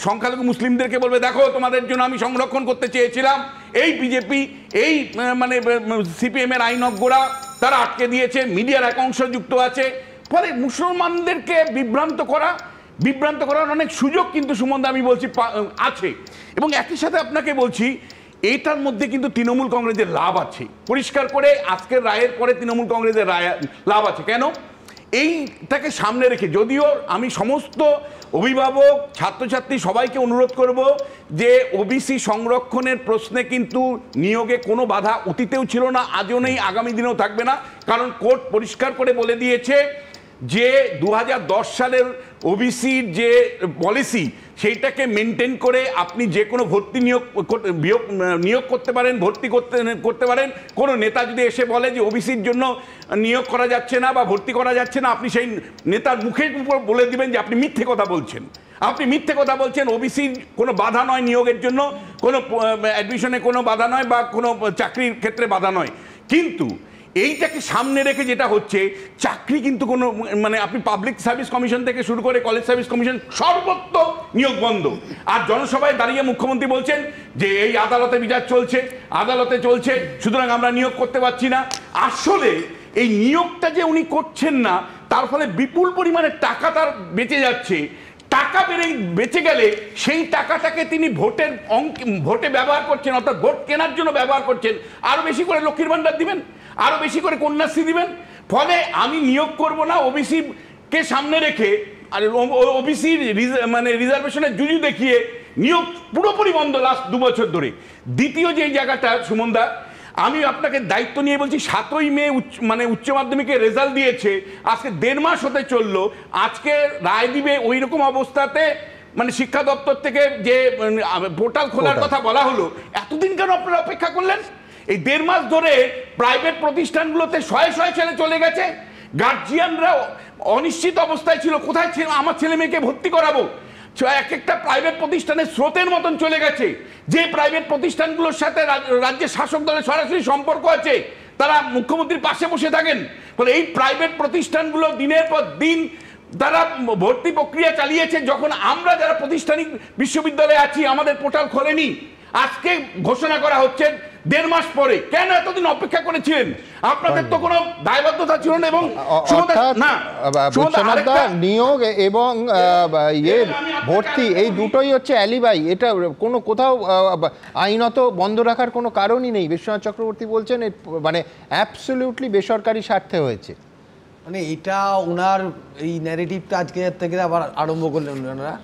সংখ্যালঘু মুসলিমদেরকে বলবে দেখো তোমাদের জন্য আমি সংরক্ষণ করতে চেয়েছিলাম, এই বিজেপি এই মানে সিপিএম এর আইনজ্ঞরা তারা আটকে দিয়েছে, মিডিয়ার এক অংশ যুক্ত আছে। ফলে মুসলমানদেরকে বিভ্রান্ত করার অনেক সুযোগ কিন্তু সুমন আমি বলছি আছে। এবং একই সাথে আপনাকে বলছি এইটার মধ্যে কিন্তু তৃণমূল কংগ্রেসের লাভ আছে, পরিষ্কার করে আজকের রায়ের পরে তৃণমূল কংগ্রেসের লাভ আছে। কেন? এইটাকে সামনে রেখে, যদিও আমি সমস্ত অভিভাবক ছাত্রছাত্রী সবাইকে অনুরোধ করব যে ওবিসি সংরক্ষণের প্রশ্নে কিন্তু নিয়োগে কোনো বাধা অতীতেও ছিল না, আজও নেই, আগামী দিনেও থাকবে না। কারণ কোর্ট পরিষ্কার করে বলে দিয়েছে যে 2010 সালের ওবিসির যে পলিসি সেইটাকে মেনটেন করে আপনি যে কোনো ভর্তি নিয়োগ করতে পারেন, ভর্তি করতে পারেন। কোনো নেতা যদি এসে বলে যে ওবিসির জন্য নিয়োগ করা যাচ্ছে না বা ভর্তি করা যাচ্ছে না, আপনি সেই নেতার মুখের উপর বলে দিবেন যে আপনি মিথ্যে কথা বলছেন, ওবিসির কোনো বাধা নয় নিয়োগের জন্য, কোনো অ্যাডমিশনে কোনো বাধা নয় বা কোনো চাকরির ক্ষেত্রে বাধা নয়। কিন্তু এইটাকে সামনে রেখে যেটা হচ্ছে, চাকরি কিন্তু কোনো মানে আপনি পাবলিক সার্ভিস কমিশন থেকে শুরু করে কলেজ সার্ভিস কমিশন সর্বত্র নিয়োগ বন্ধ। আর জনসভায় দাঁড়িয়ে মুখ্যমন্ত্রী বলছেন যে এই আদালতে বিচার চলছে, সুতরাং আমরা নিয়োগ করতে পারছি না। আসলে এই নিয়োগটা যে উনি করছেন না, তার ফলে বিপুল পরিমাণে টাকা তার বেঁচে যাচ্ছে। টাকা বেঁচে গেলে সেই টাকাটাকে তিনি ভোটে ব্যবহার করছেন, অর্থাৎ ভোট কেনার জন্য ব্যবহার করছেন। আরো বেশি করে লক্ষ্মীর ভান্ডার দিবেন, আরো বেশি করে কন্যাশ্রী দিবেন। ফলে আমি নিয়োগ করব না ওবিসি কে সামনে রেখে, আর ওবিসি মানে রিজার্ভেশনের জুজু দেখিয়ে নিয়োগ পুরোপুরি বন্ধ লাস্ট 2 বছর ধরে। দ্বিতীয় যে জায়গাটা সুমনদা, আমি আপনাকে দায়িত্ব নিয়ে বলছি, 7ই মে উচ্চ মাধ্যমিকের রেজাল্ট দিয়েছে, আজকে 1.5 মাস হতে চললো। আজকে রায় দিবে ওই রকম অবস্থাতে মানে শিক্ষা দপ্তর থেকে যে পোর্টাল খোলার কথা বলা হলো, এতদিন কেন আপনারা অপেক্ষা করলেন? এই 1.5 মাস ধরে প্রাইভেট প্রতিষ্ঠানগুলোতে শয়ে শয়ে ছেলে চলে গেছে, গার্জিয়ানরা অনিশ্চিত অবস্থায় ছিল, কোথায় আমার ছেলে মেয়েকে ভর্তি করাবো। এক একটা প্রাইভেট প্রতিষ্ঠানের স্রোতের মতন চলে গেছে। যে প্রাইভেট প্রতিষ্ঠানগুলোর সাথে রাজ্যের শাসক দলের সরাসরি সম্পর্ক আছে, তারা মুখ্যমন্ত্রীর পাশে বসে থাকেন। ফলে এই প্রাইভেট প্রতিষ্ঠানগুলো দিনের পর দিন তারা ভর্তি প্রক্রিয়া চালিয়েছে, যখন আমরা যারা প্রতিষ্ঠানিক বিশ্ববিদ্যালয়ে আছি আমাদের পোর্টাল খোলেনি। আজকে ঘোষণা করা হচ্ছে 1.5 মাস পরে। কেন এতদিন অপেক্ষা করেছিলেন? আপনাদের তো কোনো দায়বদ্ধতা ছিল না। এবং নিয়োগ এবং ভর্তি এই দুটোই হচ্ছে অ্যালিবাই, এটা কোনো কোথাও আইনত বন্ধ রাখার কোনো কারণই নেই। বিশ্বনাথ চক্রবর্তী বলছেন মানে অ্যাবসলিউটলি বেসরকারি স্বার্থে হয়েছে। মানে এটা ওনার এই ন্যারেটিভটা আজকে থেকে আবার আরম্ভ করলেন। ওনারা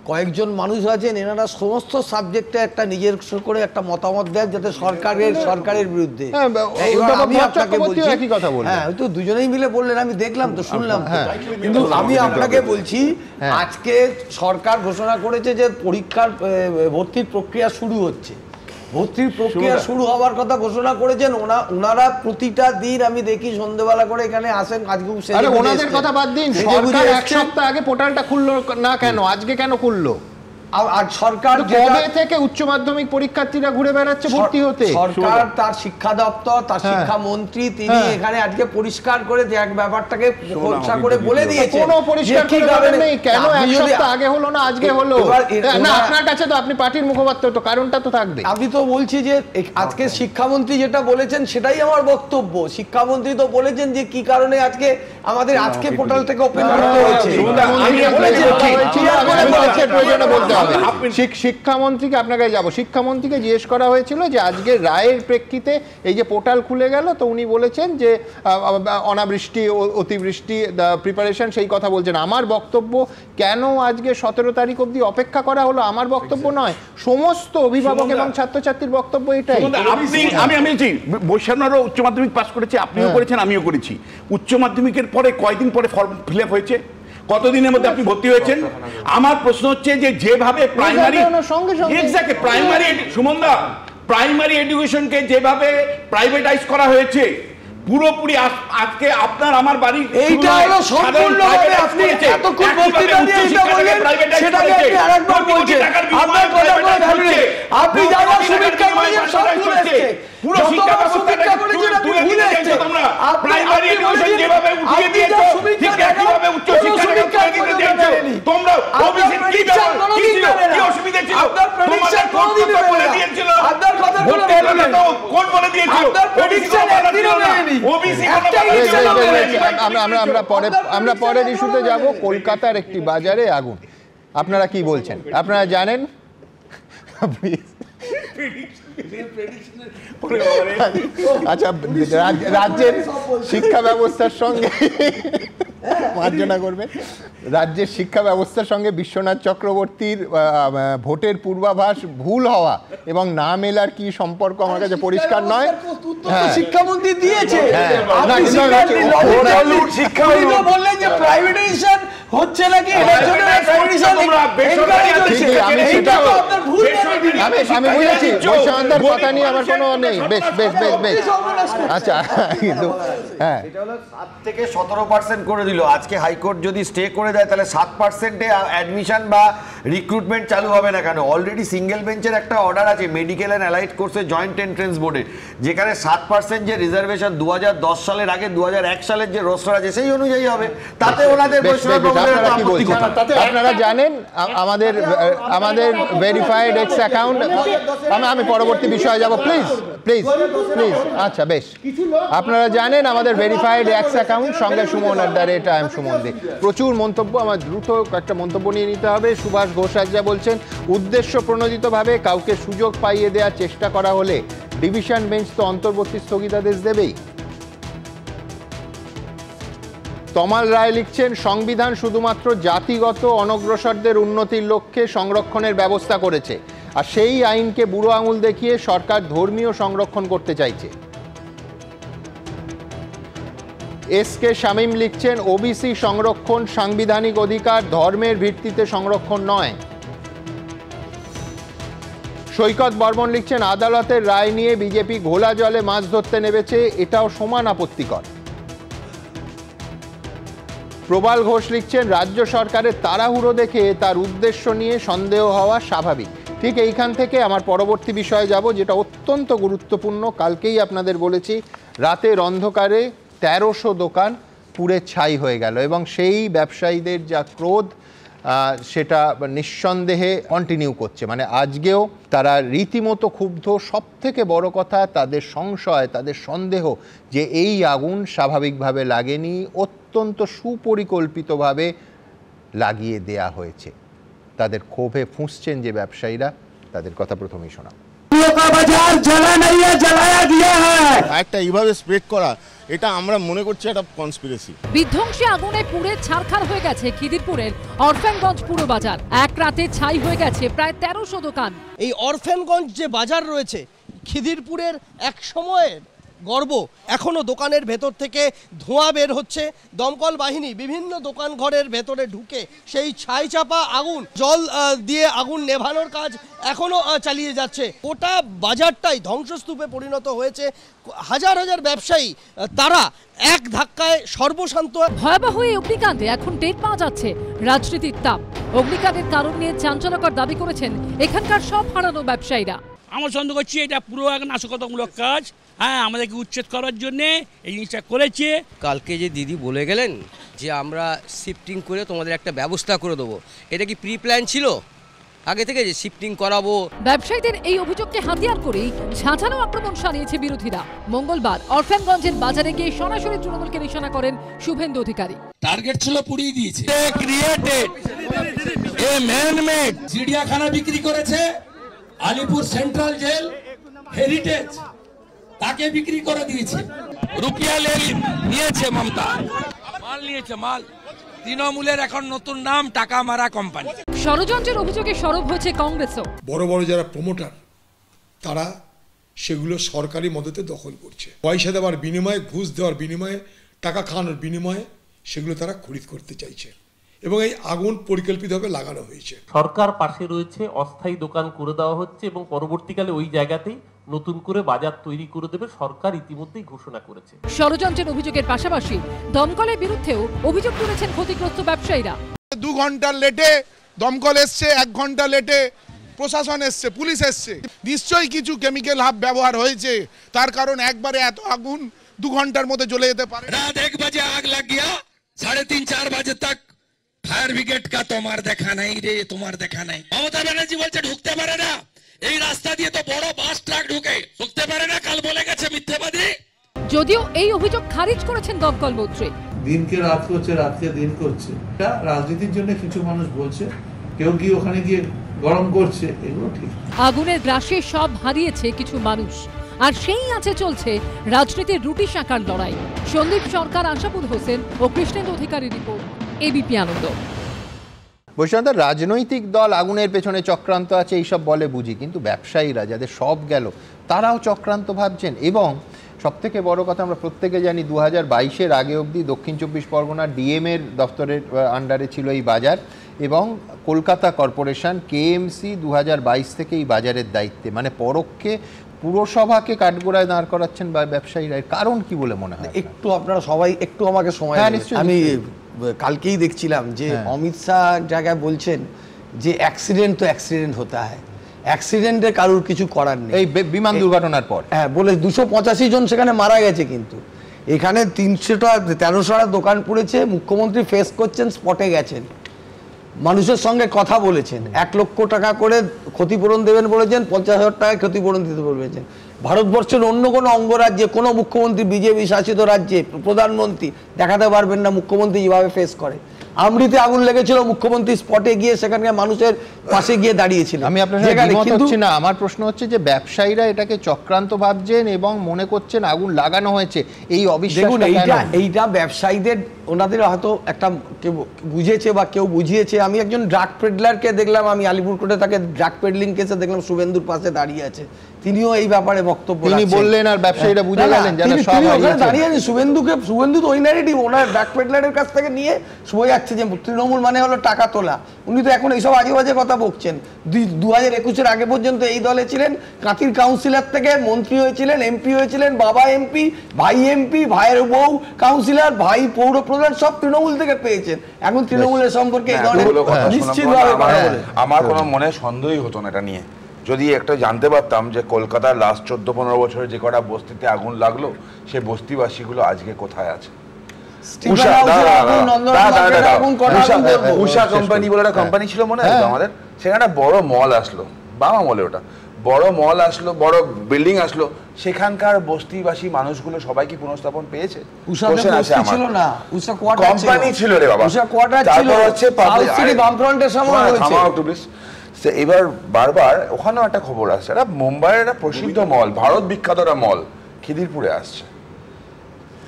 কয়েকজন মানুষ আছেন, এনারা সমস্ত সাবজেক্টে একটা নিজের করে একটা মতামত দেন যাতে সরকারের বিরুদ্ধে। আমি আপনাকে বলছি, হ্যাঁ হয়তো দুজনেই মিলে বললেন, আমি দেখলাম তো, শুনলাম। কিন্তু আমি আপনাকে বলছি, আজকে সরকার ঘোষণা করেছে যে পরীক্ষার ভর্তির প্রক্রিয়া শুরু হচ্ছে। ভর্তির প্রক্রিয়া শুরু হওয়ার কথা ঘোষণা করেছেন ওনারা। প্রতিটা দিন আমি দেখি সন্ধ্যেবেলা করে এখানে আসেন। আজকে ওনাদের কথা বাদ দিন, সরকার 1 সপ্তাহ আগে পোর্টালটা খুললো না কেন? আজকে কেন খুললো? আর সরকার কবে থেকে উচ্চ মাধ্যমিক পরীক্ষার্থীরা ঘুরে বেড়াচ্ছে ভর্তি হতে? সরকার, তার শিক্ষা দপ্তর, তার শিক্ষামন্ত্রী, তিনি এখানে আজকে পরিষ্কার করে যে এক ব্যাপারটাকে খোলসা করে বলে দিয়েছে। কোনো পরিষ্কার করে নেই কেন 1 সপ্তাহ আগে হলো না আজকে হলো না? আপনার কাছে তো, আপনি পার্টির মুখপাত্র, তো কারণটা তো থাকবে। আমি তো বলছি যে আজকে শিক্ষামন্ত্রী যেটা বলেছেন সেটাই আমার বক্তব্য। শিক্ষামন্ত্রী তো বলেছেন যে কি কারণে আজকে আমাদের আজকে পোর্টালটাকে ওপেন করতে হয়েছে। আমি বলেছি প্রয়োজনে বলতে হবে। শিক্ষামন্ত্রীকে আপনার কাছে যাবো, শিক্ষামন্ত্রীকে জিজ্ঞেস করা হয়েছিল যে আজকে রায়ের প্রেক্ষিতে এই যে পোর্টাল খুলে গেল, তো উনি বলেছেন যে অনাবৃষ্টি অতিবৃষ্টি প্রিপারেশন সেই কথা বলছেন। আমার বক্তব্য, কেন আজকে 17 তারিখ অবধি অপেক্ষা করা হলো, আমার বক্তব্য নয়, সমস্ত অভিভাবক এবং ছাত্রছাত্রীর বক্তব্য এটাই। আমি বৈশাখনারও উচ্চ মাধ্যমিক পাস করেছি, আপনিও করেছেন, আমিও করেছি। উচ্চ মাধ্যমিকের পরে কয়দিন পরে ফর্ম ফিল আপ হয়েছে, কতদিনের মধ্যে আপনি ভর্তি হয়েছেন? আমার প্রশ্ন হচ্ছে যে যেভাবে প্রাইমারি এডুকেশনকে যেভাবে প্রাইভেটাইজ করা হয়েছে, পুরোপুরি আজকে আপনার আমার বাড়ি এইটা হলো সম্পূর্ণভাবে আপনি এতক্ষণ বক্তৃতা দিয়ে এটা বললেন, সেটাকে আপনি আরেকবার বলছেন। আপনার কথা কোনো ভ্যালু নেই। আপনি যারা সমীক্ষা করেছেন সব ভুল এসেছে, পুরো শিক্ষা সমীক্ষা করেছেন আপনি ভুল এসেছে। প্রাইমারি এডুকেশন যেভাবে উঠিয়ে দিয়েছো, ঠিক একইভাবে উচ্চ শিক্ষা দিতে দিয়েছো তোমরা। ওবিসি কি ছিল, কি অসুবিধা ছিল? আপনার প্রেডিকশন কোনদিন বলে দিয়েছিল? আপনার কথা কোনো ভ্যালু নেই। কোন বলে দিয়েছিল? আপনার প্রেডিকশন একদিনও নেই। আমরা পরের ইস্যুতে যাব। কলকাতার একটি বাজারে আগুন, আপনারা কি বলছেন? আপনারা জানেন আচ্ছা, রাজ্যের শিক্ষা ব্যবস্থার সঙ্গে মার্জনা করবেন, রাজ্যের শিক্ষা ব্যবস্থার সঙ্গে বিশ্বনাথ চক্রবর্তীর ভোটের পূর্বাভাস ভুল হওয়া এবং না মেলার কি সম্পর্ক আমার কাছে পরিষ্কার নয়। শিক্ষামন্ত্রী দিয়েছে, বললেন যে প্রাইভেটাইজেশন হচ্ছে নাকি, আমি বুঝেছি বৈশাখের কথা নিয়ে আমার কোনো নেই। বেশ বেশ বেশ বেশ আচ্ছা, কিন্তু হ্যাঁ, এটা হলো 7 থেকে 17% করে দিল। আজকে হাইকোর্ট যদি স্টে করে দেয় তাহলে 7%-এ অ্যাডমিশন বা রিক্রুটমেন্ট চালু হবে না কেন? অলরেডি সিঙ্গেল বেঞ্চের একটা অর্ডার আছে মেডিকেল অ্যান্ড অ্যালাইড কোর্সে জয়েন্ট এন্ট্রেন্স বোর্ডে, যেখানে 7% যে রিজার্ভেশন 2010 সালের আগে 2001 সালের যে রোস্টার আছে সেই অনুযায়ী হবে। তাতে ওনাদের আপনারা জানেন আমাদের ভেরিফাইড এক্স অ্যাকাউন্ট, আমি পরবর্তী বিষয়ে যাব, প্লিজ প্লিজ প্লিজ। আচ্ছা বেশ, আপনারা জানেন আমাদের ভেরিফাইড এক্স অ্যাকাউন্ট সঙ্গে সুমন @IAM সুমন দে। প্রচুর মন্তব্য, আমার দ্রুত একটা মন্তব্য নিয়ে নিতে হবে। সুভাষ ঘোষ যা বলছেন, উদ্দেশ্য প্রণোদিতভাবে কাউকে সুযোগ পাইয়ে দেওয়ার চেষ্টা করা হলে ডিভিশন বেঞ্চ তো অন্তর্বর্তী স্থগিতাদেশ দেবেই। তমাল রায় লিখছেন, সংবিধান শুধুমাত্র জাতিগত অনগ্রসরদের উন্নতির লক্ষ্যে সংরক্ষণের ব্যবস্থা করেছে, আর সেই আইনকে বুড়ো আঙুল দেখিয়ে সরকার ধর্মীয় সংরক্ষণ করতে চাইছে। SK শামীম লিখছেন, ওবিসি সংরক্ষণ সাংবিধানিক অধিকার, ধর্মের ভিত্তিতে সংরক্ষণ নয়। সৈকত বর্মন লিখছেন, আদালতের রায় নিয়ে বিজেপি ঘোলা জলে মাছ ধরতে নেমেছে, এটাও সমান আপত্তিকর। প্রবাল ঘোষ লিখছেন, রাজ্য সরকারের তাড়াহুড়ো দেখে তার উদ্দেশ্য নিয়ে সন্দেহ হওয়া স্বাভাবিক। ঠিক এইখান থেকে আমার পরবর্তী বিষয়ে যাব, যেটা অত্যন্ত গুরুত্বপূর্ণ। কালকেই আপনাদের বলেছি, রাতের অন্ধকারে 1300 দোকান পুড়ে ছাই হয়ে গেল, এবং সেই ব্যবসায়ীদের যা ক্রোধ সেটা নিঃসন্দেহে কন্টিনিউ করছে। মানে আজকেও তারা রীতিমতো ক্ষুব্ধ। সব থেকে বড় কথা, তাদের সংশয়, তাদের সন্দেহ যে এই আগুন স্বাভাবিকভাবে লাগেনি, অত্যন্ত সুপরিকল্পিতভাবে লাগিয়ে দেয়া হয়েছে। তাদের ক্ষোভে ফুঁসছেন যে ব্যবসায়ীরা, তাদের কথা প্রথমেই শোনা। একটা এইভাবে স্প্রেড করা, এটা আমরা মনে করছি একটা কনস্পিরেসি। বিধ্বংসী আগুনে পুড়ে ছারখার হয়ে গেছে খিদিরপুরের অরফ্যানগঞ্জ পুরো বাজার। এক রাতে ছাই হয়ে গেছে প্রায় 1300 দোকান। এই অরফ্যানগঞ্জ যে বাজার রয়েছে, খিদিরপুরের এক সময়ের গর্ব, এখনো দোকানের ভেতর থেকে ধোঁয়া বের হচ্ছে। দমকল বাহিনী বিভিন্ন দোকান ঘরের ভেতরে ঢুকে সেই ছাই চাপা আগুন, জল দিয়ে আগুন নেভানোর কাজ এখনো চালিয়ে যাচ্ছে। গোটা বাজারটাই ধ্বংসস্তূপে পরিণত হয়েছে। হাজার হাজার ব্যবসায়ী তারা এক ধাক্কায় সর্বশান্ত। ভয়াবহ এই অগ্নিকাণ্ডে এখন টের পাওয়া যাচ্ছে রাজনীতির তাপ। অগ্নিকাণ্ডের কারণ নিয়ে চাঞ্চল্যকর দাবি করেছেন এখানকার সব হারানো ব্যবসায়ীরা। আমরা সন্দেহ করছি এটা পুরো এক নাশকতামূলক কাজ। হ্যাঁ, আমাদেরকে উচ্ছেদ করার জন্যে এই জিনিসটা করেছে। কালকে যে দিদি বলে গেলেন যে আমরা শিফটিং করে তোমাদের একটা ব্যবস্থা করে দেবো, এটা কি প্রি প্ল্যান ছিল আগে থেকে যে শিফটিং করাবো? ব্যবসায়ীদের এই অভিযোগকে হাতিয়ার করেই ঝাঁঝালো আক্রমণ সানিয়েছে বিরোধীরা। মঙ্গলবার অরফ্যানগঞ্জের বাজারে গিয়ে সরাসরি তৃণমূলকে নিশানা করেন শুভেন্দু অধিকারী। টার্গেট ছিল পুড়িয়ে দিয়েছে। তারপরে ম্যানমেড চিড়িয়াখানা বিক্রি করেছে, আলিপুর সেন্ট্রাল জেল হেরিটেজ তাকে বিক্রি করে দিয়েছে, রুপিয়া নিয়েছে মমতা, মাল নিয়েছে মাল। তৃণমূলের এখন নতুন নাম টাকা মারা কোম্পানি। ষড়যন্ত্রের অভিযোগে সরব হয়েছে কংগ্রেসও। বড় বড় যারা প্রমোটার তারা সেগুলো সরকারি মদতে দখল করছে, পয়সা দেওয়ার বিনিময়ে, ঘুষ দেওয়ার বিনিময়ে, টাকা খাওয়ানোর বিনিময়ে সেগুলো তারা খরিদ করতে চাইছে এবং এই আগুন পরিকল্পিতভাবে লাগানো হয়েছে। সরকার পাশে রয়েছে, অস্থায়ী দোকান করে দেওয়া হচ্ছে এবং পরবর্তীকালে ওই জায়গাতেই নতুন করে বাজার তৈরি করে দেবে, সরকার ইতিমধ্যেই ঘোষণা করেছে। ষড়যন্ত্রের অভিযোগের পাশাপাশি দমকলের বিরুদ্ধেও অভিযোগ তুলেছেন ক্ষতিগ্রস্ত ব্যবসায়ীরা। 2 ঘন্টা লেটে দমকল এসছে, 1 ঘন্টা লেটে প্রশাসন এসছে, পুলিশ এসছে। নিশ্চয়ই কিছু কেমিক্যাল হাব ব্যবহার হয়েছে, তার কারণ একবারে এত আগুন 2 ঘন্টার মধ্যে জ্বলে যেতে পারে। रात 1 बजे आग लग गया, 3:30-4 बजे तक फायर ब्रिगेड का তোমার দেখা নাই রে, তোমার দেখা নাই। মমতা ব্যানার্জি বলছে ঢুকতে পারে না, এই রাস্তা দিয়ে তো বড় বাস ট্রাক ঢুকে, ঢুকতে পারে না, কাল বলে গেছে মিথ্যাবাদী। যদিও এই অভিযোগ খারিজ করেছেন দমকল মন্ত্রী। দিনকে রাত করছে, রাতকে দিন করছে, এটা রাজনীতির জন্য কিছু মানুষ বলছে, কেউ কি ওখানে গিয়ে গরম করছে, এগুলো ঠিক। আগুনের গ্রাসে সব হারিয়েছে কিছু মানুষ, আর সেই আছে চলছে রাজনীতির রুটি শাখার লড়াই। সন্দীপ সরকার, আশাপুর হোসেন ও কৃষ্ণেন্দু অধিকারী রিপোর্ট, এবিপি আনন্দ। বৈষ্ণব, রাজনৈতিক দল আগুনের পেছনে চক্রান্ত আছে এইসব বলে বুঝি, কিন্তু ব্যবসায়ীরা যাদের সব গেল তারাও চক্রান্ত ভাবছেন। এবং সবথেকে বড় কথা, আমরা প্রত্যেকে জানি 2022-এর আগে অবধি দক্ষিণ 24 পরগনার ডিএমের দপ্তরের আন্ডারে ছিল এই বাজার, এবং কলকাতা কর্পোরেশন কেএমসি 2022 থেকে এই বাজারের দায়িত্বে, মানে পরোক্ষে পুরসভাকে কাঠগোড়ায় দাঁড় করাচ্ছেন ব্যবসায়ীরা। কারণ কি বলে মনে হয়? একটু আপনারা সবাই একটু আমাকে সময় দিন। আমি কালকেই দেখছিলাম যে অমিত শাহ জায়গায় বলছেন যে অ্যাক্সিডেন্ট তো অ্যাক্সিডেন্ট হতা হয়, অ্যাক্সিডেন্টে কারুর কিছু করার নেই। এই বিমান দুর্ঘটনার পর বলে 285 জন সেখানে মারা গেছে, কিন্তু এখানে 1300টা দোকান পড়েছে। মুখ্যমন্ত্রী ফেস করছেন, স্পটে গেছেন, মানুষের সঙ্গে কথা বলেছেন, 1 লক্ষ টাকা করে ক্ষতিপূরণ দেবেন বলেছেন, 50,000 টাকা ক্ষতিপূরণ দিতে বলেছেন। ভারতবর্ষের অন্য কোনো অঙ্গরাজ্যে কোনো মুখ্যমন্ত্রী, বিজেপি শাসিত রাজ্যে প্রধানমন্ত্রী দেখাতে পারবেন না মুখ্যমন্ত্রী যেভাবে ফেস করে। আমৃতে আগুন লেগেছিল, মুখ্যমন্ত্রী স্পটে গিয়ে সেখানকার মানুষের পাশে গিয়ে দাঁড়িয়েছিল। আমি আপনার সাথে দ্বিমত হচ্ছি না, আমার প্রশ্ন হচ্ছে যে ব্যবসায়ীরা এটাকে চক্রান্ত ভাবছেন এবং মনে করছেন আগুন লাগানো হয়েছে, এই অবিশ্বাস। এইটা ব্যবসায়ীদের, ওনাদের হয়তো একটা কেউ বুঝেছে বা কেউ বুঝিয়েছে। আমি একজন ড্রাগ পেডলারকে দেখলাম, আমি আলিপুর কোর্টে তাকে ড্রাগ পেডলিং কেসে দেখলাম, শুভেন্দুর পাশে দাঁড়িয়ে আছে, তিনিও এই ব্যাপারে বক্তব্য তিনি বললেন, আর ব্যবসায়ীরা বুঝে গেলেন যারা সব দাঁড়িয়ে আছেন। শুভেন্দু তো ওই ন্যারেটিভ ওনার ড্রাগ পেডলারের কাছ থেকে নিয়ে শুয়ে যাচ্ছে যে তৃণমূল মানে হলো টাকা তোলা। উনি তো এখন এইসব আজে বাজে কথা বকছেন। 2021-এর আগে পর্যন্ত এই দলে ছিলেন, কাঁথির কাউন্সিলর থেকে মন্ত্রী হয়েছিলেন, এমপি হয়েছিলেন, বাবা এমপি, ভাই এমপি, ভাইয়ের বউ কাউন্সিলর, ভাই পৌর প্রধান, সব তৃণমূল থেকে পেয়েছেন। এখন তৃণমূলের সম্পর্কে এই দলের নিশ্চিতভাবে আমার কোনো মনে সন্দেহই হতো না এটা নিয়ে, যদি একটা জানতে পারতাম যে কলকাতার লাস্ট 14-15 বছরে যে কটা বস্তিতে আগুন লাগলো, সেই বস্তিবাসীগুলো আজকে কোথায় আছে। উষা কোম্পানি বলে একটা কোম্পানি ছিল মনে আছে আমাদের, সেখানে বড় মল আসলো, বাবা মলে, ওটা বড় মল আসলো, বড় বিল্ডিং আসলো, সেখানকার বস্তিবাসী মানুষগুলো সবাই কি পুনঃস্থাপন পেয়েছে? কোম্পানি ছিল রে বাবা, তারপর হচ্ছে এবার বারবার ওখানেও একটা খবর আসছে, এটা মুম্বাইয়ের একটা প্রসিদ্ধ মল, ভারত বিখ্যাত একটা মল খিদিরপুরে আসছে।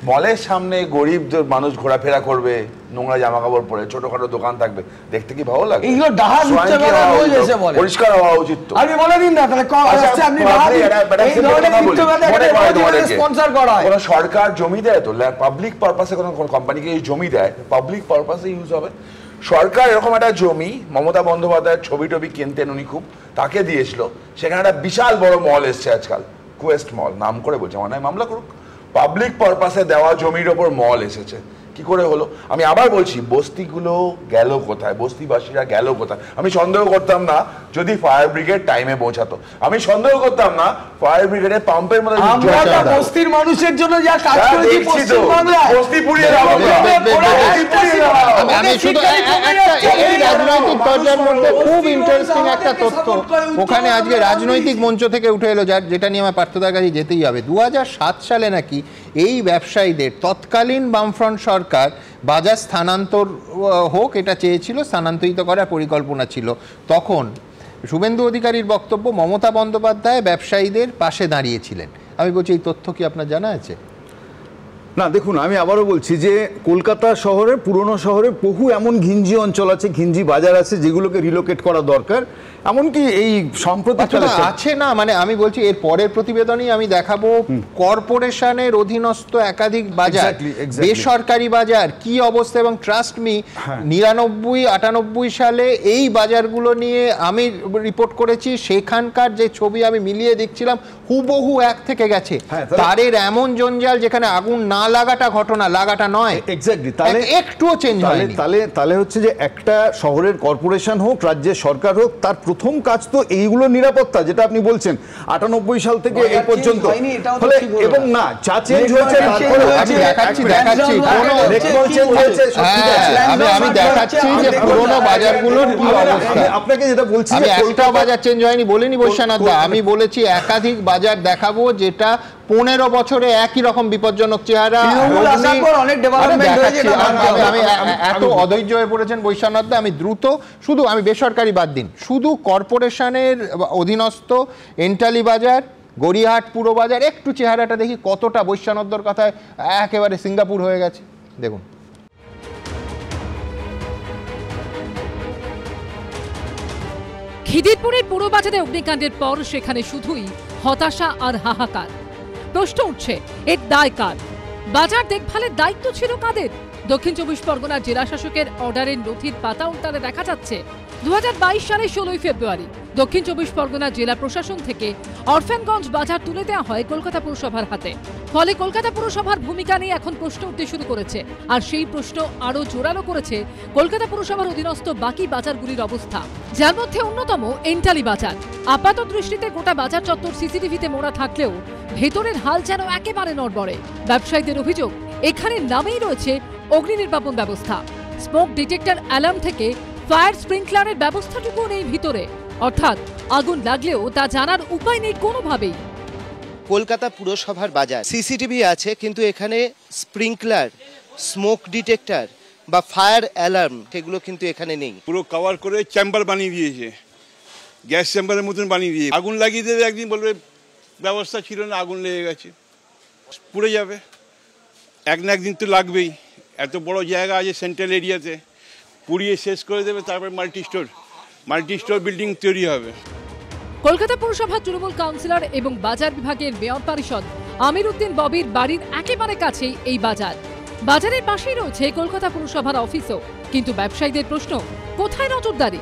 মলের সামনে গরিব মানুষ ঘোরাফেরা করবে, নোংরা জামা কাপড় পরে, ছোটখাটো দোকান থাকবে, দেখতে কি ভালো লাগে? পরিষ্কার হওয়া উচিত। কোনো সরকার জমি দেয় তো পাবলিক পারপাসে, কোনো কোম্পানিকে জমি দেয় পাবলিক পারপাসে ইউজ হবে। সরকার এরকম একটা জমি মমতা বন্দ্যোপাধ্যায়ের ছবি টবি কিনতেন উনি খুব, তাকে দিয়েছিল, সেখানে একটা বিশাল বড় মল এসছে আজকাল, কোয়েস্ট মল, নাম করে বলছে, আমার নয় মামলা করুক। পাবলিক পারপাসে দেওয়া জমির ওপর মল এসেছে, কি করে হলো? আমি আবার বলছি, বস্তিগুলো গেল কোথায়, বস্তিবাসীরা গেল কোথায়? আমি সন্দেহ করতাম না যদি ফায়ার ব্রিগেড টাইমে পৌঁছাতো, আমি সন্দেহ করতাম না ফায়ার ব্রিগেডের পাম্পের মধ্যে বস্তির মানুষের জন্য যা কাজ করেছি পশ্চিমবাংলায়, বস্তি পুড়িয়ে দাও। আমি শুধু এই রাজনৈতিক পর্যায়ের মধ্যে খুব ইন্টারেস্টিং একটা তথ্য ওখানে আজকে রাজনৈতিক মঞ্চ থেকে উঠে এলো, যেটা নিয়ে আমার পার্থদার কাছে যেতেই হবে। 2007 সালে নাকি এই ব্যবসায়ীদের তৎকালীন বামফ্রন্ট সরকার বাজার স্থানান্তর হোক এটা চেয়েছিল, স্থানান্তরিত করার পরিকল্পনা ছিল। তখন শুভেন্দু অধিকারীর বক্তব্য, মমতা বন্দ্যোপাধ্যায় ব্যবসায়ীদের পাশে দাঁড়িয়েছিলেন। আমি বলছি এই তথ্য কি আপনার জানা আছে? না, দেখুন আমি আবারও বলছি যে কলকাতা শহরে, পুরনো শহরে বহু এমন ঘিঞ্জি অঞ্চল আছে, ঘিঞ্জি বাজার আছে যেগুলোকে রিলোকেট করা দরকার। এমনকি এই সম্প্রতি আছে না, মানে আমি বলছি এর পরের প্রতিবেদনই আমি দেখাবো কর্পোরেশনের অধীনস্থ একাধিক বাজার, বেসরকারি বাজার কি অবস্থা। এবং ট্রাস্ট মি 99-98 সালে এই বাজারগুলো নিয়ে আমি রিপোর্ট করেছি, সেখানকার যে ছবি আমি মিলিয়ে দেখছিলাম হুবহু এক থেকে গেছে। তারের এমন জঞ্জাল যেখানে আগুন না লাগাটা ঘটনা, লাগাটা নয়। এক্স্যাক্টলি, তাহলে একটুও চেঞ্জ হয়নি। তাহলে হচ্ছে যে একটা শহরের কর্পোরেশন হোক, রাজ্যের সরকার হোক, তার প্রথম কাজ তো এইগুলো নিরাপত্তা, যেটা আপনি বলছেন 98 সাল থেকে এই পর্যন্ত। এবং না, চা চেঞ্জ হয়েছে, আমি দেখাচ্ছি যে পুরোনো বাজারগুলোর কি অবস্থা। আপনাকে যেটা বলছি, আমি একটা বাজার চেঞ্জ হয়নি বলিনি বৈশ্বনাথ দা, আমি বলেছি একাধিক বাজার দেখাবো যেটা 15 বছরে একই রকম বিপজ্জনক চেহারা। আমি এত অধৈর্য হয়ে পড়েছেন বৈশ্বনাথ দা, আমি দ্রুত, শুধু আমি বেসরকারি বাদ দিন, শুধু কর্পোরেশনের অধীনস্থ এন্টালি বাজার, গড়িয়াহাট পুরো বাজার একটু চেহারাটা দেখি কতটা বৈশ্বনাথদের কথায় একেবারে সিঙ্গাপুর হয়ে গেছে। দেখুন, খিদিরপুরের পুরো বাজারে অগ্নিকাণ্ডের পর সেখানে শুধুই হতাশা আর হাহাকার। প্রশ্ন উঠছে, এর দায় কার? বাজার দেখভালের দায়িত্ব ছিল কাদের? দক্ষিণ 24 পরগনার জেলা শাসকের অর্ডারের নথির পাতা উল্টালে দেখা যাচ্ছে 2022 সালের 16 ফেব্রুয়ারি দক্ষিণ 24 পরগনা জেলা প্রশাসন থেকে অরফানগঞ্জ বাজার তুলে দেওয়া হয় কলকাতা পুরসভার হাতে। ফলে কলকাতা পুরসভার ভূমিকা নিয়ে এখন প্রশ্ন উঠতে শুরু করেছে। আর সেই প্রশ্ন আরো জোরালো করেছে কলকাতা পুরসভার অধীনস্থ বাকি বাজারগুলির অবস্থা, যার মধ্যে অন্যতম এন্টালি বাজার। আপাত দৃষ্টিতে গোটা বাজার চত্বর সিসিটিভিতে মোড়া থাকলেও ভেতরের হাল যেন একেবারে নড়বড়ে। ব্যবসায়ীদের অভিযোগ, এখানে নামেই রয়েছে অগ্নি নির্বাপন ব্যবস্থা, স্মোক ডিটেক্টর অ্যালার্ম থেকে ফায়ার স্প্রিংকলারের ব্যবস্থাটুকু নেই ভিতরে। অর্থাৎ আগুন লাগলেও তা জানার উপায় নেই কোনোভাবেই। কলকাতা পুরসভার বাজার সিসিটিভি আছে, কিন্তু এখানে স্প্রিংকলার, স্মোক ডিটেক্টর বা ফায়ার অ্যালার্ম সেগুলো কিন্তু এখানে নেই। পুরো কভার করে চেম্বার বানিয়ে দিয়েছে, গ্যাস চেম্বারের মতন বানিয়ে দিয়েছে। আগুন লাগিয়ে দেবে, একদিন বলবে ব্যবস্থা ছিল না, আগুন লেগে গেছে, পুড়ে যাবে। এক না একদিন তো লাগবেই। এত বড় জায়গা আছে সেন্ট্রাল এরিয়াতে, পুড়িয়ে শেষ করে দেবে, তারপর মাল্টি স্টোর বিল্ডিং তৈরি হবে। কলকাতা পুরসভার তৃণমূল কাউন্সিলর এবং বাজার বিভাগের মেয়র পরিষদ আমির উদ্দিন ববির বাড়ির একেবারে কাছেই এই বাজার। বাজারের পাশেই রয়েছে কলকাতা পুরসভার অফিসও। কিন্তু ব্যবসায়ীদের প্রশ্ন, কোথায় নজরদারি?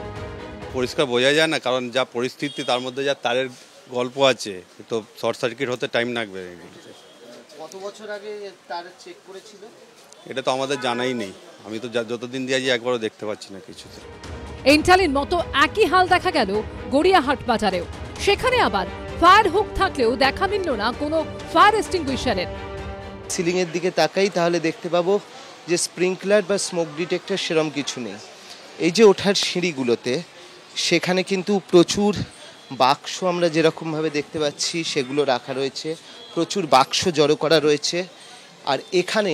পরিষ্কার বোঝা যায় না, কারণ যা পরিস্থিতি তার মধ্যে যা তারের গল্প আছে, তো শর্ট সার্কিট হতে টাইম লাগবে। কত বছর আগে তার চেক করেছিল এটা তো আমাদের জানাই নেই। আমি তো যতদিন দিয়ে আছি একবারও দেখতে পাচ্ছি না কিছুতে। এন্টালির মতো একই হাল দেখা গেল গড়িয়াহাট বাজারেও। সেখানে আবার ফায়ার হুক থাকলেও দেখা মিলল না কোনো ফায়ার এক্সটিংগুইশারের। সিলিং এর দিকে তাকাই তাহলে দেখতে পাবো যে স্প্রিংকলার বা স্মোক ডিটেক্টর সেরকম কিছু নেই। এই যে ওঠার সিঁড়িগুলোতে সেখানে কিন্তু প্রচুর বাক্স আমরা যেরকমভাবে দেখতে পাচ্ছি সেগুলো রাখা রয়েছে, প্রচুর বাক্স জড়ো করা রয়েছে। আর এখানে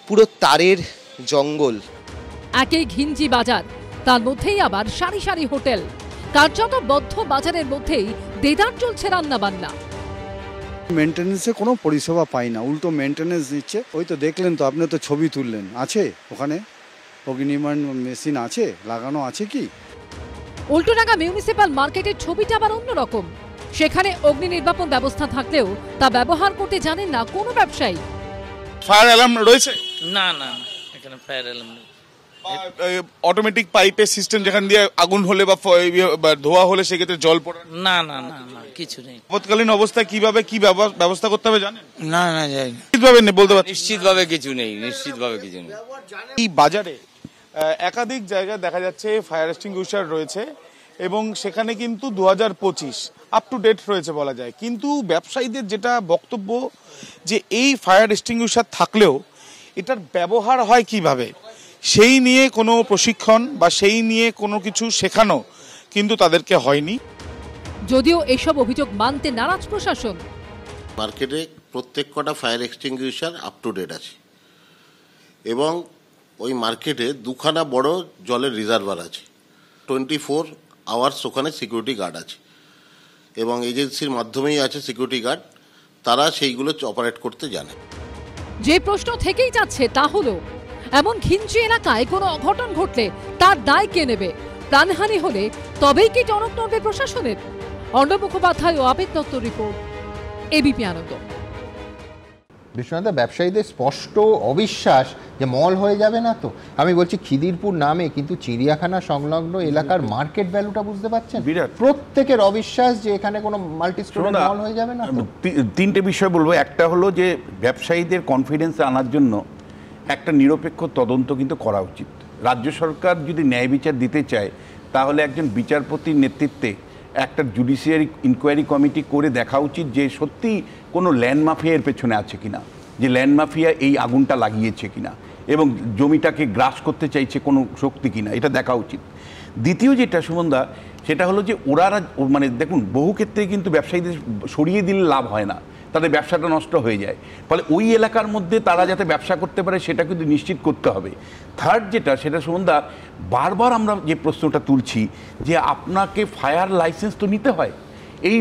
পুরো তারের জঙ্গল। একই ঘিঞ্জি বাজার, তার মধ্যেই আবার সারি সারি হোটেল। কার্যত বদ্ধ বাজারের মধ্যেই দেদার চলছে রান্না বান্না। মেনটেন্যান্সে কোনো পরিষেবা পাই না, উল্টো মেনটেন্যান্স দিচ্ছে। ওই তো দেখলেন তো, আপনি তো ছবি তুললেন, আছে ওখানে অগ্নি নির্মাণ মেশিন আছে, লাগানো আছে কি? উল্টোডাঙ্গা মিউনিসিপ্যাল মার্কেটের ছবিটা আবার অন্যরকম। সেখানে অগ্নি নির্বাপন ব্যবস্থা থাকলেও তা ব্যবহার করতে জানেন না কোনো ব্যবসায়ী। ফায়ার অ্যালার্ম রয়েছে? না না, এখানে ফায়ার অ্যালার্ম নেই। অটোমেটিক পাইপের সিস্টেম যেখান দিয়ে আগুন হলে বা ধোয়া হলে সেক্ষেত্রে জল পড়ে? না না না না, কিছু নেই। আপৎকালীন অবস্থায় কিভাবে কি ব্যবস্থা করতে হবে জানেন? না না, যাই নিশ্চিতভাবে বলতে পারছি নিশ্চিতভাবে কিছু নেই, নিশ্চিতভাবে কিছু নেই। এই বাজারে একাধিক জায়গায় দেখা যাচ্ছে ফায়ার এক্সটিংগুইশার রয়েছে এবং সেখানে কিন্তু 2025 আপ টু ডেট রয়েছে বলা যায়। কিন্তু ব্যবসায়ীদের যেটা বক্তব্য যে এই ফায়ার এক্সটিংগুইশার থাকলেও এটার ব্যবহার হয় কিভাবে, সেই নিয়ে কোনো প্রশিক্ষণ বা সেই নিয়ে কোনো কিছু শেখানো কিন্তু তাদেরকে হয়নি। যদিও এসব অভিযোগ মানতে নারাজ প্রশাসন। মার্কেটে প্রত্যেক কটা fire extinguisher up to date আছে এবং ওই মার্কেটে দুখানা বড় জলের রিজার্ভার আছে, 24 আওয়ার্স ওখানে সিকিউরিটি গার্ড আছে এবং এজেন্সির মাধ্যমেই আছে সিকিউরিটি গার্ড, তারা সেইগুলো অপারেট করতে জানে। যে প্রশ্ন থেকেই যাচ্ছে তা হলো, এমন ঘিঞ্চি এলাকায় কোনো অঘটন ঘটলে তার দায় কে নেবে? প্রাণহানি হলে তবেই কি টনক নড়বে প্রশাসনের? অর্ণব মুখোপাধ্যায় ও আবেদ দত্তর রিপোর্ট, এবিপি আনন্দ। বিশ্বনাথ, ব্যবসায়ীদের স্পষ্ট অবিশ্বাস যে মল হয়ে যাবে না তো। আমি বলছি খিদিরপুর নামে, কিন্তু চিড়িয়াখানা সংলগ্ন এলাকার মার্কেট ভ্যালুটা বুঝতে পারছেন? প্রত্যেকের অবিশ্বাস যে এখানে কোনো মাল্টি স্টোরেজ মল হয়ে যাবে না। তিনটে বিষয় বলবো। একটা হলো যে ব্যবসায়ীদের কনফিডেন্স আনার জন্য একটা নিরপেক্ষ তদন্ত কিন্তু করা উচিত। রাজ্য সরকার যদি ন্যায় বিচার দিতে চায় তাহলে একজন বিচারপতির নেতৃত্বে একটা জুডিশিয়ারি ইনকোয়ারি কমিটি করে দেখা উচিত যে সত্যি কোনো ল্যান্ড মাফিয়ার পেছনে আছে কিনা, যে ল্যান্ড মাফিয়া এই আগুনটা লাগিয়েছে কিনা এবং জমিটাকে গ্রাস করতে চাইছে কোনো শক্তি কিনা, এটা দেখা উচিত। দ্বিতীয় যেটা সুমনদা, সেটা হলো যে ওরা মানে দেখুন, বহু ক্ষেত্রে কিন্তু ব্যবসায়ীদের সরিয়ে দিলে লাভ হয় না, তাদের ব্যবসাটা নষ্ট হয়ে যায়। ফলে ওই এলাকার মধ্যে তারা যাতে ব্যবসা করতে পারে সেটা কিন্তু নিশ্চিত করতে হবে। থার্ড যেটা, সেটা সুমনদা, বারবার আমরা যে প্রশ্নটা তুলছি যে আপনাকে ফায়ার লাইসেন্স তো নিতে হয়। এই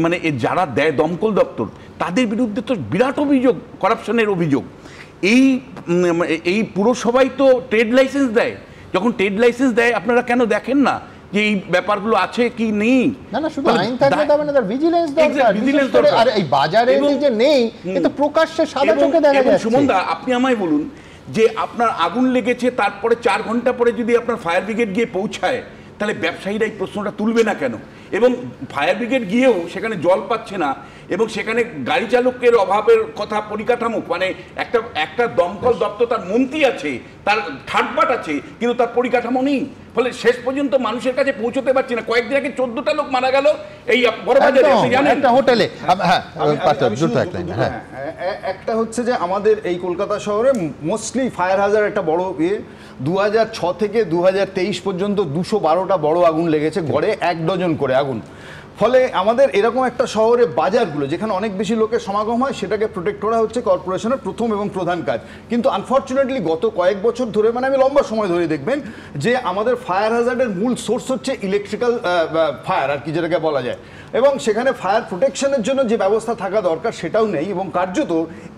মানে যারা দেয় দমকল দপ্তর, তাদের বিরুদ্ধে তো বিরাট অভিযোগ, করাপশনের অভিযোগ। এই পুরসভাই তো ট্রেড লাইসেন্স দেয়। যখন ট্রেড লাইসেন্স দেয় আপনারা কেন দেখেন না যে এই ব্যাপারগুলো আছে কি নেই? না না, শুধু আইন থাকলে তবে না, তার ভিজিলেন্স দরকার। আর এই বাজারে যে নেই, এটা প্রকাশ্যে সাদা চোখে দেখা যাচ্ছে। সুমনদা, আপনি আমায় বলুন যে আপনার আগুন লেগেছে, তারপরে 4 ঘন্টা পরে যদি আপনার ফায়ার ব্রিগেড গিয়ে পৌঁছায়, তাহলে ব্যবসায়ীরা এই প্রশ্নটা তুলবে না কেন? এবং ফায়ার ব্রিগেড গিয়েও সেখানে জল পাচ্ছে না এবং সেখানে গাড়ি চালকের অভাবের কথা, পরিকাঠামো, মানে একটা দমকল দপ্তর, তার মন্ত্রী আছে, তার থার্ড পার্ট আছে, কিন্তু তার পরিকাঠামো নেই। ফলে শেষ পর্যন্ত মানুষের কাছে পৌঁছতে পারছি না। কয়েকদিন আগে 14টা লোক মারা গেল এই বড়বাজারে, একটা হোটেলে। একটা হচ্ছে যে আমাদের এই কলকাতা শহরে মোস্টলি ফায়ার হাজার একটা বড় 2006 থেকে 2023 পর্যন্ত 212টা বড় আগুন লেগেছে, গড়ে 1 ডজন করে আগুন। ফলে আমাদের এরকম একটা শহরে বাজারগুলো যেখানে অনেক বেশি লোকের সমাগম হয়, সেটাকে প্রোটেক্ট করা হচ্ছে কর্পোরেশনের প্রথম এবং প্রধান কাজ। কিন্তু আনফর্চুনেটলি গত কয়েক বছর ধরে, মানে আমি লম্বা সময় ধরে দেখবেন যে আমাদের ফায়ার হ্যাজার্ডের মূল সোর্স হচ্ছে ইলেকট্রিক্যাল ফায়ার, আর কি যেটাকে বলা যায়, এবং সেখানে ফায়ার প্রোটেকশনের জন্য যে ব্যবস্থা থাকা দরকার সেটাও নেই। এবং কার্যত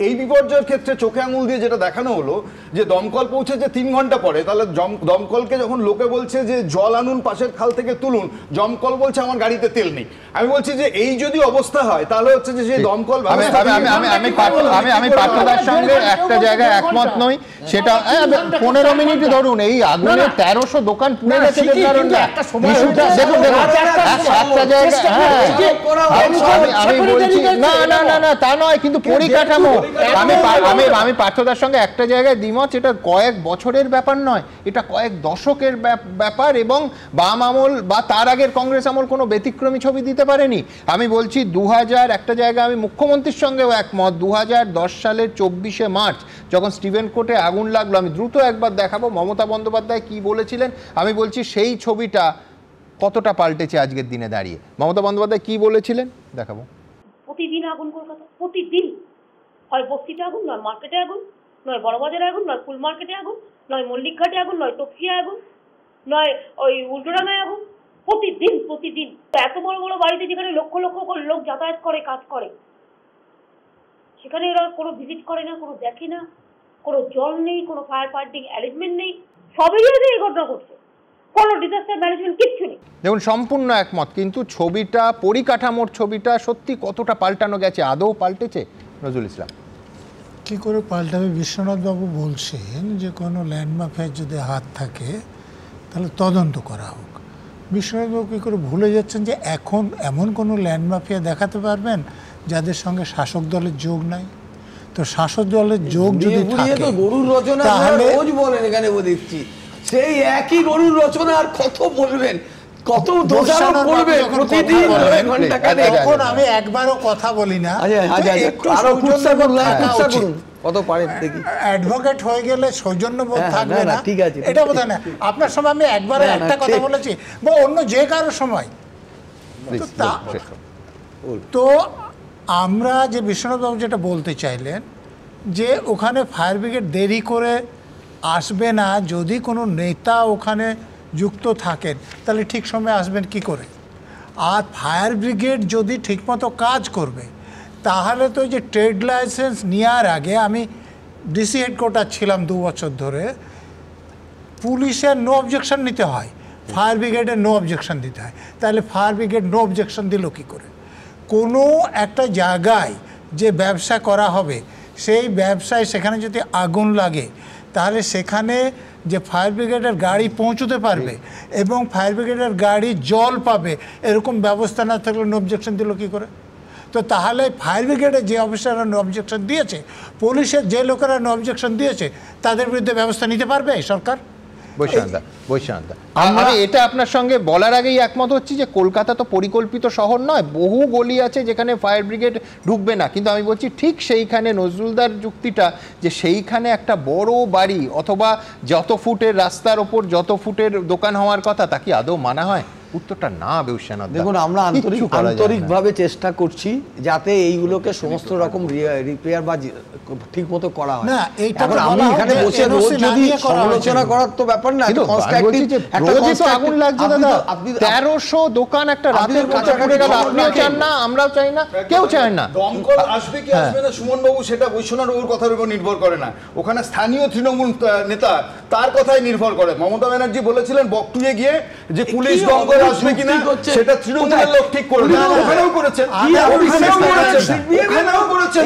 এই বিপর্যয়ের ক্ষেত্রে চোখে আঙুল দিয়ে যেটা দেখানো হলো যে দমকল পৌঁছেছে 3 ঘন্টা পরে, তাহলে দমকলকে যখন লোকে বলছে যে জল আনুন পাশের খাল থেকে তুলুন, দমকল বলছে আমার গাড়িতে তেল নেই। আমি বলছি যে এই যদি অবস্থা হয় তাহলে হচ্ছে যে সেই দমকল আমি পার্থদার সঙ্গে একটা জায়গায় একমত নই। সেটা 15 মিনিট ধরুন, এই আগুনে 1300 দোকান পুড়ে গেছে। আমি বলছি না না না না, তা নয়, কিন্তু পরিকাঠামো। আমি পার্থদার সঙ্গে একটা জায়গায় দ্বিমত, এটা কয়েক বছরের ব্যাপার নয়, এটা কয়েক দশকের ব্যাপার। এবং বাম আমল বা তার আগের কংগ্রেস আমল কোনো ব্যতিক্রমী ছবি দিতে পারেনি। আমি বলছি 2000 একটা জায়গায় আমি মুখ্যমন্ত্রীর সঙ্গেও একমত, 2010 সালের 24শে মার্চ যখন স্টিভেন কোর্টে আগুন লাগলো, আমি দ্রুত একবার দেখাবো মমতা বন্দ্যোপাধ্যায় কি বলেছিলেন। আমি বলছি সেই ছবিটা কতটা পাল্টেছে আজকের দিনে দাঁড়িয়ে। মমতা বন্দ্যোপাধ্যায় কি বলেছিলেন দেখাবো। প্রতিদিন আগুন কলকাতা, প্রতিদিন হয় বস্তিতে আগুন, নয় মার্কেটে আগুন, নয় বড়বাজারে আগুন, নয় ফুল মার্কেটে আগুন, নয় মল্লিকঘাটে আগুন, নয় তপসিয়া আগুন, নয় ওই উল্টোডাঙায় আগুন। প্রতিদিন প্রতিদিন এত বড় বড় বাড়িতে যেখানে লক্ষ লক্ষ লোক যাতায়াত করে, কাজ করে, সেখানে এরা কোনো ভিজিট করে না, কোনো দেখে না, কোনো জল নেই, কোনো ফায়ার ফাইটিং অ্যারেঞ্জমেন্ট নেই, সবই এই ঘটনা ঘটছে, কোনো ডিজাস্টার ম্যানেজমেন্ট কিচ্ছু নেই। দেখুন, সম্পূর্ণ একমত, কিন্তু ছবিটা, পরিকাঠামোর ছবিটা সত্যি কতটা পাল্টানো গেছে, আদৌ পাল্টেছে? নজরুল ইসলাম। কী করে পাল্টাবে? বিশ্বনাথবাবু বলছেন যে কোনো ল্যান্ড মাফিয়ার যদি হাত থাকে তাহলে তদন্ত করা হোক। বিশ্বনাথবাবু কী করে ভুলে যাচ্ছেন যে এখন এমন কোনো ল্যান্ড মাফিয়া দেখাতে পারবেন যাদের সঙ্গে শাসক দলের যোগ নাই? তো শাসক দলের যোগ যদি থাকে গরুর রচনা রোজ বলেন এখানে দেখছি, সেই একই গরুর রচনা আর কত বলবেন, কত দোষারোপ করবেন প্রতিদিন। এখন আমি একবারও কথা বলি না, কত পারেন দেখি। অ্যাডভোকেট হয়ে গেলে সৌজন্যবোধ থাকবে না, ঠিক আছে, এটা বোধ হয় না। আপনার সময় আমি একবারে একটা কথা বলেছি, বা অন্য যে কারো সময়। তো আমরা যে বিশ্বনাথবাবু যেটা বলতে চাইলেন যে ওখানে ফায়ার ব্রিগেড দেরি করে আসবে না, যদি কোনো নেতা ওখানে যুক্ত থাকেন তাহলে ঠিক সময়ে আসবেন কি করে? আর ফায়ার ব্রিগেড যদি ঠিকমতো কাজ করবে তাহলে তো যে ট্রেড লাইসেন্স নেওয়ার আগে, আমি ডিসি হেডকোয়ার্টার ছিলাম 2 বছর ধরে, পুলিশের নো অবজেকশন নিতে হয়, ফায়ার ব্রিগেডের নো অবজেকশন দিতে হয়। তাহলে ফায়ার ব্রিগেড নো অবজেকশন দিল কী করে? কোনো একটা জায়গায় যে ব্যবসা করা হবে সেই ব্যবসায় সেখানে যদি আগুন লাগে তাহলে সেখানে যে ফায়ার ব্রিগেডের গাড়ি পৌঁছতে পারবে এবং ফায়ার ব্রিগেডের গাড়ি জল পাবে, এরকম ব্যবস্থা না থাকলে নো অবজেকশন দিল কী করে? তো তাহলে ফায়ার ব্রিগেডের যে অফিসাররা নো অবজেকশন দিয়েছে, পুলিশের যে লোকেরা নো অবজেকশন দিয়েছে, তাদের বিরুদ্ধে ব্যবস্থা নিতে পারবে সরকার? বৈশান্তদা, আমি এটা আপনার সঙ্গে বলার আগেই একমত হচ্ছি যে কলকাতা তো পরিকল্পিত শহর নয়, বহু গলি আছে যেখানে ফায়ার ব্রিগেড ঢুকবে না, কিন্তু আমি বলছি ঠিক সেইখানে নজরুলদার যুক্তিটা যে সেইখানে একটা বড় বাড়ি অথবা যত ফুটের রাস্তার ওপর যত ফুটের দোকান হওয়ার কথা তা কি আদৌ মানা হয়? উত্তরটা না বিশ্বনাথ। দেখুন, আমরা আন্তরিকভাবে চেষ্টা করছি যাতে এইগুলোকে সমস্ত রকম রিপেয়ার বা ঠিক মতো করা হয়। এখন আমি এখানে বসে রোজ যদি সমালোচনা করার তো ব্যাপার না, আগুন লাগছে দাদা, 1300 দোকান একটা রাতের মধ্যে পড়ে গেল, আপনিও চান না, আমরাও চাই না, কেউ চায় না। দমকল আসবে কি আসবে না সুমন বাবু সেটা বৈশ্বনাথ বাবুর কথার উপর নির্ভর করে না, ওখানে স্থানীয় তৃণমূল নেতা তার কথাই নির্ভর করে। মমতা ব্যানার্জি বলেছিলেন বকটুয়ে গিয়ে যে পুলিশ দমকল আসবে কিনা সেটা তৃণমূলের লোক ঠিক করবে, ওখানেও করেছেন, ওখানেও করেছেন।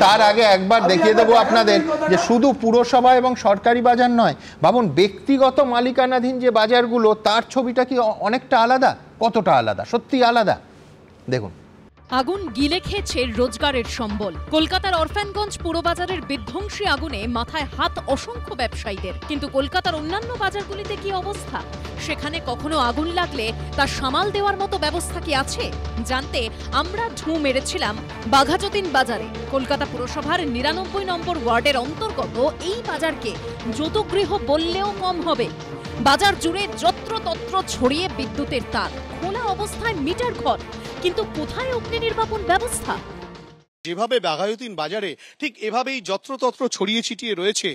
তার আগে একবার দেখিয়ে দেবো আপনাদের যে শুধু পুরসভা এবং সরকারি বাজার নয়, ভাবুন ব্যক্তিগত মালিকানাধীন যে বাজারগুলো তার ছবিটা কি অনেকটা আলাদা? কতটা আলাদা? সত্যি আলাদা। দেখুন, আগুন গিলে খেয়েছে রোজগারের সম্বল। কলকাতার অরফানগঞ্জ পুরবাজারের বিধ্বংসী আগুনে মাথায় হাত অসংখ্য ব্যবসায়ীদের। কিন্তু কলকাতার অন্যান্য বাজারগুলিতে কি অবস্থা? সেখানে কখনো আগুন লাগলে তা সামাল দেওয়ার মতো ব্যবস্থা কি আছে? জানতে আমরা ঢু মেরেছিলাম বাঘাযতীন বাজারে। কলকাতা পুরসভার 99 নম্বর ওয়ার্ডের অন্তর্গত এই বাজারকে যৌতুগৃহ বললেও কম হবে। বাজার জুড়ে যত্রতত্র ছড়িয়ে বিদ্যুতের তার, খোলা অবস্থায় মিটার ঘর, কিন্তু কোথায় অগ্নি নির্বাপন ব্যবস্থা? যেভাবে বাঘাযতীন বাজারে ঠিক এভাবেই যত্রতত্র ছড়িয়ে ছিটিয়ে রয়েছে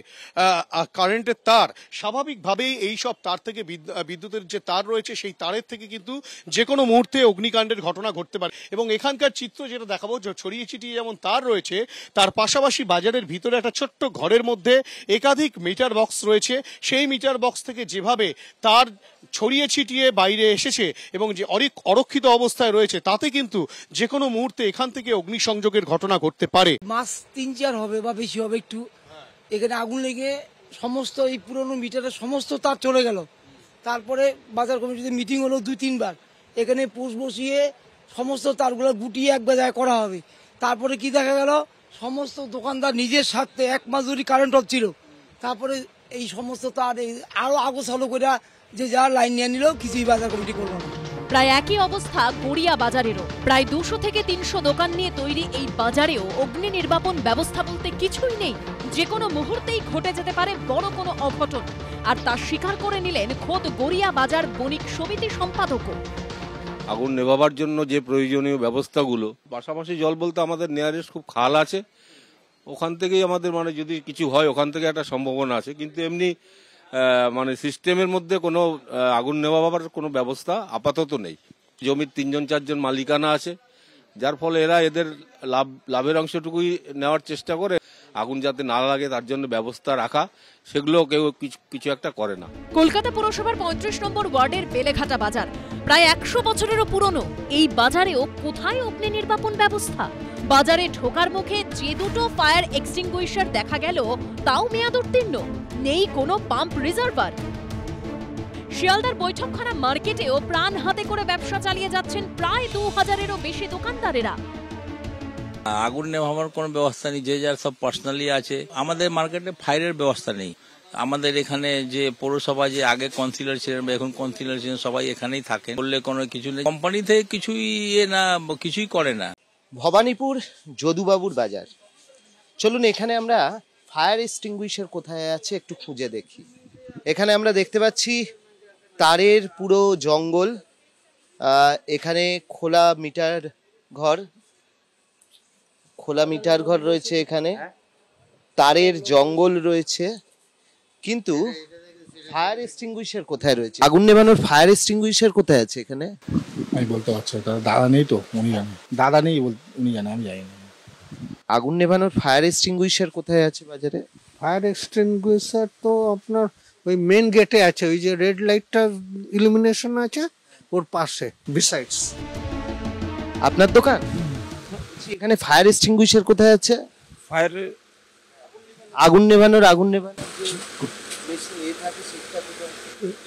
কারেন্টের তার, স্বাভাবিকভাবেই এই সব তার থেকে বিদ্যুতের যে তার রয়েছে সেই তারের থেকে কিন্তু যে কোনো মুহূর্তে অগ্নিকাণ্ডের ঘটনা ঘটতে পারে। এবং এখানকার চিত্র যেটা দেখাবো, ছড়িয়ে ছিটিয়ে যেমন তার রয়েছে, তার পাশাপাশি বাজারের ভিতরে একটা ছোট্ট ঘরের মধ্যে একাধিক মিটার বক্স রয়েছে। সেই মিটার বক্স থেকে যেভাবে তার ছড়িয়ে ছিটিয়ে বাইরে এসেছে এবং যে অরক্ষিত অবস্থায় রয়েছে, তাতে কিন্তু যে কোনো মুহূর্তে এখান থেকে অগ্নিসংযোগের ঘটনা ঘটতে পারে। মাস 3-4 হবে বা বেশি হবে একটু, এখানে আগুন লেগে সমস্ত এই পুরনো মিটারের সমস্ত তার চলে গেল। তারপরে বাজার কমিটিতে মিটিং হলো 2-3 বার, এখানে পোস্ট বসিয়ে সমস্ত তারগুলো গুটিয়ে এক জায়গায় করা হবে। তারপরে কি দেখা গেল, সমস্ত দোকানদার নিজের স্বার্থে 1 মাস ধরে কারেন্ট অফ ছিল, তারপরে এই সমস্ত তার আরো আগোছালো করে যে যার লাইন নিয়ে নিল, কিছুই বাজার কমিটি করলো না। প্রায় একই অবস্থা গড়িয়া বাজারেরও। প্রায় 200 থেকে 300 দোকান নিয়ে তৈরি এই বাজারেও অগ্নি নির্বাপন ব্যবস্থা বলতে কিছুই নেই। যে কোনো মুহূর্তেই ঘটে যেতে পারে বড় কোনো অঘটন, আর তা স্বীকার করে নিলেন খোদ গড়িয়া বাজার বণিক সমিতি সম্পাদকও। আগুন নেভাবার জন্য যে প্রয়োজনীয় ব্যবস্থাগুলো, পাশাপাশি জল বলতে আমাদের নিয়ারেস্ট খুব খাল আছে, ওখান থেকেই আমাদের মানে যদি কিছু হয় ওখান থেকে একটা সম্ভাবনা আছে, কিন্তু এমনি মানে সিস্টেমের মধ্যে কোনো আগুন নেভাবার কোনো ব্যবস্থা আপাতত নেই। জমির 3-4জন মালিকানা আছে, যার ফলে এরা এদের লাভের অংশটুকুই নেওয়ার চেষ্টা করে। আগুন যাতে না লাগে তার জন্য ব্যবস্থা রাখা, সেগুলো কেউ কিছু একটা করে না। কলকাতা পুরসভার 35 নম্বর ওয়ার্ডের বেলেঘাটা বাজার প্রায় 100 বছরেরও পুরনো। এই বাজারেও কোথায় অগ্নি নির্বাপন ব্যবস্থা? বাজারে ঢোকার মুখে যে দুটো ফায়ার এক্সটিংগুইশার দেখা গেল, তাও মেয়াদ উত্তীর্ণ, নেই কোনো পাম্প রিজার্ভার। শিয়ালদার বৈঠকখানা মার্কেটেও প্রাণ হাতে করে ব্যবসা চালিয়ে যাচ্ছেন প্রায় 2000-এরও বেশি দোকানদারেরা। আগুন নেভানোর কোনো ব্যবস্থা নেই, যে যার সব পার্সোনালি আছে। আমাদের মার্কেটে ফায়ারের ব্যবস্থা নেই। আমাদের এখানে যে পৌরসভা যে আগে কাউন্সিলর ছিলেন বা এখন কাউন্সিলর ছিলেন, সবাই এখানেই থাকেন, বললে কোনো কিছু নেই। কোম্পানি থেকে কিছুই করে না। ভবানীপুর যদুবাবুর বাজার, চলুন এখানে আমরা ফায়ার এক্সটিংগুইশার কোথায় আছে একটু খুঁজে দেখি। এখানে আমরা দেখতে পাচ্ছি তারের পুরো জঙ্গল, এখানে খোলা মিটার ঘর রয়েছে, এখানে তারের জঙ্গল রয়েছে, কিন্তু ফায়ার এক্সটিংগুইশার কোথায় রয়েছে? আগুন নেভানোর ফায়ার এক্সটিংগুইশার কোথায় আছে এখানে? আমি বলতে পারছি না, দাদা নেই তো, উনি জানেন। দাদা নেই, উনি জানেন, আমি জানি না। আগুন নেভানোর ফায়ার এক্সটিংগুইশার কোথায় আছে বাজারে? ফায়ার এক্সটিংগুইশার তো আপনার ওই মেন গেটে আছে, ওই যে রেড লাইটটা ইলুমিনেশন আছে ওর পাশে, বিসাইডস। আপনার দোকান? এখানে ফায়ার এক্সটিংগুইশার কোথায় আছে? ফায়ার আগুন নেভানোর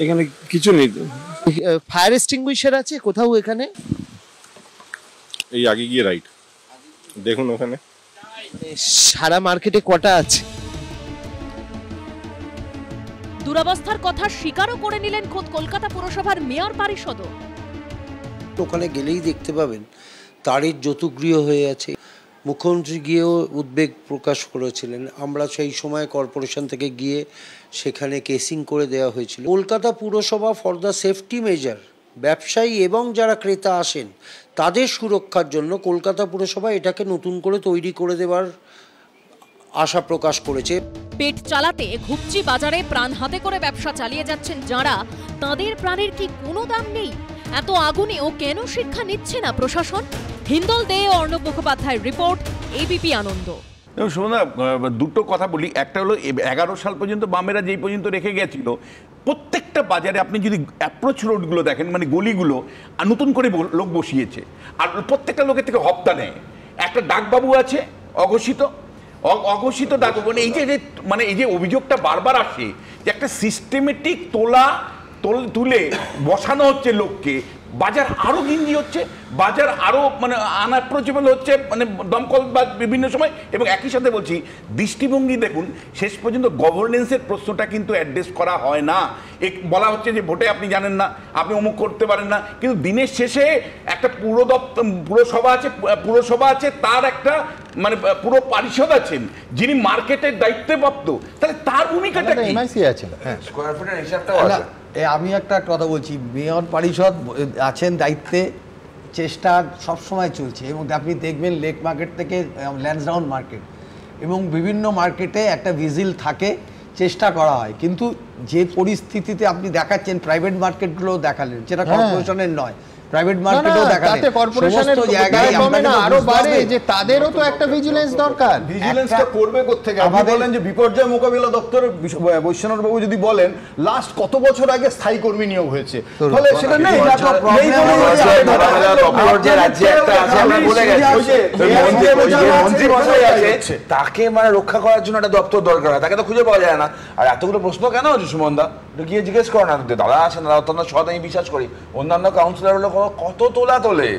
এখানে কিছু নেই। ফায়ার এক্সটিংগুইশার আছে কোথাও এখানে? এই আগে গিয়ে রাইট দেখুন, ওখানে সারা মার্কেটে কটা আছে? দুরবস্থার কথা স্বীকারও করে নিলেন খোদ কলকাতা পুরসভার মেয়র পারিষদও। ওখানে গেলেই দেখতে পাবেন তারের যৌতুগৃহ হয়ে আছে। মুখ্যমন্ত্রী গিয়েও উদ্বেগ প্রকাশ করেছিলেন। আমরা সেই সময় কর্পোরেশন থেকে গিয়ে সেখানে কেসিং করে দেওয়া হয়েছিল। কলকাতা পুরসভা ফর দ্য সেফটি মেজার, ব্যবসায়ী এবং যারা ক্রেতা আসেন তাদের সুরক্ষার জন্য কলকাতা পুরসভা এটাকে নতুন করে তৈরি করে দেওয়ার আশা প্রকাশ করেছে। পেট চালাতে ঘুপচি বাজারে প্রাণ হাতে করে ব্যবসা চালিয়ে যাচ্ছেন যারা, তাদের প্রাণের কি কোনো দাম নেই? এত আগুনেও কেন শিক্ষা নিচ্ছে না প্রশাসন? হিন্দল দে ও অর্ণব মুখোপাধ্যায়ের রিপোর্ট, এবিপি আনন্দ। শোনা, দুটো কথা বলি। একটা হলো 11 সাল পর্যন্ত বামেরা যেই পর্যন্ত রেখে গেছিল, প্রত্যেকটা বাজারে আপনি যদি অ্যাপ্রোচ রোডগুলো দেখেন, মানে গলিগুলো নতুন করে লোক বসিয়েছে, আর প্রত্যেকটা লোকের থেকে হপ্তা নেয়। একটা ডাকবাবু আছে অঘোষিত ডাকবাবু, মানে এই যে অভিযোগটা বারবার আসে যে একটা সিস্টেমেটিক তুলে বসানো হচ্ছে লোককে, বাজার আরো গিঞ্জি হচ্ছে, বাজার আরো মানে আনঅ্যাপ্রোচেবল হচ্ছে, মানে দমকল বা বিভিন্ন সময়। এবং একই সাথে বলছি, দৃষ্টিভঙ্গি দেখুন, শেষ পর্যন্ত গভর্নেন্সের প্রশ্নটা কিন্তু অ্যাড্রেস করা হয় না। বলা হচ্ছে যে ভোটে আপনি জানেন না, আপনি অমুক করতে পারেন না, কিন্তু দিনের শেষে একটা পুরসভা আছে, তার একটা মানে পুরো পারিষদ আছেন যিনি মার্কেটের দায়িত্বে প্রাপ্ত, তাহলে তার ভূমিকাটা কি? স্কয়ার ফুটের হিসাবটাও আছে। আমি একটা কথা বলছি, মেয়র পরিষদ আছেন দায়িত্বে, চেষ্টা সবসময় চলছে। এবং আপনি দেখবেন লেক মার্কেট থেকে ল্যান্সডাউন মার্কেট এবং বিভিন্ন মার্কেটে একটা ভিজিল থাকে, চেষ্টা করা হয়। কিন্তু যে পরিস্থিতিতে আপনি দেখাচ্ছেন, প্রাইভেট মার্কেটগুলো দেখালেন, যেটা কর্পোরেশনের নয়, প্রাইভেট মার্কেটও দেখালেন, কর্পোরেশনের জায়গায় আরো বাড়ে যে তাদেরও তো একটা ভিজিলেন্স দরকার। ভিজিলেন্সটা করবে কোত্থেকে? আপনি বলেন যে বিপর্যয় মোকাবিলা দপ্তর, বৈশ্বনাথ বাবু যদি বলেন লাস্ট কত বছর আগে স্থায়ী কর্মী নিয়োগ হয়েছে, তাহলে সেটা নেই। তাকে মানে রক্ষা করার জন্য একটা দপ্তর দরকার হয়, তাকে তো খুঁজে পাওয়া যায় না। আর এতগুলো প্রশ্ন কেন হচ্ছে সুমন দা? গিয়ে জিজ্ঞেস করো না, দাদা আছেন, দাদা অত্যন্ত সৎ, আমি বিশ্বাস করি। অন্যান্য কাউন্সিলর হলো কত তোলা তোলে,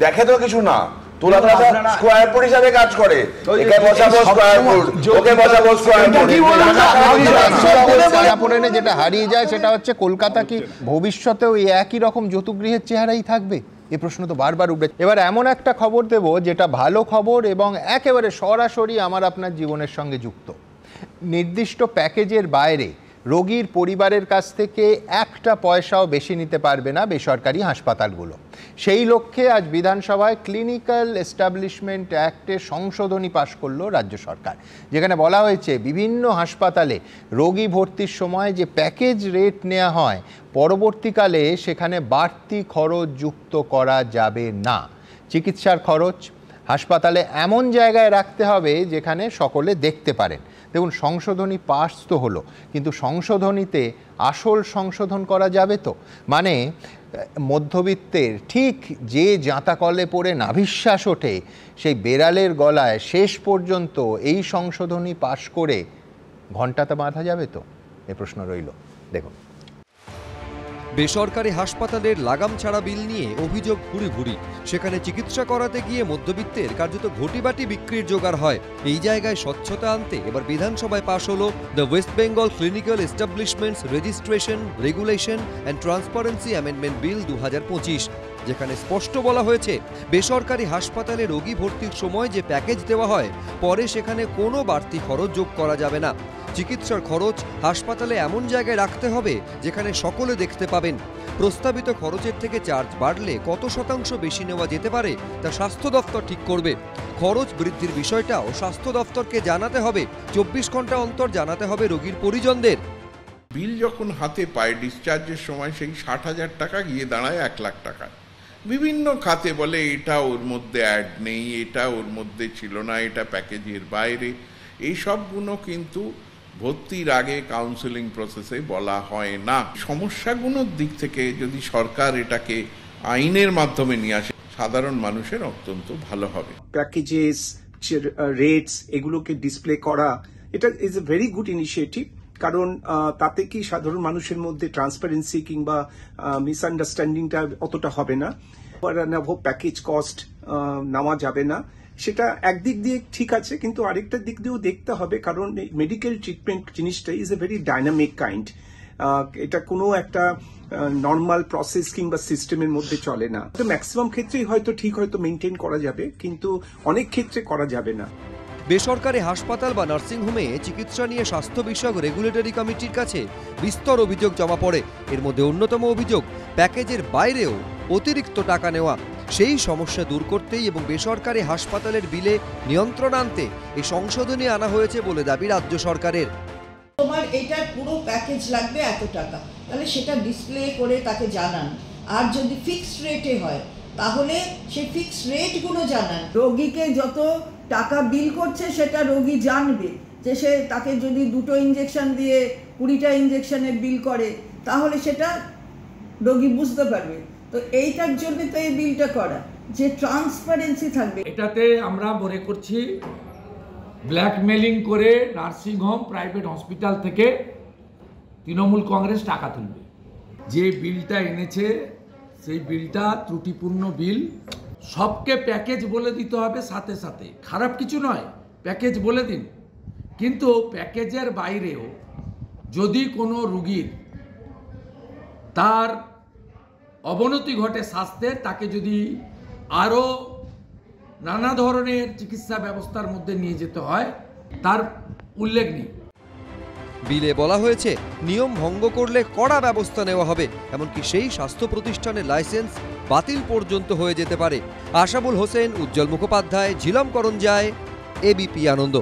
দেখে তো কিছু না, তোলা স্কয়ার ফুট হিসাবে কাজ করে। যেটা হারিয়ে যায় সেটা হচ্ছে কলকাতা কি ভবিষ্যতেও এই একই রকম যৌতুগৃহের চেহারাই থাকবে? এই প্রশ্ন তো বারবার উঠবে। এবার এমন একটা খবর দেব যেটা ভালো খবর এবং একেবারে সরাসরি আমার আপনার জীবনের সঙ্গে যুক্ত। নির্দিষ্ট প্যাকেজের বাইরে রোগীর পরিবারের কাছ থেকে একটা পয়সাও বেশি নিতে পারবে না বেসরকারি হাসপাতালগুলো। সেই লক্ষ্যে আজ বিধানসভায় ক্লিনিক্যাল এস্টাবলিশমেন্ট অ্যাক্টে সংশোধনী পাশ করলো রাজ্য সরকার, যেখানে বলা হয়েছে বিভিন্ন হাসপাতালে রোগী ভর্তির সময় যে প্যাকেজ রেট নেওয়া হয়, পরবর্তীকালে সেখানে বাড়তি খরচ যুক্ত করা যাবে না। চিকিৎসার খরচ হাসপাতালে এমন জায়গায় রাখতে হবে যেখানে সকলে দেখতে পারেন। দেখুন, সংশোধনী পাস তো হলো, কিন্তু সংশোধনীতে আসল সংশোধন করা যাবে তো? মানে মধ্যবিত্তের ঠিক যে জাঁতাকলে পড়ে নাভিশ্বাস ওঠে, সেই বেড়ালের গলায় শেষ পর্যন্ত এই সংশোধনী পাস করে ঘণ্টাতে বাঁধা যাবে তো? এ প্রশ্ন রইল। দেখুন, বেসরকারি হাসপাতালের লাগাম ছাড়া বিল নিয়ে অভিযোগ ভুরি ভুরি। সেখানে চিকিৎসা করাতে গিয়ে মধ্যবিত্তের কার্যত ঘটিবাটি বিক্রির জোগাড় হয়। এই জায়গায় স্বচ্ছতা আনতে এবার বিধানসভায় পাশ হলো the West Bengal clinical establishments registration, regulation and transparency amendment bill 2025, যেখানে স্পষ্ট বলা হয়েছে বেসরকারি হাসপাতালে রোগী ভর্তির সময় যে প্যাকেজ দেওয়া হয়, পরে সেখানে কোনো বাড়তি খরচ যোগ করা যাবে না। চিকিৎসার খরচ হাসপাতালে এমন জায়গায় রাখতে হবে যেখানে সকলে দেখতে পাবেন। প্রস্তাবিত খরচের থেকে চার্জ বাড়লে কত শতাংশ বেশি নেওয়া যেতে পারে তা স্বাস্থ্য দফতর ঠিক করবে। খরচ বৃদ্ধির বিষয়টাও স্বাস্থ্য দফতরকে জানাতে হবে। 24 ঘন্টা অন্তর জানাতে হবে রোগীর পরিজনদের। বিল যখন হাতে পায় ডিসচার্জের সময় সেই 60,000 টাকা গিয়ে দাঁড়ায় 1 লাখ টাকা। বিভিন্ন খাতে বলে এটা ওর মধ্যে অ্যাড নেই, এটা ওর মধ্যে ছিল না, এটা প্যাকেজের বাইরে। এই সবগুলো কিন্তু ভর্তির আগে কাউন্সেলিং প্রসেসে বলা হয় না। সমস্যাগুলোর দিক থেকে যদি সরকার এটাকে আইনের মাধ্যমে নিয়ে আসে সাধারণ মানুষের অত্যন্ত ভালো হবে। প্যাকেজেস, রেটস এগুলোকে ডিসপ্লে করা, এটা is a very good initiative. কারণ তাতে কি সাধারণ মানুষের মধ্যে ট্রান্সপারেন্সি কিংবা মিসআন্ডারস্ট্যান্ডিংটা অতটা হবে না। প্যাকেজ কস্ট নেওয়া যাবে না, সেটা একদিক দিয়ে ঠিক আছে, কিন্তু আরেকটা দিক দিয়েও দেখতে হবে, কারণ মেডিকেল ট্রিটমেন্ট জিনিসটা is a very dynamic kind. এটা কোনো একটা নর্মাল প্রসেস কিংবা সিস্টেমের মধ্যে চলে না। তো ম্যাক্সিমাম ক্ষেত্রেই হয়তো ঠিক হয়তো মেনটেন করা যাবে, কিন্তু অনেক ক্ষেত্রে করা যাবে না। বেসরকারি হাসপাতাল বা নার্সিংহোমে চিকিৎসা নিয়ে স্বাস্থ্য বিষয়ক রেগুলেটরি কমিটির কাছে বিস্তর অভিযোগ জমা পড়ে। এর মধ্যে অন্যতম অভিযোগ প্যাকেজের বাইরেও অতিরিক্ত টাকা নেওয়া। সেই সমস্যা দূর করতেই এবং বেসরকারি হাসপাতালের বিলে নিয়ন্ত্রণ আনতে এই সংশোধনী আনা হয়েছে বলে দাবি রাজ্য সরকারের। তোমার এটার পুরো প্যাকেজ লাগবে এত টাকা, তাহলে সেটা ডিসপ্লে করে তাকে জানান। আর যদি ফিক্সড রেটে হয় তাহলে সেই ফিক্সড রেটগুলো জানান। রোগীকে যত টাকা বিল করছে সেটা রোগী জানবে, যে সে তাকে যদি 2টো ইঞ্জেকশন দিয়ে 20টা ইঞ্জেকশনের বিল করে তাহলে সেটা রোগী বুঝতে পারবে। তো এইটার জন্য তো এই বিলটা করা, যে ট্রান্সপারেন্সি থাকবে। এটাতে আমরা মনে করছি ব্ল্যাকমেলিং করে নার্সিংহোম, প্রাইভেট হসপিটাল থেকে তৃণমূল কংগ্রেস টাকা তুলবে। যে বিলটা এনেছে সেই বিলটা ত্রুটিপূর্ণ বিল। সবকে প্যাকেজ বলে দিতে হবে, সাথে সাথে খারাপ কিছু নয়, প্যাকেজ বলে দিন, কিন্তু প্যাকেজের বাইরেও যদি কোনো রুগীর তার অবনতি ঘটে স্বাস্থ্যের, তাকে যদি আরও নানা ধরনের চিকিৎসা ব্যবস্থার মধ্যে নিয়ে যেতে হয় তার উল্লেখ নেই। বিলে বলা হয়েছে নিয়ম ভঙ্গ করলে কড়া ব্যবস্থা নেওয়া হবে, এমনকি সেই স্বাস্থ্য প্রতিষ্ঠানের লাইসেন্স বাতিল পর্যন্ত হয়ে যেতে পারে। আশাবুল হোসেন, উজ্জ্বল মুখোপাধ্যায়, ঝিলম করঞ্জায়, এবিপি আনন্দ।